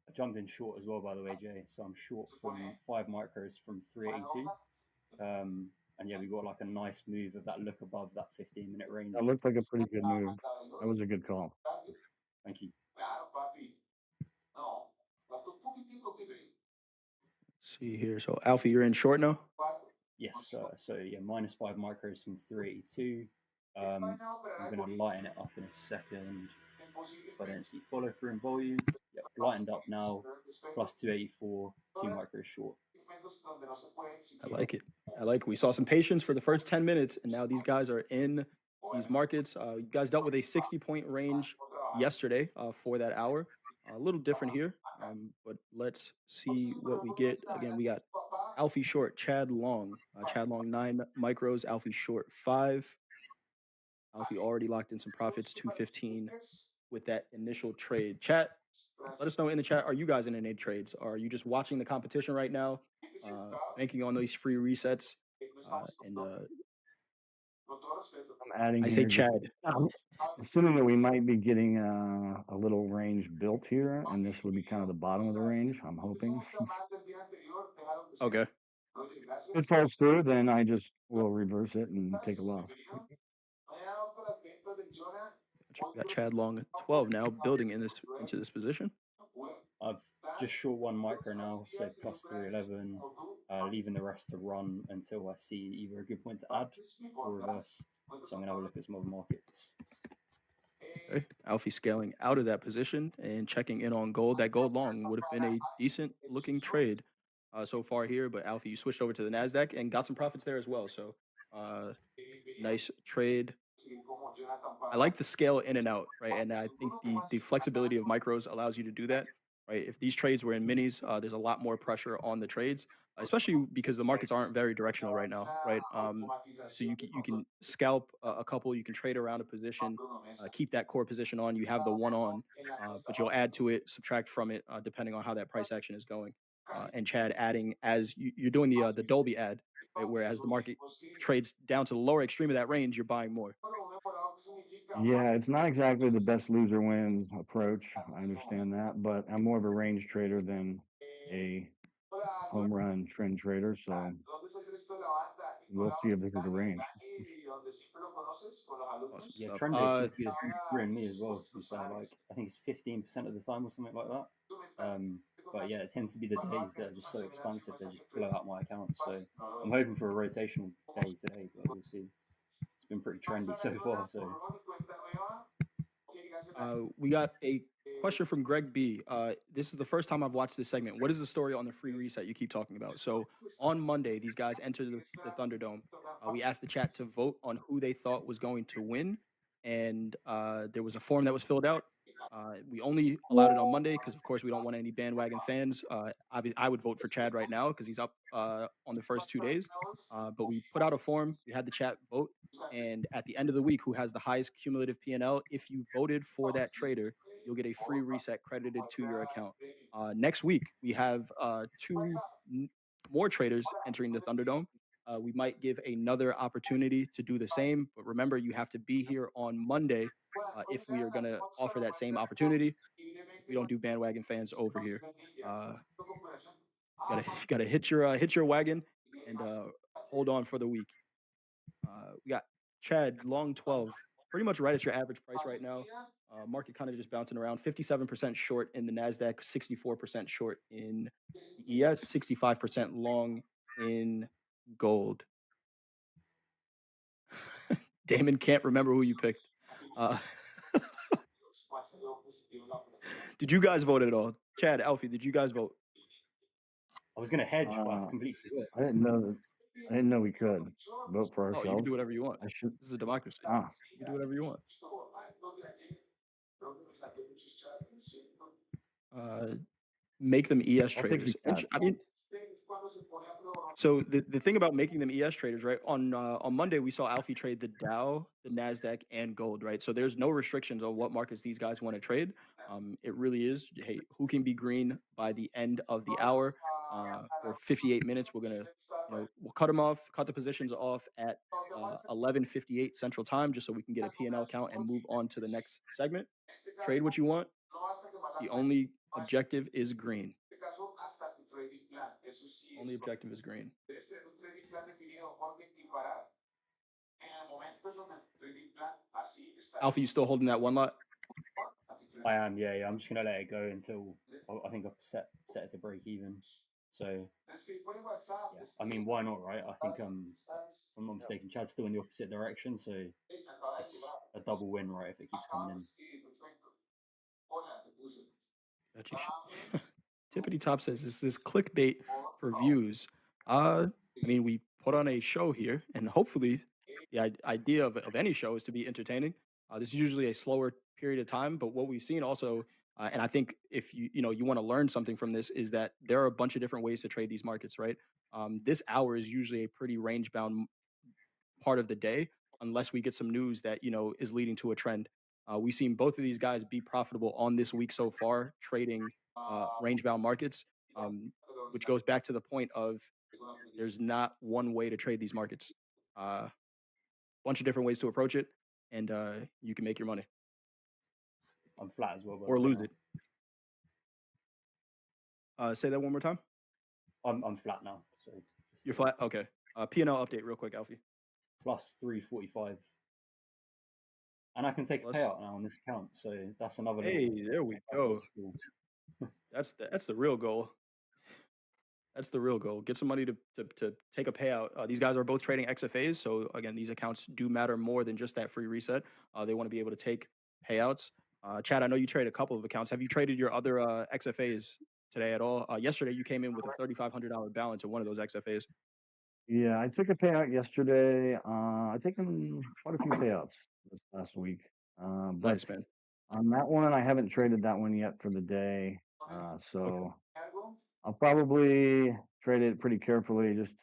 I jumped in short as well, by the way, Jay. So I'm short from 5 micros from 382. And yeah, we got like a nice move of that look above that 15-minute range. That looked like a pretty good move. That was a good call. Thank you. Let's see here. So Alfie, you're in short now? Yes. So yeah, minus 5 micros from 382. I'm going to lighten it up in a second. If I don't see follow through in volume, yep, lightened up now, plus 284, 2 micros short. I like it. I like it. We saw some patience for the first 10 minutes, and now these guys are in these markets. You guys dealt with a 60-point range yesterday for that hour. A little different here, but let's see what we get. Again, we got Alfie Short, Chad Long. Chad Long 9 micros, Alfie Short 5. Alfie already locked in some profits, 215 with that initial trade. Chat, let us know in the chat, are you guys in any trades? Are you just watching the competition right now, banking on these free resets? I'm adding I say here just Chad. assuming that we might be getting a little range built here, and this would be kind of the bottom of the range. I'm hoping. Okay. If it falls through, then I just will reverse it and take a loss. We got Chad Long at 12 now, building into this position. I've just short 1 micro now, so plus 311, leaving the rest to run until I see either a good point to add or reverse. So I'm going to have a look at some other markets. Okay. Alfie scaling out of that position and checking in on gold. That gold long would have been a decent looking trade so far here, but Alfie, you switched over to the NASDAQ and got some profits there as well. So nice trade. I like the scale in and out, right? And I think the flexibility of micros allows you to do that, right? If these trades were in minis, there's a lot more pressure on the trades, especially because the markets aren't very directional right now, right? So you can scalp a couple, you can trade around a position, keep that core position on. You have the one on, but you'll add to it, subtract from it, depending on how that price action is going. And Chad adding as you're doing the Dolby add, right? Whereas the market trades down to the lower extreme of that range, you're buying more. Yeah, it's not exactly the best loser wins approach. I understand that, but I'm more of a range trader than a home run trend trader. So we'll see if this is a range. Awesome Yeah, stuff. trend days seem to be a huge screw in me as well, to be fair. Like, I think it's 15% of the time or something like that. But yeah, it tends to be the days that are just so expansive, they just blow out my account. So I'm hoping for a rotational day today, but we'll see. It's been pretty trendy so far. So we got a question from Greg B. This is the first time I've watched this segment. What is the story on the free reset you keep talking about? So on Monday, these guys entered the Thunderdome. We asked the chat to vote on who they thought was going to win, and there was a form that was filled out. We only allowed it on Monday because, of course, we don't want any bandwagon fans. I would vote for Chad right now because he's up on the first 2 days. But we put out a form. We had the chat vote. And at the end of the week, who has the highest cumulative P&L, if you voted for that trader, you'll get a free reset credited to your account. Next week, we have two more traders entering the Thunderdome. We might give another opportunity to do the same. But remember, you have to be here on Monday if we are going to offer that same opportunity. We don't do bandwagon fans over here. Gotta hit your wagon and hold on for the week. We got Chad Long 12, pretty much right at your average price right now. Market kind of just bouncing around, 57% short in the NASDAQ, 64% short in the ES, 65% long in gold. Damon can't remember who you picked. Did you guys vote at all? Chad, Alfie, did you guys vote? I was going to hedge, but I've completely forgot. I didn't know we could vote for ourselves. Oh, you can do whatever you want. I should. This is a democracy. Ah. You can do whatever you want. Make them ES traders. I mean, so the thing about making them ES traders, right? On Monday, we saw Alfie trade the Dow, the NASDAQ, and gold, right? So there's no restrictions on what markets these guys want to trade. It really is, hey, who can be green by the end of the hour? Or 58 minutes, we're going to, we'll cut them off, cut the positions off at 11:58 Central Time, just so we can get a P&L count and move on to the next segment. Trade what you want. The only objective is green. Only objective is green. Alpha, you still holding that one lot? I am, yeah. I'm just gonna let it go until I think I've set it to break even. So yeah, I mean, why not, right? I think if I'm not mistaken, Chad's still in the opposite direction, so it's a double win, right? If it keeps coming in. Got you. Tippity Top says this is clickbait for views. I mean, we put on a show here, and hopefully, the idea of any show is to be entertaining. This is usually a slower period of time, but what we've seen also, and I think if you want to learn something from this, is that there are a bunch of different ways to trade these markets, right? This hour is usually a pretty range bound part of the day, unless we get some news that is leading to a trend. We've seen both of these guys be profitable on this week so far, trading range bound markets, which goes back to the point of there's not one way to trade these markets. Bunch of different ways to approach it, and you can make your money I'm flat as well, by the or way, lose now. it. Say that one more time. I'm flat now. So You're flat. Okay. P&L update real quick, Alfie. plus 345, and I can take Plus- a payout now on this account. So that's another. Hey, little there we go. That's the real goal. That's the real goal. Get some money to take a payout. These guys are both trading XFAs, so again, these accounts do matter more than just that free reset. They want to be able to take payouts. Chad, I know you trade a couple of accounts. Have you traded your other XFAs today at all? Yesterday, you came in with a $3,500 balance in one of those XFAs. Yeah, I took a payout yesterday. I've taken quite a few payouts this last week. But Nice, man. on that one, I haven't traded that one yet for the day. So I'll probably trade it pretty carefully. Just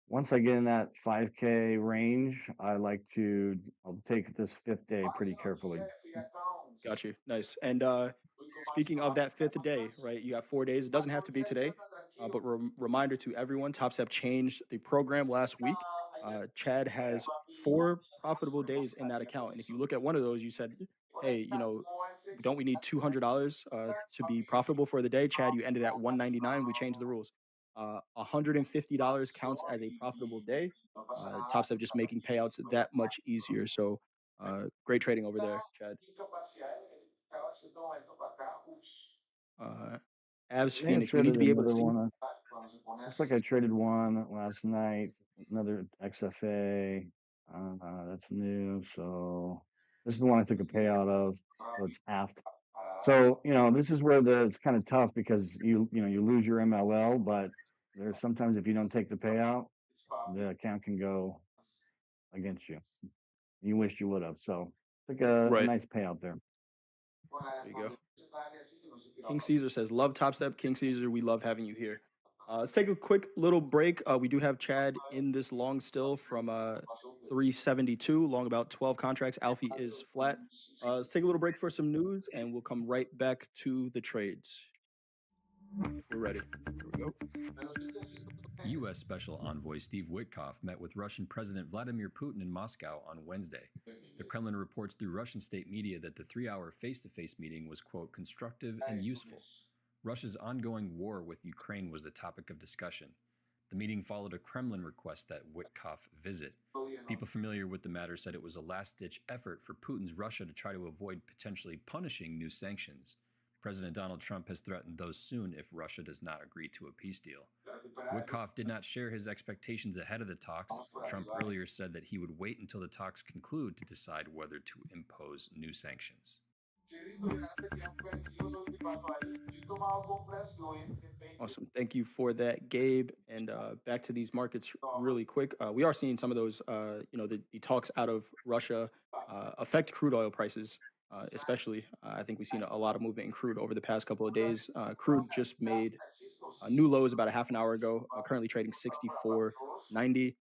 once I get in that 5K range, I'll take this fifth day pretty carefully. Got you. Nice. And speaking of that fifth day, right? You got 4 days. It doesn't have to be today, but reminder to everyone: Top Step changed the program last week. Chad has 4 profitable days in that account, and if you look at one of those, you said, "Hey, don't we need $200 to be profitable for the day?" Chad, you ended at 199. We changed the rules. $150 counts as a profitable day. Top Step just making payouts that much easier. So great trading over there, Chad. Avs I may have Phoenix. We need to traded be able to another see. one. Looks like I traded one last night. Another XFA. That's new. So this is the one I took a payout of. So it's halved. So this is where it's kind of tough because you lose your MLL, but there's sometimes if you don't take the payout, the account can go against you. You wish you would have. So took a Right. nice payout there. There you go. King Caesar says, "Love Top Step." King Caesar, we love having you here. Let's take a quick little break. We do have Chad in this long still from 372, long about 12 contracts. Alfie is flat. Let's take a little break for some news, and we'll come right back to the trades if we're ready. Here we go. U.S. Special Envoy Steve Witkoff met with Russian President Vladimir Putin in Moscow on Wednesday. The Kremlin reports through Russian state media that the 3-hour face-to-face meeting was, quote, constructive and useful. Russia's ongoing war with Ukraine was the topic of discussion. The meeting followed a Kremlin request that Witkoff visit. People familiar with the matter said it was a last-ditch effort for Putin's Russia to try to avoid potentially punishing new sanctions. President Donald Trump has threatened those soon if Russia does not agree to a peace deal. Witkoff did not share his expectations ahead of the talks. Trump earlier said that he would wait until the talks conclude to decide whether to impose new sanctions. Awesome. Thank you for that, Gabe. And back to these markets really quick. We are seeing some of those, the talks out of Russia affect crude oil prices, especially. I think we've seen a lot of movement in crude over the past couple of days. Crude just made new lows about a half an hour ago, currently trading 64.90.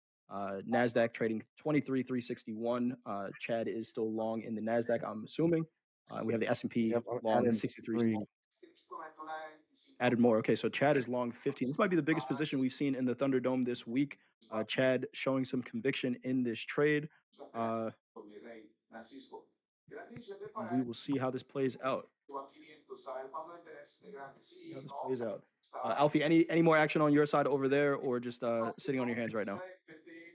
NASDAQ trading 23,361. Chad is still long in the NASDAQ, I'm assuming. We have the S&P Yep, long added 63. three. Added more. Okay, so Chad is long 15. This might be the biggest position we've seen in the Thunderdome this week. Chad showing some conviction in this trade. We will see how this plays out. Alfie, any more action on your side over there, or just sitting on your hands right now?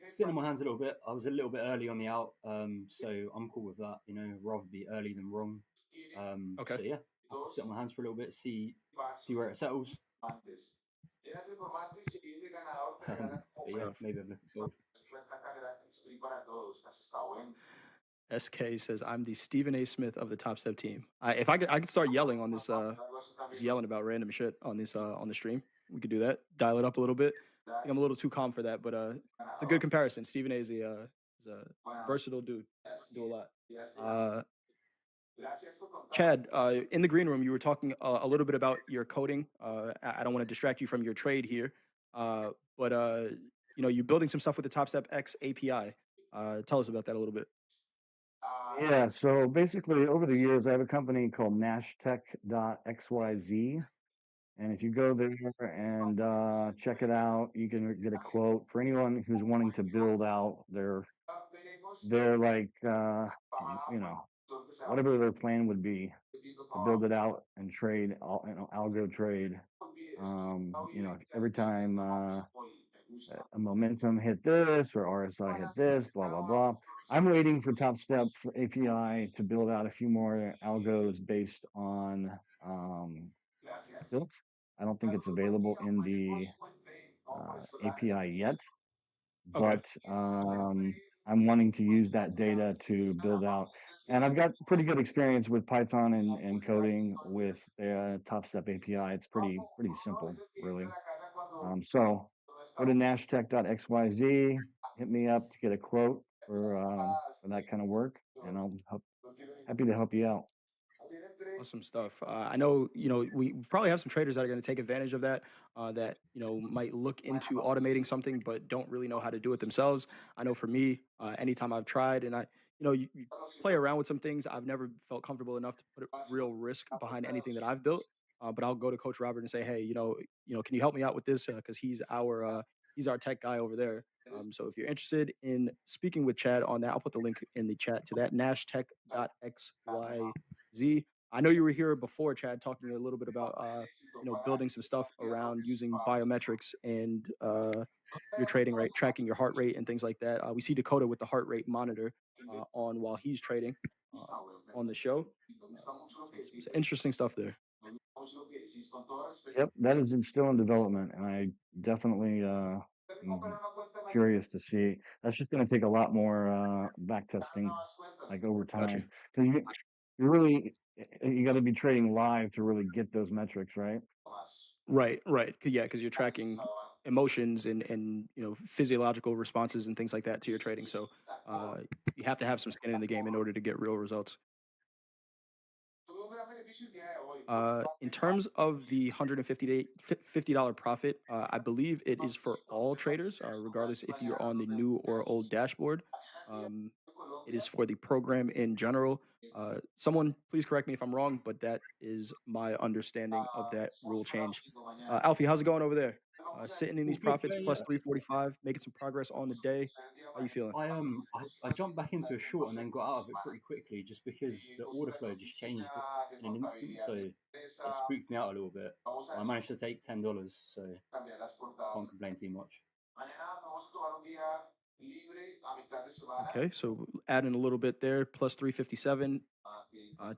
Sitting on my hands a little bit. I was a little bit early on the out, so I'm cool with that. Rather be early than wrong. Okay. So yeah, I'll sit on my hands for a little bit, see where it settles. But yeah, maybe I'm looking forward. SK says, "I'm the Stephen A. Smith of the Top Step team." If I could start yelling on this, just yelling about random shit on this on the stream. We could do that. Dial it up a little bit. I think I'm a little too calm for that, but it's a good comparison. Stephen A. Is a versatile dude. Do a lot. Chad, in the green room, you were talking a little bit about your coding. I don't want to distract you from your trade here, but you're building some stuff with the TopStep X API. Tell us about that a little bit. Yeah, so basically over the years, I have a company called nashtech.xyz. And if you go there and check it out, you can get a quote for anyone who's wanting to build out their like, whatever their plan would be to build it out and trade, algo trade. Every time a momentum hit this or RSI hit this, blah, blah, blah. I'm waiting for Top Step API to build out a few more algos based on silk. I don't think it's available in the API yet, but I'm wanting to use that data to build out. And I've got pretty good experience with Python and coding with the Top Step API. It's pretty simple, really. So go to nashtech.xyz, hit me up to get a quote for that kind of work, and I'll happy to help you out. Awesome stuff. I know, we probably have some traders that are going to take advantage of that, that, might look into automating something, but don't really know how to do it themselves. I know for me, anytime I've tried and you play around with some things, I've never felt comfortable enough to put real risk behind anything that I've built. But I'll go to Coach Robert and say, hey, can you help me out with this? Because he's our tech guy over there. So if you're interested in speaking with Chad on that, I'll put the link in the chat to that, nashtech.xyz. I know you were here before, Chad, talking a little bit about building some stuff around using biometrics and your trading rate, tracking your heart rate and things like that. We see Dakota with the heart rate monitor on while he's trading on the show. Some interesting stuff there. Yep, that is still in development, and I definitely am curious to see. That's just going to take a lot more back testing, like over time. Because you really you got to be trading live to really get those metrics, right? Right. Yeah, because you're tracking emotions and physiological responses and things like that to your trading. So you have to have some skin in the game in order to get real results. In terms of the $150 profit, I believe it is for all traders, regardless if you're on the new or old dashboard. It is for the program in general. Someone please correct me if I'm wrong, but that is my understanding of that rule change. Alfie, how's it going over there? Sitting in these profits plus 345, making some progress on the day. How you feeling? I jumped back into a short and then got out of it pretty quickly just because the order flow just changed in an instant. So it spooked me out a little bit. I managed to take $10, so can't complain too much. Okay, so adding a little bit there, plus 357.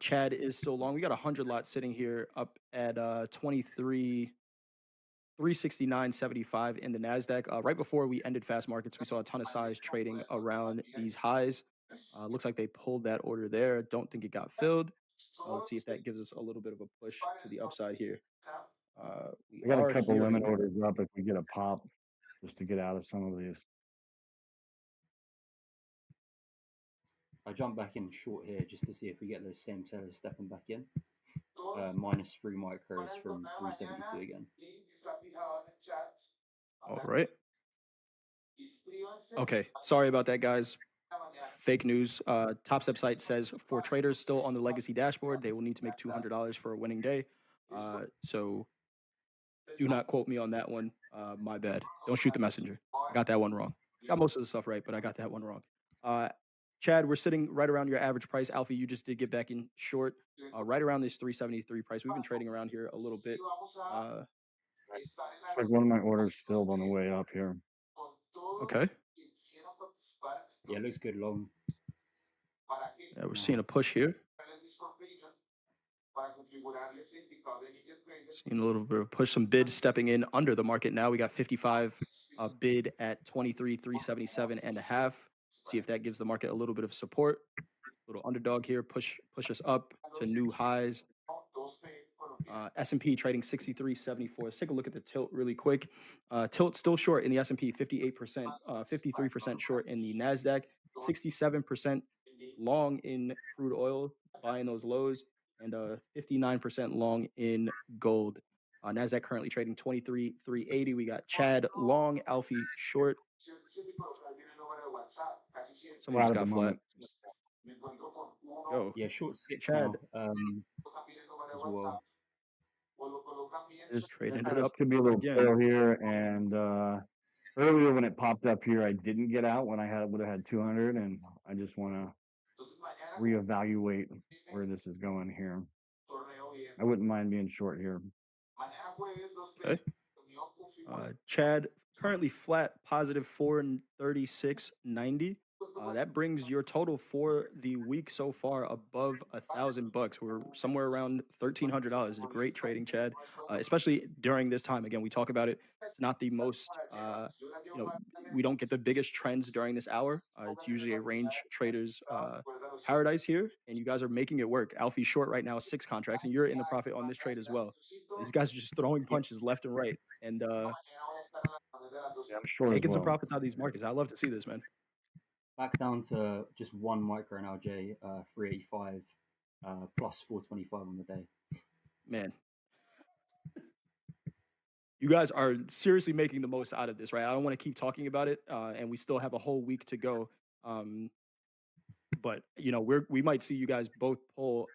Chad is still long. We got 100 lots sitting here up at 369.75 in the NASDAQ. Right before we ended fast markets, we saw a ton of size trading around these highs. Looks like they pulled that order there. Don't think it got filled. Let's see if that gives us a little bit of a push to the upside here. We got a couple limit orders up if we get a pop, just to get out of some of these. I jump back in short here just to see if we get those same sellers stepping back in. Minus 3 micros from 372 again. All right. Okay, sorry about that, guys. Fake news. Top Step site says for traders still on the legacy dashboard, they will need to make $200 for a winning day. So do not quote me on that one. My bad. Don't shoot the messenger. I got that one wrong. Got most of the stuff right, but I got that one wrong. Chad, we're sitting right around your average price. Alfie, you just did get back in short, right around this 373 price. We've been trading around here a little bit. It's like one of my orders filled on the way up here. Okay. Yeah, it looks good long. Yeah, we're seeing a push here. Seeing a little bit of push, some bids stepping in under the market now. We got 55 bid at 23,377 and a half. See if that gives the market a little bit of support. little underdog here, push us up to new highs. S&P trading 63.74. Let's take a look at the tilt really quick. Tilt still short in the S&P, 58%, 53% short in the NASDAQ, 67% long in crude oil, buying those lows, and 59% long in gold. NASDAQ currently trading 23,380. We got Chad long, Alfie short. Someone Flat just at the got flat. moment. Yo, Yeah, short six Chad now as well. This trading it up could be a little again. fail here. And earlier when it popped up here, I didn't get out when I would have had 200, and I just want to reevaluate where this is going here. I wouldn't mind being short here. Okay. Chad currently flat, positive 436.90. That brings your total for the week so far above $1,000. We're somewhere around $1,300. It's a great trading, Chad, especially during this time. Again, we talk about it. It's not the most, we don't get the biggest trends during this hour. It's usually a range trader's paradise here, and you guys are making it work. Alfie's short right now, 6 contracts, and you're in the profit on this trade as well. These guys are just throwing punches left and right, and I'm short as taking some well. profits out of these markets. I love to see this, man. Back down to just one micro NLJ, 385 plus 425 on the day. Man, you guys are seriously making the most out of this, right? I don't want to keep talking about it, and we still have a whole week to go. But we might see you guys both pull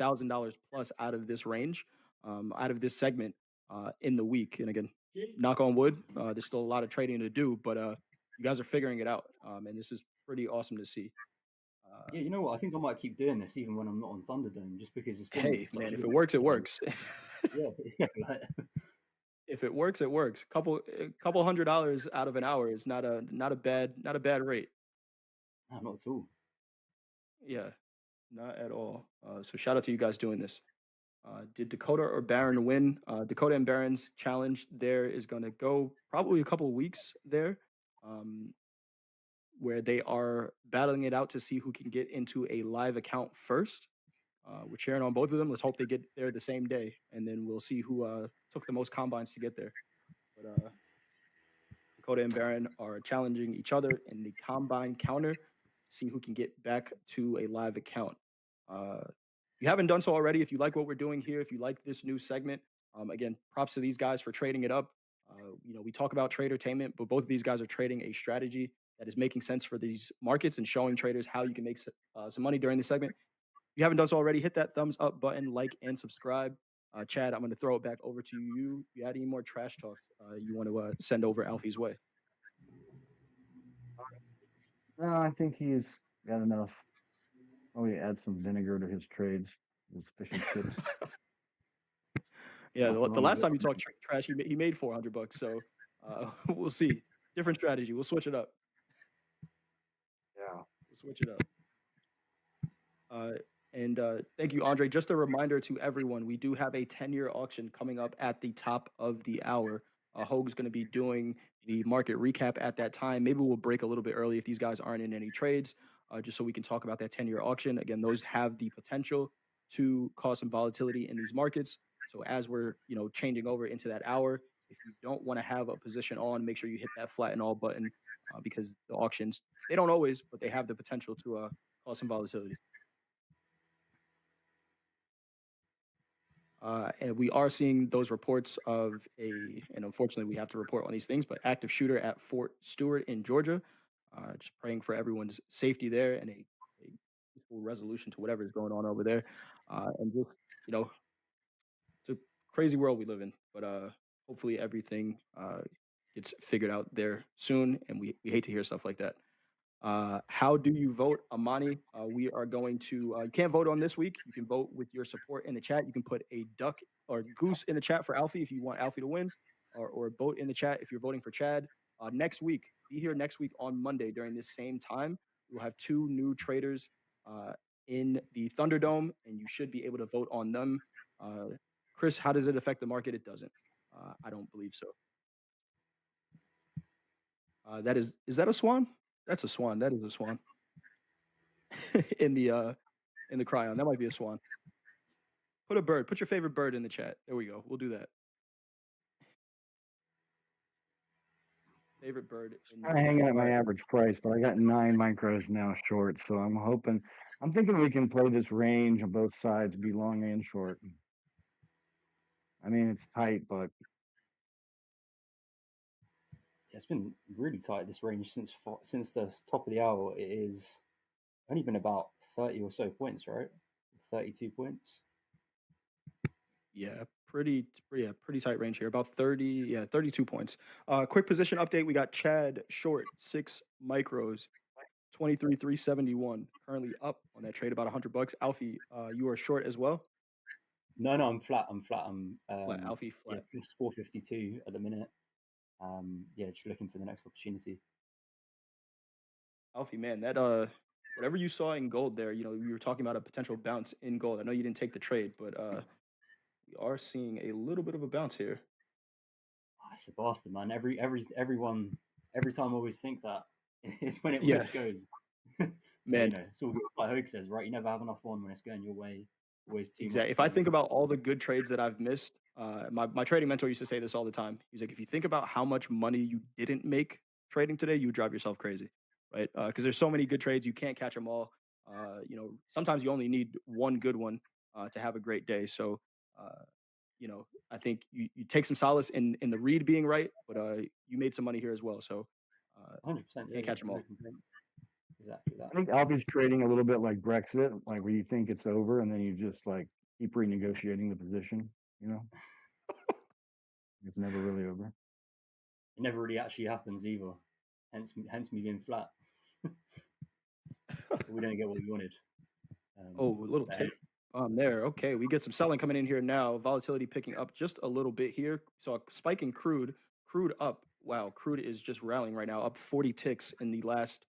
$1,000 plus out of this range, out of this segment in the week. And again, knock on wood, there's still a lot of trading to do, but you guys are figuring it out, and this is pretty awesome to see. Yeah, you know what? I think I might keep doing this even when I'm not on Thunderdome, just because it's been Hey, such man, a if it good works, it season. works. Yeah, like, If it works, it works. Couple $100 out of an hour is not a bad rate. no, not at all. Yeah, not at all. So shout out to you guys doing this. Did Dakota or Baron win? Dakota and Baron's challenge there is going to go probably a couple of weeks there, where they are battling it out to see who can get into a live account first. We're cheering on both of them. Let's hope they get there the same day, and then we'll see who took the most combines to get there. But Dakota and Baron are challenging each other in the combine counter, see who can get back to a live account. If you haven't done so already, if you like what we're doing here, if you like this new segment, again, props to these guys for trading it up. We talk about tradertainment, but both of these guys are trading a strategy that is making sense for these markets and showing traders how you can make some money during the segment. If you haven't done so already, hit that thumbs up button, like, and subscribe. Chad, I'm going to throw it back over to you. If you had any more trash talk you want to send over Alfie's way? No, I think he's got enough. Probably add some vinegar to his trades, his fish and chips. Yeah, Nothing the wrong with last it. time you talked trash, he made $400. So we'll see. Different strategy. We'll switch it up. Yeah. We'll switch it up. And thank you, Andre. Just a reminder to everyone, we do have a 10-year auction coming up at the top of the hour. Hoag's going to be doing the market recap at that time. Maybe we'll break a little bit early if these guys aren't in any trades, just so we can talk about that 10-year auction. Again, those have the potential to cause some volatility in these markets. So as we're changing over into that hour, if you don't want to have a position on, make sure you hit that flatten all button, because the auctions, they don't always, but they have the potential to cause some volatility. And we are seeing those reports of and unfortunately we have to report on these things, but active shooter at Fort Stewart in Georgia. Just praying for everyone's safety there and a peaceful resolution to whatever is going on over there. And just, it's a crazy world we live in, but hopefully everything gets figured out there soon. And we hate to hear stuff like that. How do you vote, Amani? We are going to, you can't vote on this week. You can vote with your support in the chat. You can put a duck or goose in the chat for Alfie if you want Alfie to win, or vote in the chat if you're voting for Chad. Next week, be here next week on Monday during this same time. We'll have 2 new traders in the Thunderdome, and you should be able to vote on them. Chris, how does it affect the market? It doesn't. I don't believe so. Is that a swan? That's a swan. That is a swan. in the cryon. That might be a swan. Put a bird. Put your favorite bird in the chat. There we go. We'll do that. Favorite bird in the Kind of hanging chat. at my average price, but I got 9 micros now short, so I'm thinking we can play this range on both sides, be long and short. I mean, it's tight, but Yeah, it's been really tight this range since the top of the hour. It is only been about 30 or so points, right? 32 points. Yeah, pretty tight range here. About 32 points. Quick position update. We got Chad short 6 micros, 23,371. Currently up on that trade about $100. Alfie, you are short as well. No, I'm flat. I'm flat. I'm flat. Alfie flat. Yeah, plus 452 at the minute. Yeah, just looking for the next opportunity. Alfie, man, that whatever you saw in gold there, you were talking about a potential bounce in gold. I know you didn't take the trade, but we are seeing a little bit of a bounce here. Oh, it's a bastard, man. Every time I always think that is when it always goes. Man, it's all it's like Hogue says, right? You never have enough fun when it's going your way. Always too exactly. much. If I think about all the good trades that I've missed, my trading mentor used to say this all the time. He's like, if you think about how much money you didn't make trading today, you drive yourself crazy, right? Because there's so many good trades, you can't catch them all. Sometimes you only need one good one to have a great day. So, I think you take some solace in the read being right, but you made some money here as well. So, 100%. Can't catch them all. Exactly that. I think Alfie's trading a little bit like Brexit, like where you think it's over and then you just like keep renegotiating the position. It's never really over. It never really actually happens either. Hence me being flat. We don't get what we wanted. A little tip there. Okay, we get some selling coming in here now. Volatility picking up just a little bit here. So a spike in crude. Crude up. Wow, crude is just rallying right now, up 40 ticks in the last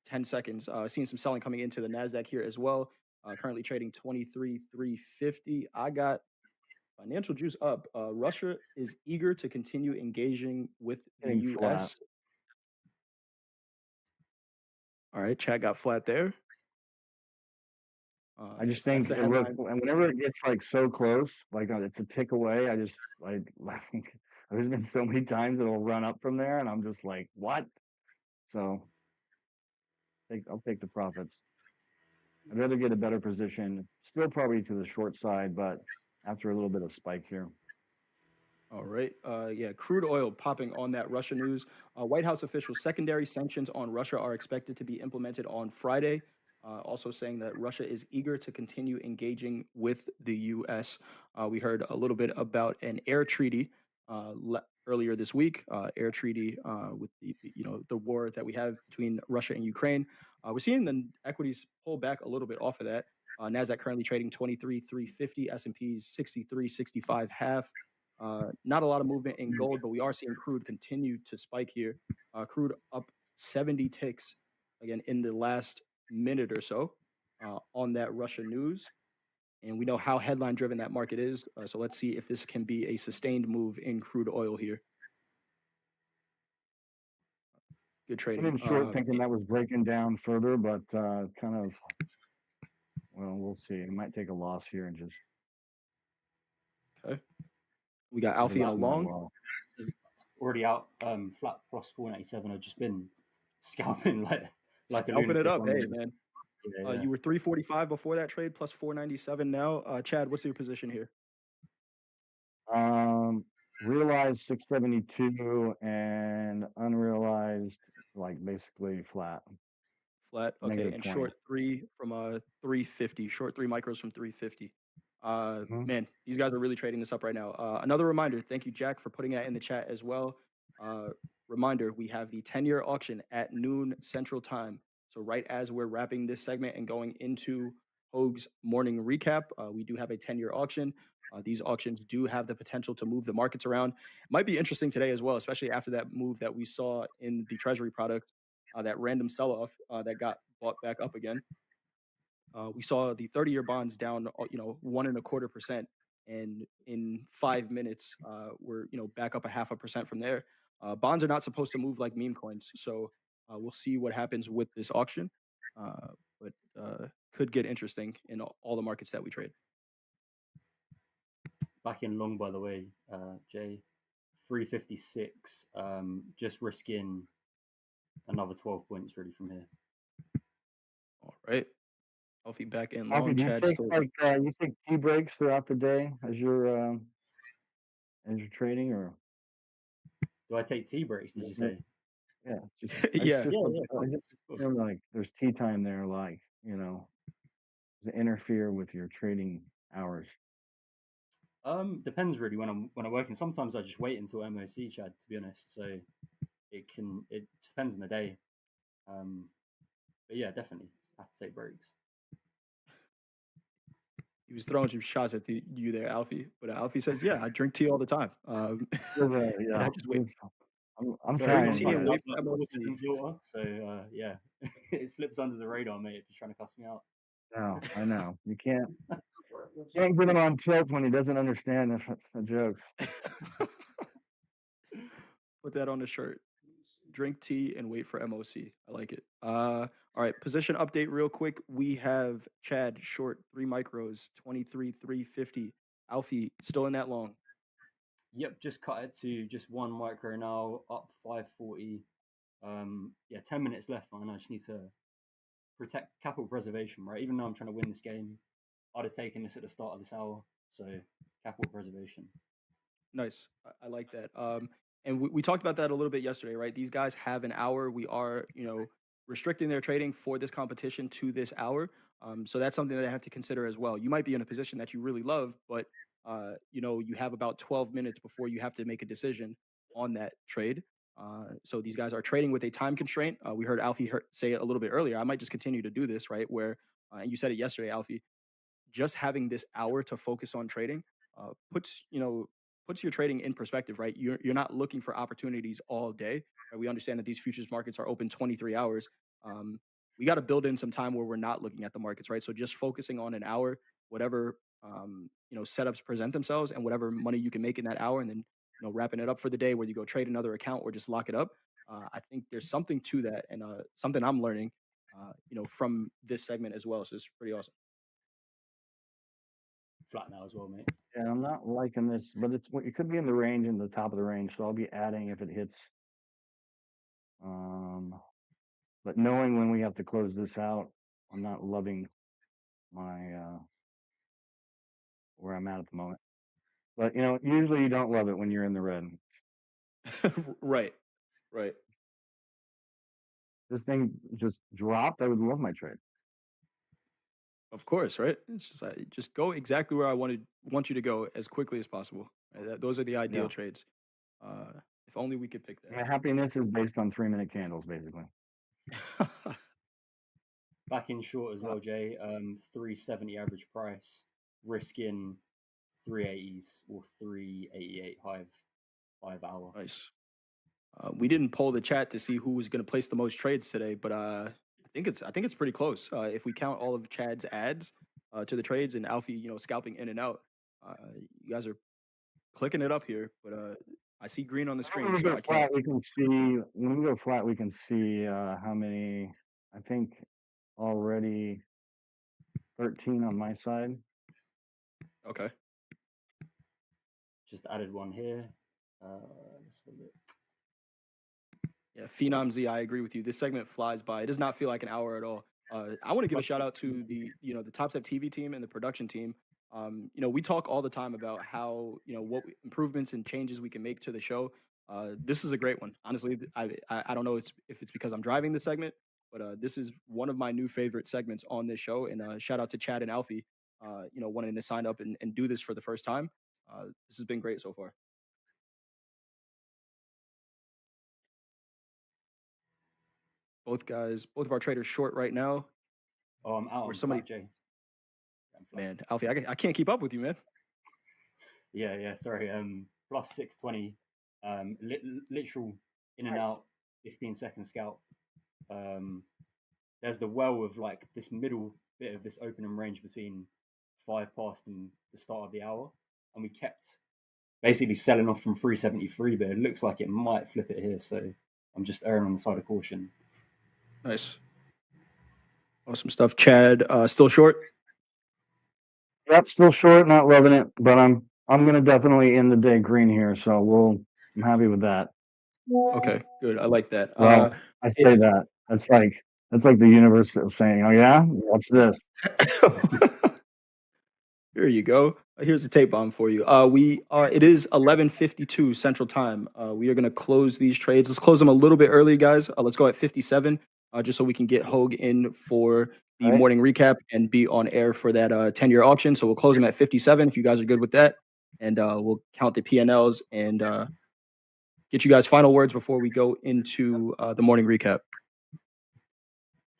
10 seconds. Seeing some selling coming into the NASDAQ here as well. Currently trading 23,350. I got financial juice up. Russia is eager to continue engaging with the Getting U.S. All right, chat got flat there. I just think it looks, and whenever it gets like so close, like it's a tick away, I just like there's been so many times it'll run up from there, and I'm just like, what? So I'll take the profits. I'd rather get a better position, still probably to the short side, but after a little bit of spike here. All right. Crude oil popping on that Russia news. White House officials, secondary sanctions on Russia are expected to be implemented on Friday. Also saying that Russia is eager to continue engaging with the U.S. We heard a little bit about an air treaty earlier this week. Air treaty with the war that we have between Russia and Ukraine. We're seeing the equities pull back a little bit off of that. Nasdaq currently trading 23,350. S&P's 63.65 half. Not a lot of movement in gold, but we are seeing crude continue to spike here. Crude up 70 ticks again in the last minute or so on that Russia news. And we know how headline driven that market is. So let's see if this can be a sustained move in crude oil here. Good trading. I'm in short thinking that was breaking down further, but we'll see. It might take a loss here and just. Okay. We got Alfie in a long. Already out flat plus 497. I've just been scalping like a lunatic. It up. Hey, there. Man. You were 345 before that trade, plus 497 now. Chad, what's your position here? Realized 672 and unrealized like basically flat. Flat. Okay. And short 3 from 350. Short 3 micros from 350. Man, these guys are really trading this up right now. Another reminder, thank you, Jack, for putting that in the chat as well. Reminder, we have the 10-year auction at noon Central Time. So right as we're wrapping this segment and going into Hogue's morning recap, we do have a 10-year auction. These auctions do have the potential to move the markets around. Might be interesting today as well, especially after that move that we saw in the Treasury product, that random sell-off that got bought back up again. We saw the 30-year bonds down, 1.25%, and in 5 minutes, we're back up 0.5% from there. Bonds are not supposed to move like meme coins, so we'll see what happens with this auction. but could get interesting in all the markets that we trade. Back in long, by the way, Jay, 356. Just risking another 12 points really from here. All right. Alfie back in Alfie, long. do you Chad take still. you take tea breaks throughout the day as you're trading, or Do I take tea breaks? Did you say? yeah, just Yeah. I just assume like there's tea time there, like to interfere with your trading hours. Depends really when I'm working. Sometimes I just wait until MOC, Chad, to be honest. So it depends on the day. But yeah, definitely have to take breaks. He was throwing some shots at you there, Alfie. But Alfie says, "Yeah, I drink tea all the time. And Yeah, I just wait. I'm Sorry, trying. it's on tea and my wait for autism MOC." filter. So yeah, it slips under the radar, mate. If you're trying to cuss me out. No, I know you can't get him on tilt when he doesn't understand the jokes. Put that on the shirt. Drink tea and wait for MOC. I like it. All right, position update real quick. We have Chad short 3 micros, 23,350. Alfie still in that long. Yep, just cut it to just 1 micro now, up 540. Yeah, 10 minutes left, man. I just need to protect capital preservation, right? Even though I'm trying to win this game, I'd have taken this at the start of this hour. So capital preservation. Nice. I like that. And we talked about that a little bit yesterday, right? These guys have an hour. We are, restricting their trading for this competition to this hour. So that's something that I have to consider as well. You might be in a position that you really love, but you have about 12 minutes before you have to make a decision on that trade. So these guys are trading with a time constraint. We heard Alfie say it a little bit earlier. I might just continue to do this, right? Where, and you said it yesterday, Alfie, just having this hour to focus on trading puts your trading in perspective, right? You're not looking for opportunities all day. Right? We understand that these futures markets are open 23 hours. We got to build in some time where we're not looking at the markets, right? So just focusing on an hour, whatever setups present themselves, and whatever money you can make in that hour, and then wrapping it up for the day, whether you go trade another account or just lock it up. I think there's something to that, and something I'm learning, from this segment as well. So it's pretty awesome. Flat now as well, mate. Yeah, I'm not liking this, but it could be in the range, in the top of the range, so I'll be adding if it hits. But knowing when we have to close this out, I'm not loving my where I'm at the moment. But usually you don't love it when you're in the red. Right. This thing just dropped. I would love my trade. Of course, right? It's just go exactly where I want you to go as quickly as possible. Right? Those are the ideal trades. If only we could pick that. My happiness is based on 3-minute candles, basically. Back in short as well, Jay. 370 average price, risking 380s or 388 5 hour. Nice. We didn't poll the chat to see who was going to place the most trades today, but I think it's pretty close. If we count all of Chad's ads to the trades and Alfie, scalping in and out, you guys are clicking it up here. But I see green on the screen. When we So go flat, we can see. When we go flat, we can see how many. I think already 13 on my side. Okay. Just added one here. Let's have a look. Yeah, Phenom Z, I agree with you. This segment flies by. It does not feel like an hour at all. I want to give a shout out to the Top Step TV team and the production team. We talk all the time about how what improvements and changes we can make to the show. This is a great one. Honestly, I don't know if it's because I'm driving the segment, but this is one of my new favorite segments on this show. And shout out to Chad and Alfie, wanting to sign up and do this for the first time. This has been great so far. Both of our traders short right now. Oh, I'm out. Somebody, Jay. Man, Alfie, I can't keep up with you, man. Yeah. Sorry. Plus 620. Literal in and out. 15-second scalp. There's the well of like this middle bit of this opening range between 5 past and the start of the hour, and we kept basically selling off from 373, but it looks like it might flip it here. So I'm just erring on the side of caution. Nice. Awesome stuff. Chad, still short? Yep, still short, not loving it, but I'm gonna definitely end the day green here, so I'm happy with that. Okay, good. I like that. Well, I say that. That's like the universe saying, "Oh yeah, watch this." Here you go. Here's the tape bomb for you. It is 11:52 Central Time. We are gonna close these trades. Let's close them a little bit early, guys. Let's go at 57, just so we can get Hogue in for the Right. morning recap and be on air for that 10-year auction. So we'll close them at 57 if you guys are good with that, and we'll count the P&Ls and get you guys final words before we go into the morning recap.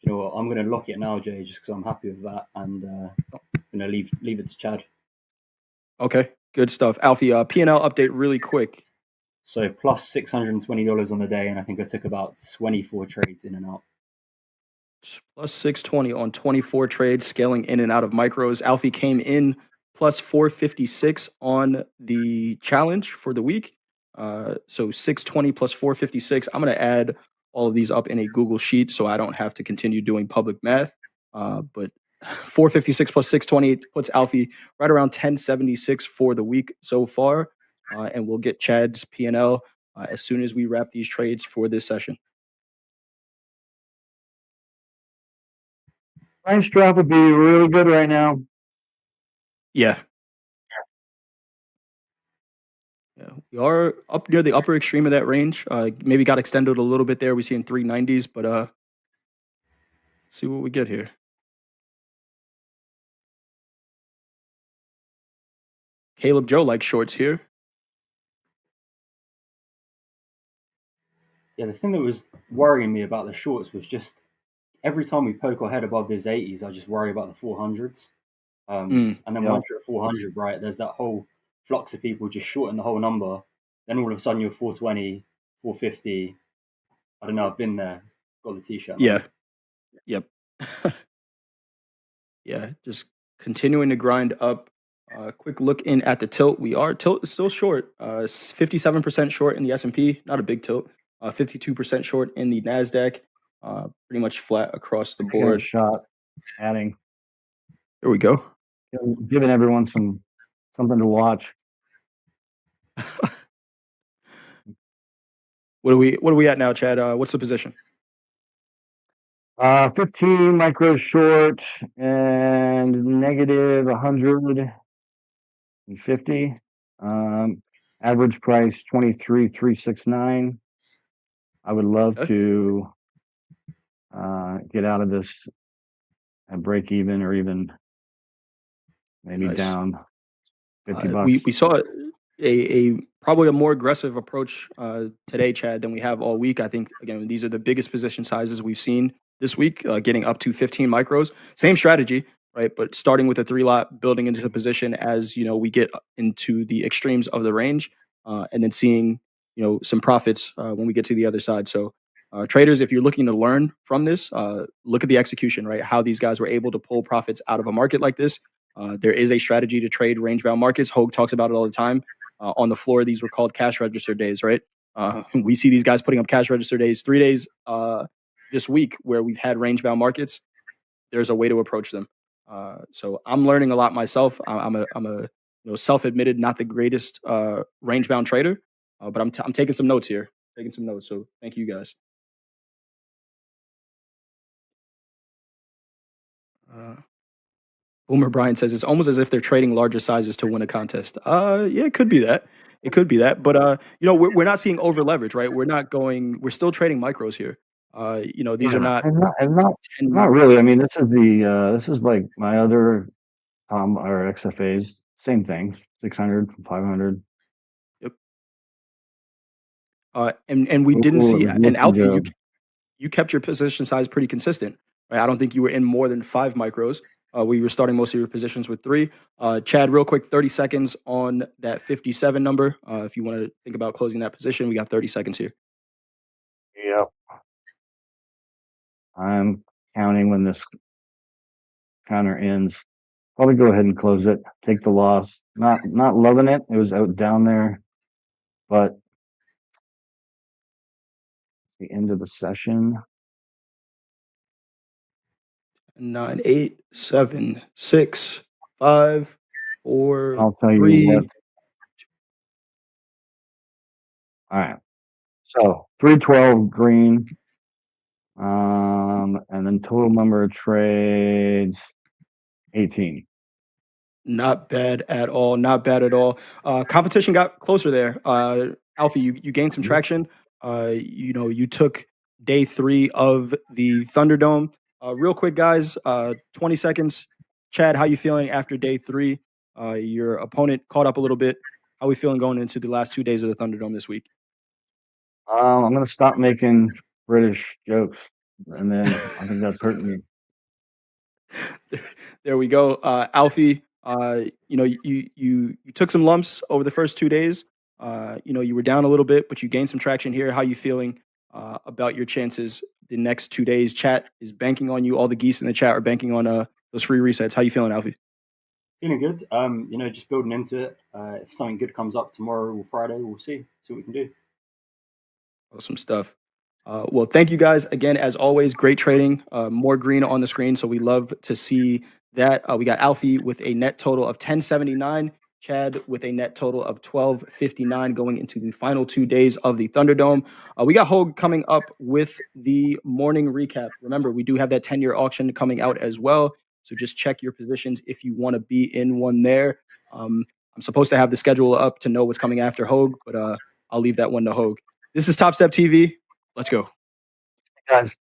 You know what? I'm going to lock it now, Jay, just because I'm happy with that, and I'm going to leave it to Chad. Okay, good stuff. Alfie, P&L update really quick. So plus $620 on the day, and I think I took about 24 trades in and out. Plus 620 on 24 trades, scaling in and out of micros. Alfie came in plus 456 on the challenge for the week. So 620 plus 456. I'm going to add all of these up in a Google Sheet so I don't have to continue doing public math. But 456 plus 620 puts Alfie right around 1076 for the week so far. And we'll get Chad's P&L as soon as we wrap these trades for this session. Price drop would be really good right now. Yeah. Yeah, we are up near the upper extreme of that range. Maybe got extended a little bit there. We see in 390s, but let's see what we get here. Caleb Joe likes shorts here. Yeah, the thing that was worrying me about the shorts was just every time we poke our head above these 80s, I just worry about the 400s. And then once you're at 400, right, there's that whole flux of people just shorting the whole number. Then all of a sudden you're 420, 450. I don't know. I've been there. Got the t-shirt. Yeah. Yep. Yeah, just continuing to grind up. Quick look in at the tilt. Tilt is still short. 57% short in the S&P. Not a big tilt. 52% short in the Nasdaq. Pretty much flat across the Give it a board. shot. Adding. There we go. Giving everyone something to watch. What are we at now, Chad? What's the position? 15 micro short and negative 150. Average price 23,369. I would love to get out of this at break even or even maybe down 50 bucks. We saw a probably a more aggressive approach today, Chad, than we have all week. I think, again, these are the biggest position sizes we've seen this week, getting up to 15 micros. Same strategy, right? But starting with a 3-lot, building into the position as, we get into the extremes of the range, and then seeing, some profits when we get to the other side. So traders, if you're looking to learn from this, look at the execution, right? How these guys were able to pull profits out of a market like this. There is a strategy to trade range-bound markets. Hogue talks about it all the time. On the floor, these were called cash register days, right? We see these guys putting up cash register days 3 days this week where we've had range-bound markets. There's a way to approach them. So I'm learning a lot myself. I'm a self-admitted not the greatest range-bound trader, but I'm taking some notes here. Taking some notes. So thank you guys. Boomer Brian says it's almost as if they're trading larger sizes to win a contest. Yeah, it could be that. It could be that. But we're not seeing over leverage, right? We're still trading micros here. These are not not really. I mean, this is like my other or XFAs. Same thing. 600, 500. Yep. And we didn't see, and Alfie, you kept your position size pretty consistent, right? I don't think you were in more than 5 micros. We were starting most of your positions with 3. Chad, real quick, 30 seconds on that 57 number. If you want to think about closing that position, we got 30 seconds here. Yep. I'm counting when this counter ends. Probably go ahead and close it. Take the loss. Not loving it. It was out down there, but the end of the session. 9, 8, 7, 6, 5, 4, I'll tell you 3. what. All right. So 312 green. And then total number of trades 18. Not bad at all. Not bad at all. Competition got closer there. Alfie, you gained some traction. You took day 3 of the Thunderdome. Real quick, guys, 20 seconds. Chad, how you feeling after day 3? Your opponent caught up a little bit. How we feeling going into the last 2 days of the Thunderdome this week? I'm gonna stop making British jokes, and then I think that's hurting me. There we go. Alfie, you took some lumps over the first 2 days. You were down a little bit, but you gained some traction here. How you feeling about your chances the next 2 days? Chat is banking on you. All the geese in the chat are banking on those free resets. How you feeling, Alfie? Feeling good. Just building into it. If something good comes up tomorrow or Friday, we'll see what we can do. Awesome stuff. Well, thank you guys again, as always. Great trading. More green on the screen, so we love to see that. We got Alfie with a net total of 1079, Chad with a net total of 1259 going into the final 2 days of the Thunderdome. We got Hogue coming up with the morning recap. Remember, we do have that 10-year auction coming out as well, so just check your positions if you want to be in one there. I'm supposed to have the schedule up to know what's coming after Hogue, but I'll leave that one to Hogue. This is Top Step TV. Let's go. Guys.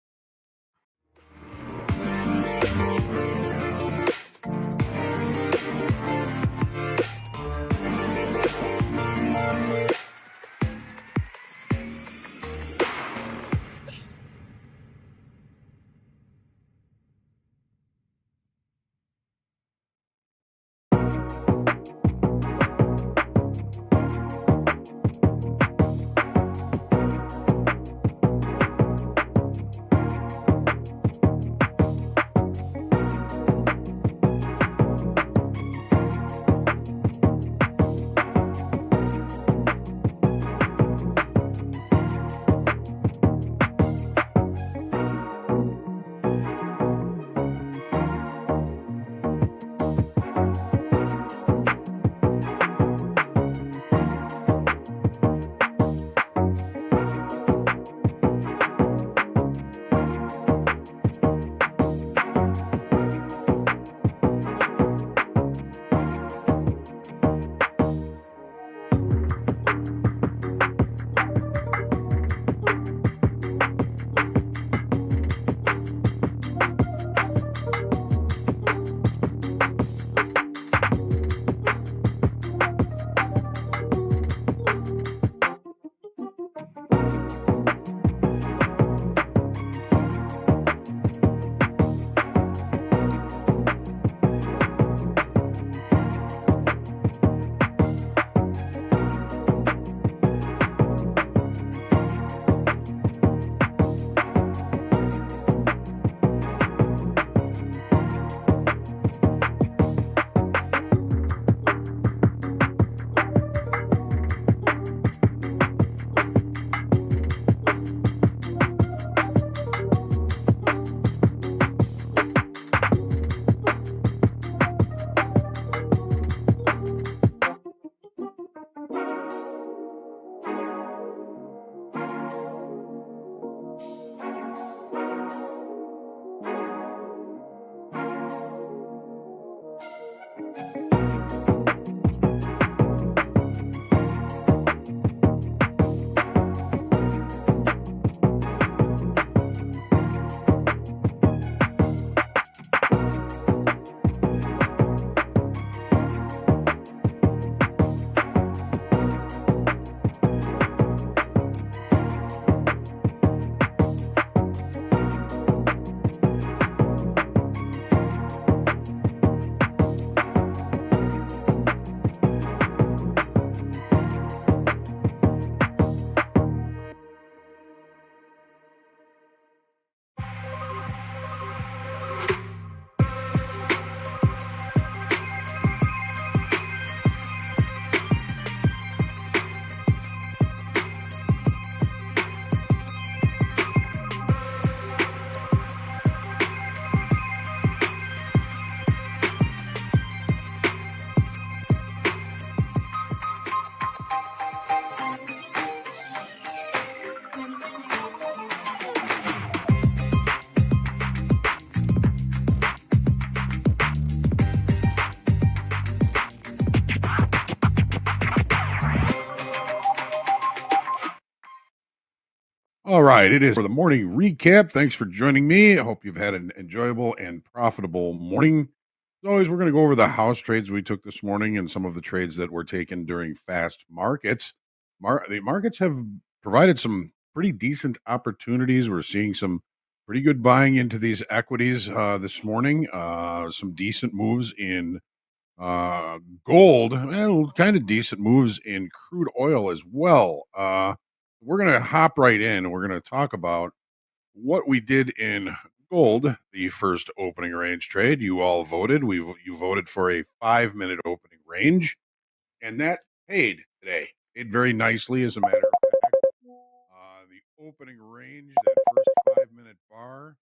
All right, it is for the morning recap. Thanks for joining me. I hope you've had an enjoyable and profitable morning. As always, we're going to go over the house trades we took this morning and some of the trades that were taken during fast markets. The markets have provided some pretty decent opportunities. We're seeing some pretty good buying into these equities this morning. Some decent moves in gold, and kind of decent moves in crude oil as well. We're going to hop right in. We're going to talk about what we did in gold, the first opening range trade. You all voted. You voted for a 5-minute opening range, and that paid today. Paid very nicely, as a matter of fact. The opening range, that first 5-minute bar,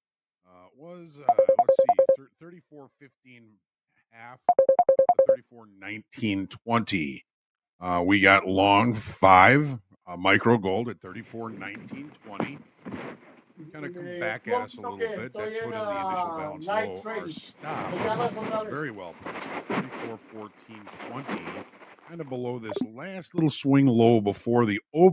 was let's see, 34.15 half, 34.1920. We got long 5 micro gold at 34.1920. Kind of come back at us a little bit. That put in the initial balance low. Our stop was very well priced at 34.1420. Kind of below this last little swing low before the open.